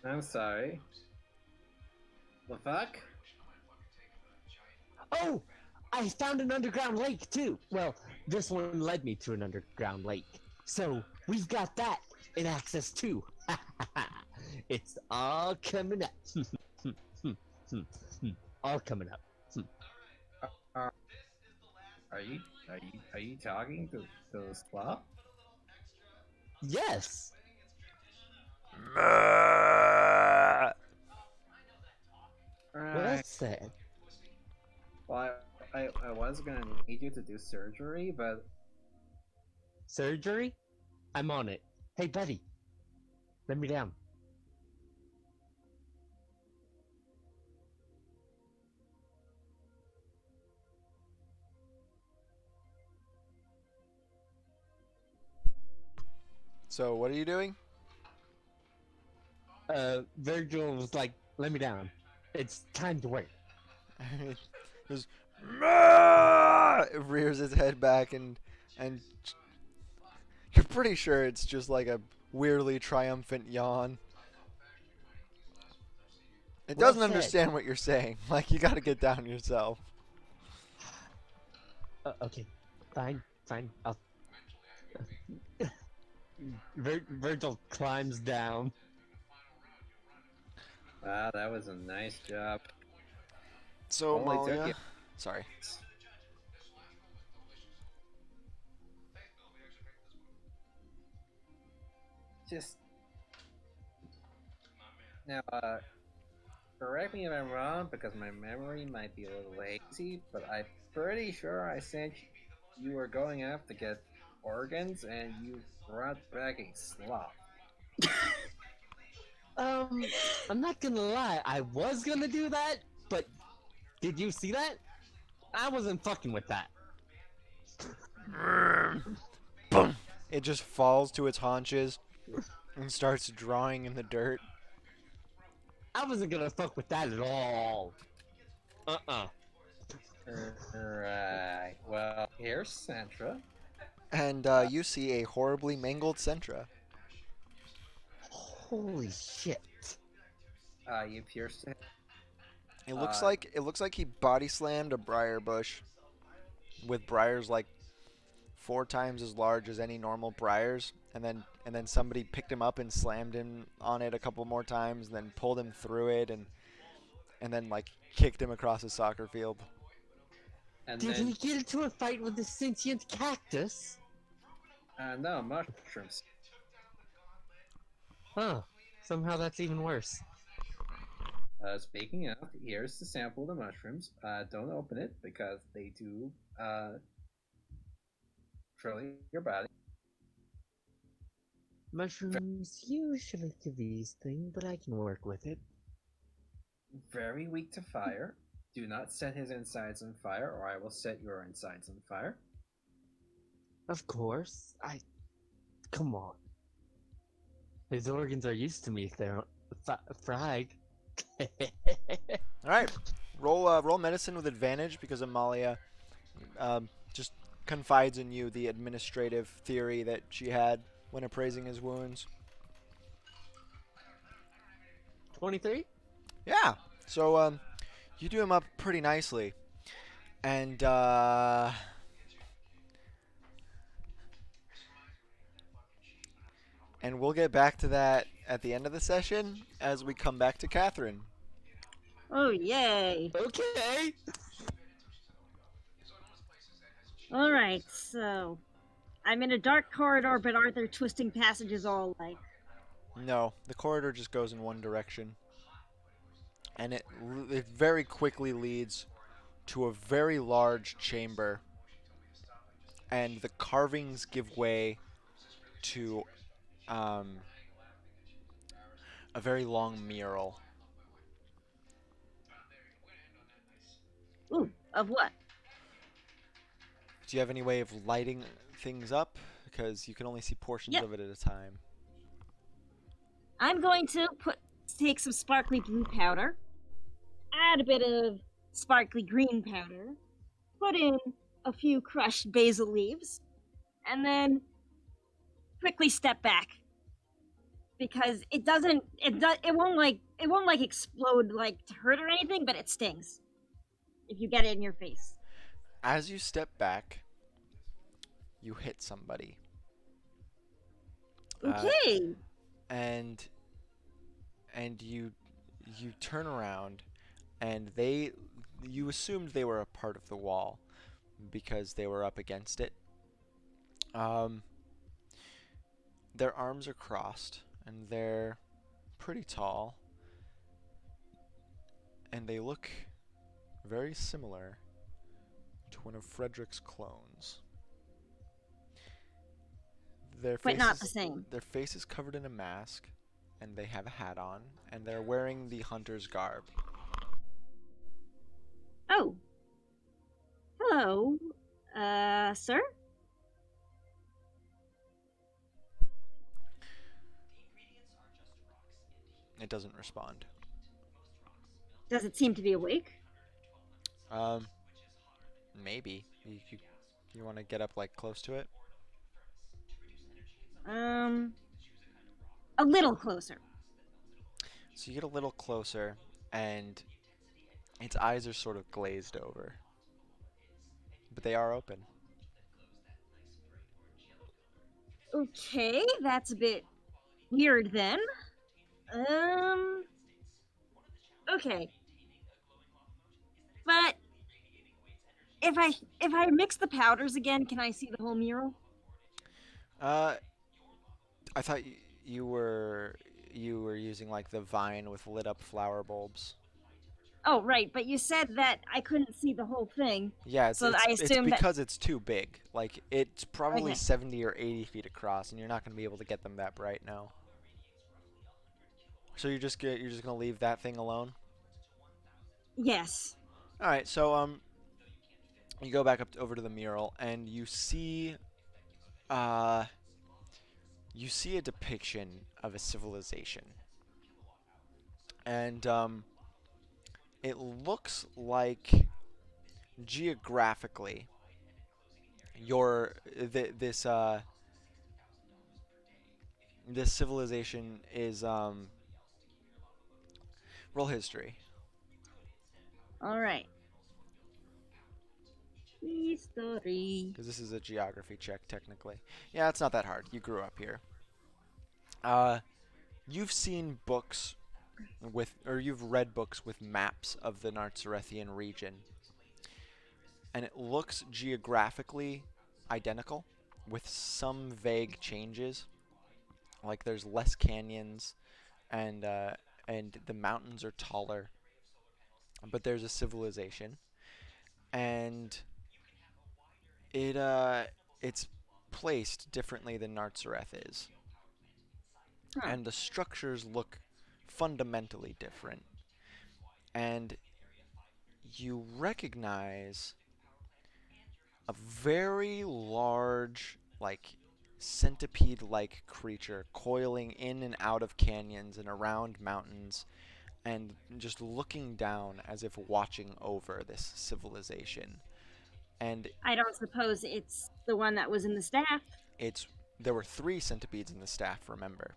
I'm sorry. The fuck? Oh, I found an underground lake too. Well, this one led me to an underground lake, so we've got that in access too. It's all coming up. All coming up. Are you talking to the sloth? Yes. Meh. Well, Right. that's sad. Well, I was gonna need you to do surgery, but Surgery? I'm on it. Hey, buddy. Let me down. So what are you doing? Virgil was like, let me down. It's time to work. Just "Meh!" It rears its head back and you're pretty sure it's just like a weirdly triumphant yawn. It Well doesn't said. understand what you're saying. Like, you gotta get down yourself. Okay, fine, fine. I'll. Virgil climbs down. Wow, that was a nice job. So, Only took Malia. you. Sorry. Just now, correct me if I'm wrong because my memory might be a little hazy, but I'm pretty sure I sent you were going out to get organs and you brought back a sloth. I'm not gonna lie. I was gonna do that, but did you see that? I wasn't fucking with that. Boom! It just falls to its haunches and starts drawing in the dirt. I wasn't gonna fuck with that at all. Right. Well, here's Centra. And you see a horribly mangled Sentra. Holy shit. You pierced him. It looks like he body slammed a briar bush with briars like 4 times as large as any normal briars, and then somebody picked him up and slammed him on it a couple more times, and then pulled him through it, and then like kicked him across a soccer field. And Did then, he get into a fight with the sentient cactus? no, mushrooms. Huh. Somehow that's even worse. Speaking of, here's the sample of the mushrooms. Don't open it because they do troll your body. Mushrooms usually give these things, but I can work with it. Very weak to fire. Do not set his insides on fire, or I will set your insides on fire. Of course. Come on. His organs are used to me if they're fried. All right, roll medicine with advantage because Amalia just confides in you the administrative theory that she had when appraising his wounds. 23? Yeah. So you do him up pretty nicely, and we'll get back to that at the end of the session as we come back to Catherine. Oh, yay. Okay. Alright, so. I'm in a dark corridor, but aren't there twisting passages all like? No, the corridor just goes in one direction, and it very quickly leads to a very large chamber, and the carvings give way to um, a very long mural. Ooh, of what? Do you have any way of lighting things up? Because you can only see portions Yep. of it at a time. I'm going to take some sparkly blue powder, add a bit of sparkly green powder, put in a few crushed basil leaves, and then quickly step back because it won't like explode like to hurt or anything, but it stings if you get it in your face. As you step back, you hit somebody. Okay. And you turn around, and you assumed they were a part of the wall because they were up against it. Their arms are crossed, and they're pretty tall, and they look very similar to one of Frederick's clones. But not the same. Their face is covered in a mask, and they have a hat on, and they're wearing the hunter's garb. Oh. Hello. Sir? It doesn't respond. Does it seem to be awake? Maybe. You want to get up, like, close to it? A little closer. So you get a little closer, and its eyes are sort of glazed over, but they are open. Okay, that's a bit weird then. Okay. But if I mix the powders again, can I see the whole mural? Uh, I thought you were using like the vine with lit up flower bulbs. Oh, right, but you said that I couldn't see the whole thing. Yeah, So I it's assumed that. because it's too big. Like it's probably Okay. 70 or 80 feet across, and you're not going to be able to get them that bright now. So you're just gonna leave that thing alone. Yes. All right. So you go back over to the mural, and uh you see a depiction of a civilization, and it looks like geographically your this civilization is roll history. All right. History. Because this is a geography check technically. Yeah, it's not that hard. You grew up here. Uh, you've seen books or you've read books with maps of the Nartzarethian region, and it looks geographically identical, with some vague changes. Like there's less canyons, and the mountains are taller, but there's a civilization, and it's placed differently than Narzareth is. Huh. And the structures look fundamentally different. And you recognize a very large, like, centipede like creature coiling in and out of canyons and around mountains and just looking down as if watching over this civilization. And I don't suppose it's the one that was in the staff. it's there were 3 centipedes in the staff, remember.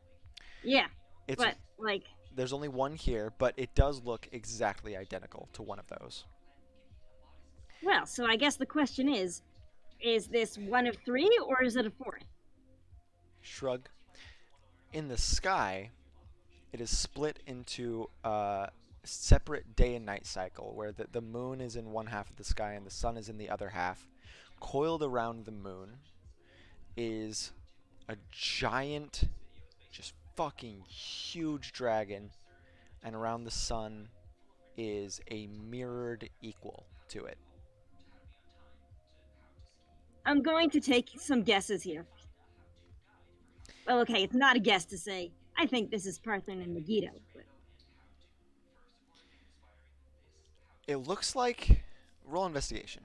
Yeah, It's but like, There's only one here, but it does look exactly identical to one of those. well, so I guess the question is this one of three or is it a fourth? Shrug. In the sky, it is split into a separate day and night cycle where the moon is in one half of the sky and the sun is in the other half. Coiled around the moon is a giant, just fucking huge dragon, and around the sun is a mirrored equal to it. I'm going to take some guesses here. Well, okay, it's not a guess to say I think this is Parthen and Megiddo, but It looks like roll investigation.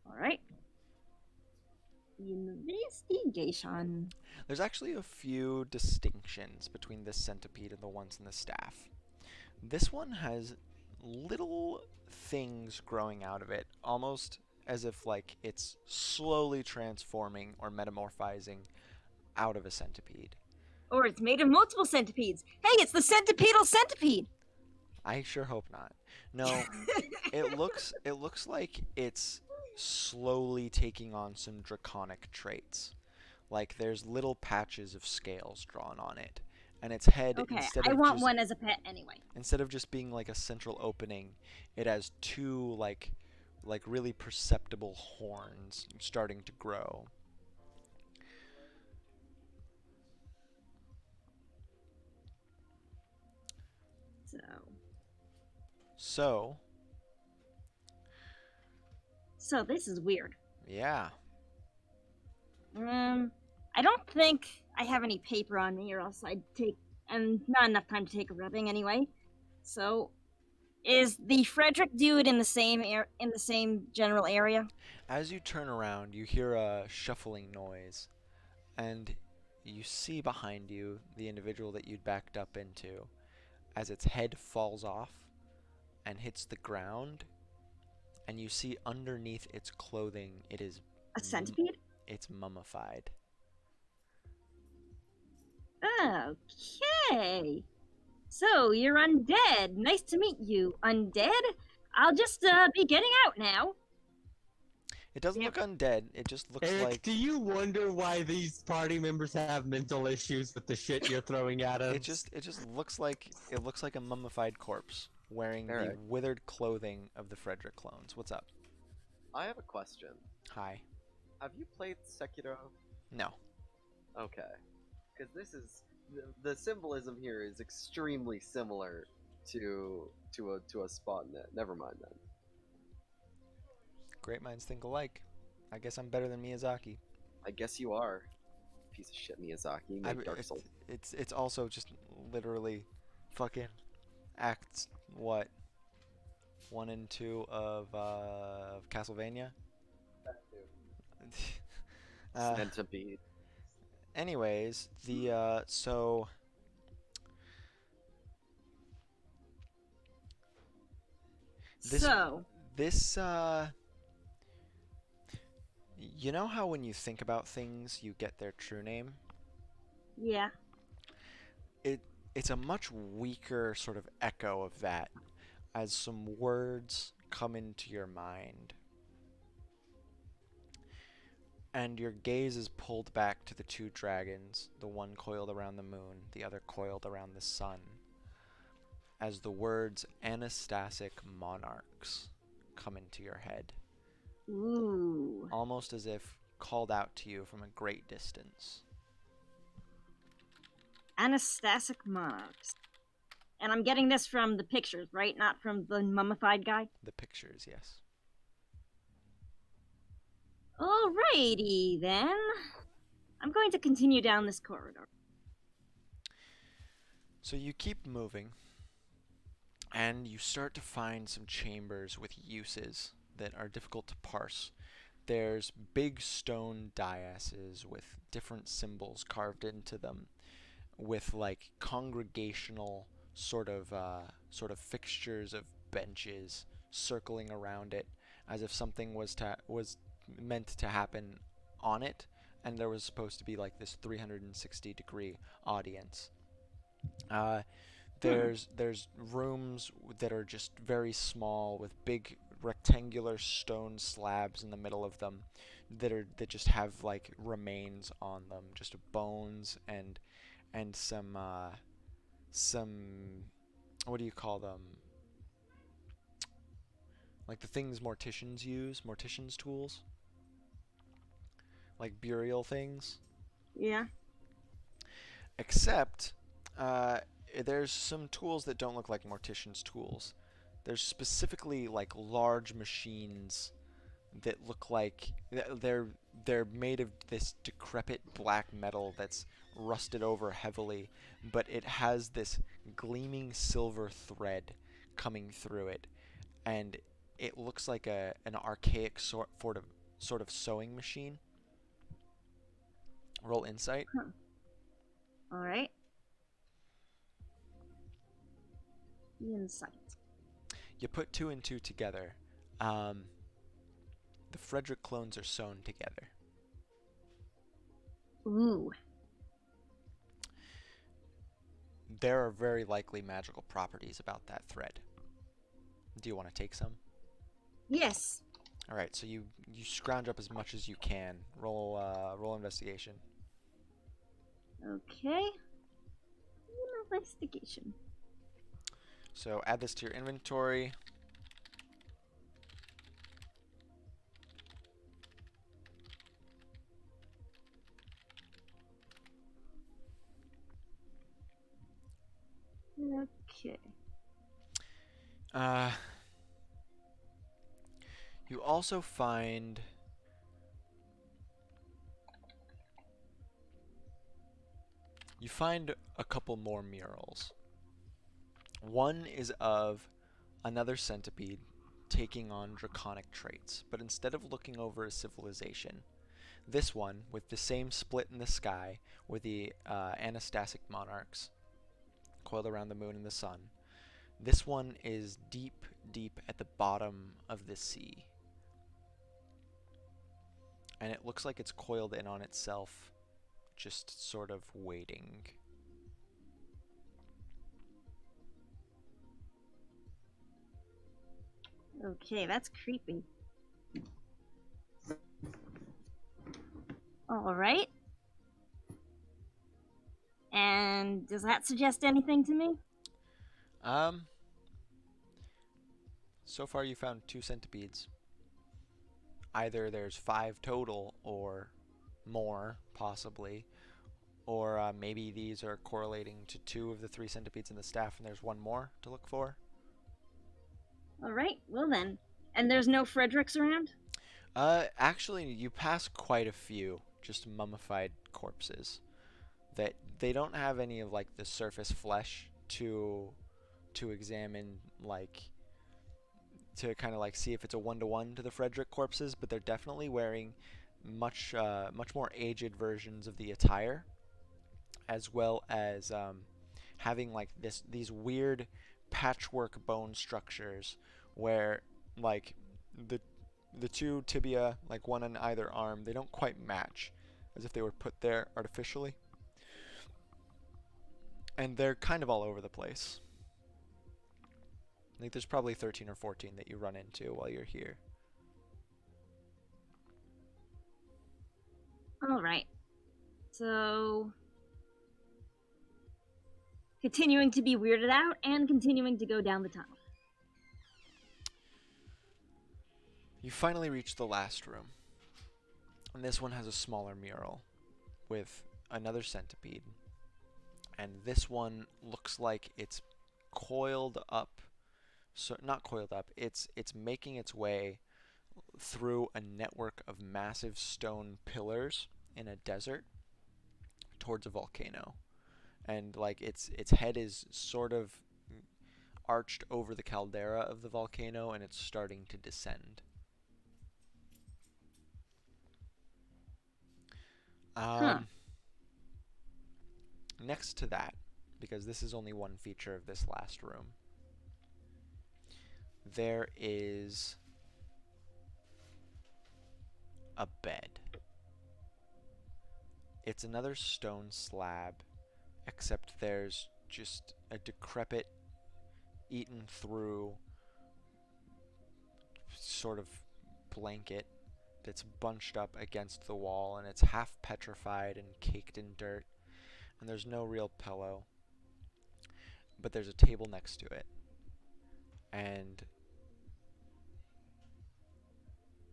all right. Investigation. There's actually a few distinctions between this centipede and the ones in the staff. This one has little things growing out of it, almost as if like it's slowly transforming or metamorphizing out of a centipede. Or it's made of multiple centipedes. Hey, it's the centipedal centipede. I sure hope not. No, it looks like it's slowly taking on some draconic traits. Like there's little patches of scales drawn on it, and its head Okay, I want one as a pet anyway. instead of just being like a central opening, it has 2 like really perceptible horns starting to grow. So So, this is weird. yeah. I don't think I have any paper on me, or else I'd take, and not enough time to take a rubbing anyway. So, is the Frederick dude in the same general area? As you turn around, you hear a shuffling noise, and you see behind you the individual that you'd backed up into as its head falls off and hits the ground, and you see underneath its clothing it is A centipede? it's mummified. Okay. So, you're undead. Nice to meet you, undead. I'll just be getting out now. It doesn't Yep. look undead. It just looks Eric, like do you wonder why these party members have mental issues with the shit you're throwing at us? it just looks like a mummified corpse wearing the Eric. withered clothing of the Frederick clones. What's up? I have a question. Hi. Have you played Sekiro? No. Okay, because this is the symbolism here is extremely similar to a spot net. Never mind then. Great minds think alike. I guess I'm better than Miyazaki. I guess you are. Piece of shit, Miyazaki. Made Dark Souls. It's also just literally fucking acts what 1 and 2 of Castlevania. Centipede. Anyways, the so this So, this you know how when you think about things you get their true name? yeah. It's a much weaker sort of echo of that as some words come into your mind. And your gaze is pulled back to the 2 dragons, the one coiled around the moon, the other coiled around the sun, as the words Anastasic monarchs come into your head, Ooh. almost as if called out to you from a great distance. Anastasic monarchs. And I'm getting this from the pictures, right? Not from the mummified guy? The pictures, yes. Alrighty, then. I'm going to continue down this corridor. So you keep moving, and you start to find some chambers with uses that are difficult to parse. There's big stone daises with different symbols carved into them, with like congregational sort of fixtures of benches circling around it, as if something was meant to happen on it, and there was supposed to be like this 360-degree audience. There's rooms that are just very small with big rectangular stone slabs in the middle of them that just have like remains on them, just bones and some what do you call them? Like the things morticians use, morticians tools, like burial things. Yeah. Except there's some tools that don't look like morticians' tools. There's specifically like large machines that look like they're made of this decrepit black metal that's rusted over heavily, but it has this gleaming silver thread coming through it, and it looks like an archaic sort of sewing machine. Roll insight. Huh. Alright. Insight. You put 2 and 2 together. The Frederick clones are sewn together. Ooh. There are very likely magical properties about that thread. Do you want to take some? Yes. All right, so you scrounge up as much as you can. Roll investigation. Okay. Investigation. So add this to your inventory. Okay. You also find a couple more murals. One is of another centipede taking on draconic traits, but instead of looking over a civilization, this one, with the same split in the sky, were the Anastasic monarchs coiled around the moon and the sun. This one is deep, deep at the bottom of the sea. And it looks like it's coiled in on itself, just sort of waiting. Okay, that's creepy. All right. And does that suggest anything to me? Um, so far you found 2 centipedes. Either there's 5 total or more, possibly. Or maybe these are correlating to 2 of the 3 centipedes in the staff and there's one more to look for. All right, well then. And there's no Fredericks around? Actually, you pass quite a few just mummified corpses. That they don't have any of like the surface flesh to examine, like to kind of like see if it's a one-to-one to the Frederick corpses, but they're definitely wearing much more aged versions of the attire, as well as having like these weird patchwork bone structures where like the the 2 tibia, like one on either arm, they don't quite match, as if they were put there artificially, and they're kind of all over the place. I think there's probably 13 or 14 that you run into while you're here. All right. So, continuing to be weirded out and continuing to go down the tunnel. You finally reach the last room, and this one has a smaller mural with another centipede, and this one looks like it's coiled up. So not coiled up. It's making its way through a network of massive stone pillars in a desert towards a volcano, and like its head is sort of arched over the caldera of the volcano, and it's starting to descend. Huh. Next to that, because this is only one feature of this last room, there is a bed. It's another stone slab, except there's just a decrepit, eaten through sort of blanket that's bunched up against the wall, and it's half petrified and caked in dirt, and there's no real pillow, but there's a table next to it, and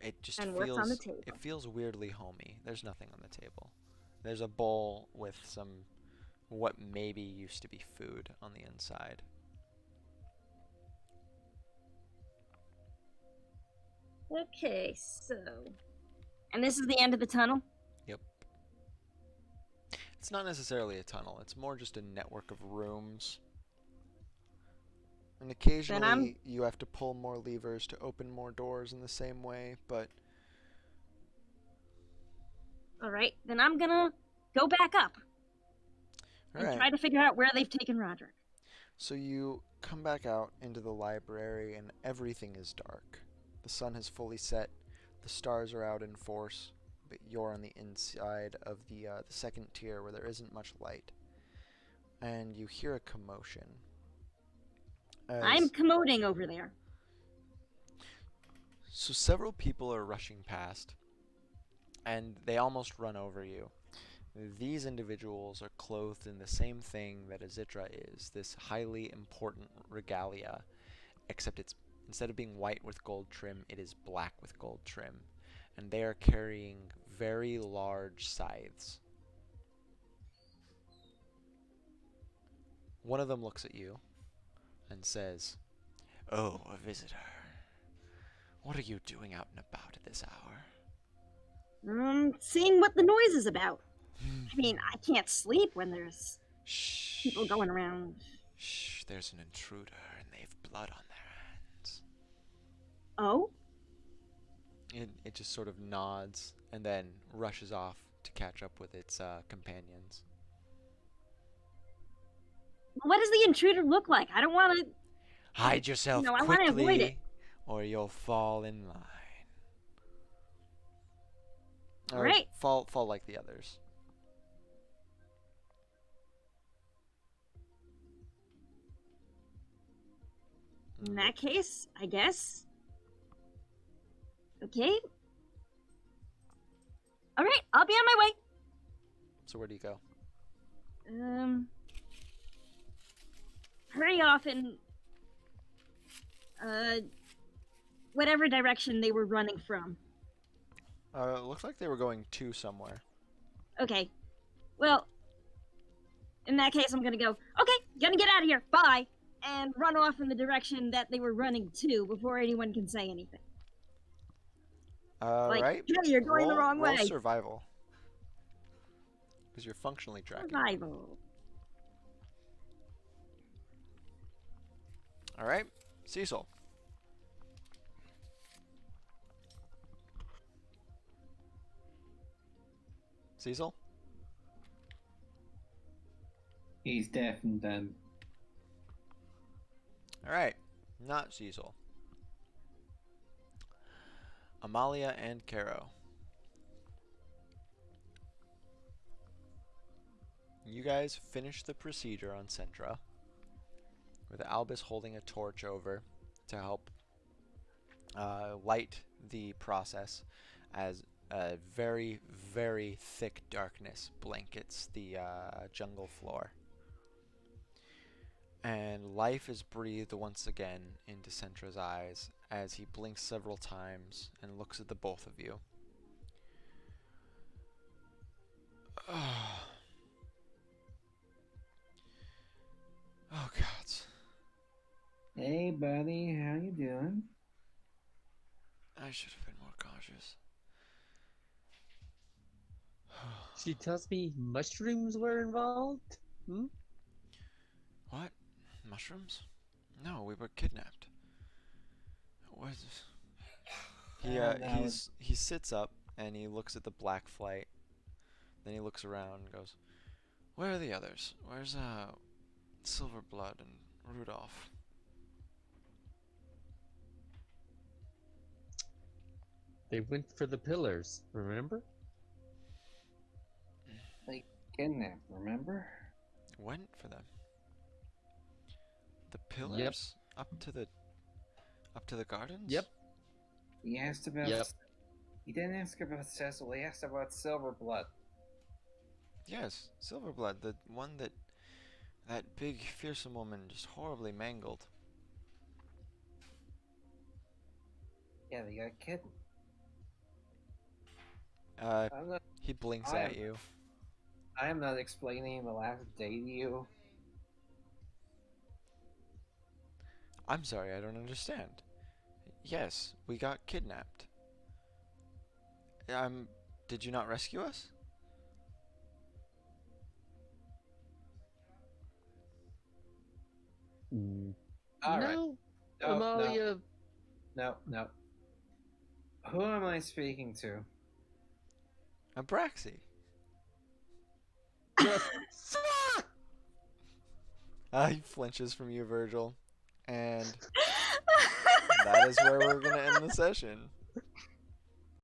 it just And what's on the feels table? it feels weirdly homey. There's nothing on the table. There's a bowl with some what maybe used to be food on the inside. Okay, so. And this is the end of the tunnel? Yep. It's not necessarily a tunnel. It's more just a network of rooms. And occasionally you have to pull more levers to open more doors in the same way, but... Alright, then I'm gonna go back up. And try to figure out where they've taken Roderick. So you come back out into the library and everything is dark. The sun has fully set, the stars are out in force, but you're on the inside of the second tier where there isn't much light. And you hear a commotion. I'm commoding over there. So several people are rushing past, and they almost run over you. These individuals are clothed in the same thing that Azitra is, this highly important regalia, except it's instead of being white with gold trim, it is black with gold trim, and they are carrying very large scythes. One of them looks at you and says, "Oh, a visitor. What are you doing out and about at this hour?" Seeing what the noise is about. I mean, I can't sleep when there's Shh. people going around. Shh, there's an intruder and they've blood on their hands. Oh? It just sort of nods and then rushes off to catch up with its companions. What does the intruder look like? I don't want to... Hide yourself I want to avoid it. quickly or you'll fall in line. Or Right. fall like the others. In that case, I guess Okay. All right, I'll be on my way. So where do you go? Hurry off in whatever direction they were running from. It looks like they were going to somewhere. Okay. Well, in that case, I'm gonna go, okay, gonna get out of here, bye, and run off in the direction that they were running to before anyone can say anything. Like, Right. hey, you're going the wrong roll way. survival. Because you're functionally tracking. Survival. All right, Cecil. Cecil? He's deaf and dumb. All right, not Cecil. Amalia and Caro. You guys finish the procedure on Centra, with Albus holding a torch over to help light the process as a very, very thick darkness blankets the jungle floor. And life is breathed once again into Centra's eyes as he blinks several times and looks at the both of you. Oh, God. Hey, buddy, how you doing? I should have been more cautious. She tells me mushrooms were involved? Hmm? What? Mushrooms? No, we were kidnapped. What? He sits up and he looks at the black flight. Then he looks around and goes, "Where are the others? Where's Silverblood and Rudolph?" They went for the pillars, remember? They kidnapped, remember? Went for them. The pillars up to the gardens? Yep. He asked about. Yep. He didn't ask about Cecil. He asked about Silverblood. Yes, Silverblood, the one that big fearsome woman just horribly mangled. Yeah, they got kidnapped. He blinks I at am- you. I am not explaining the last day to you. I'm sorry, I don't understand. Yes, we got kidnapped. Did you not rescue us? All right. No, No, Amalia. No. Who am I speaking to? Abraxi. Fuck! He flinches from you, Virgil. And that is where we're going to end the session.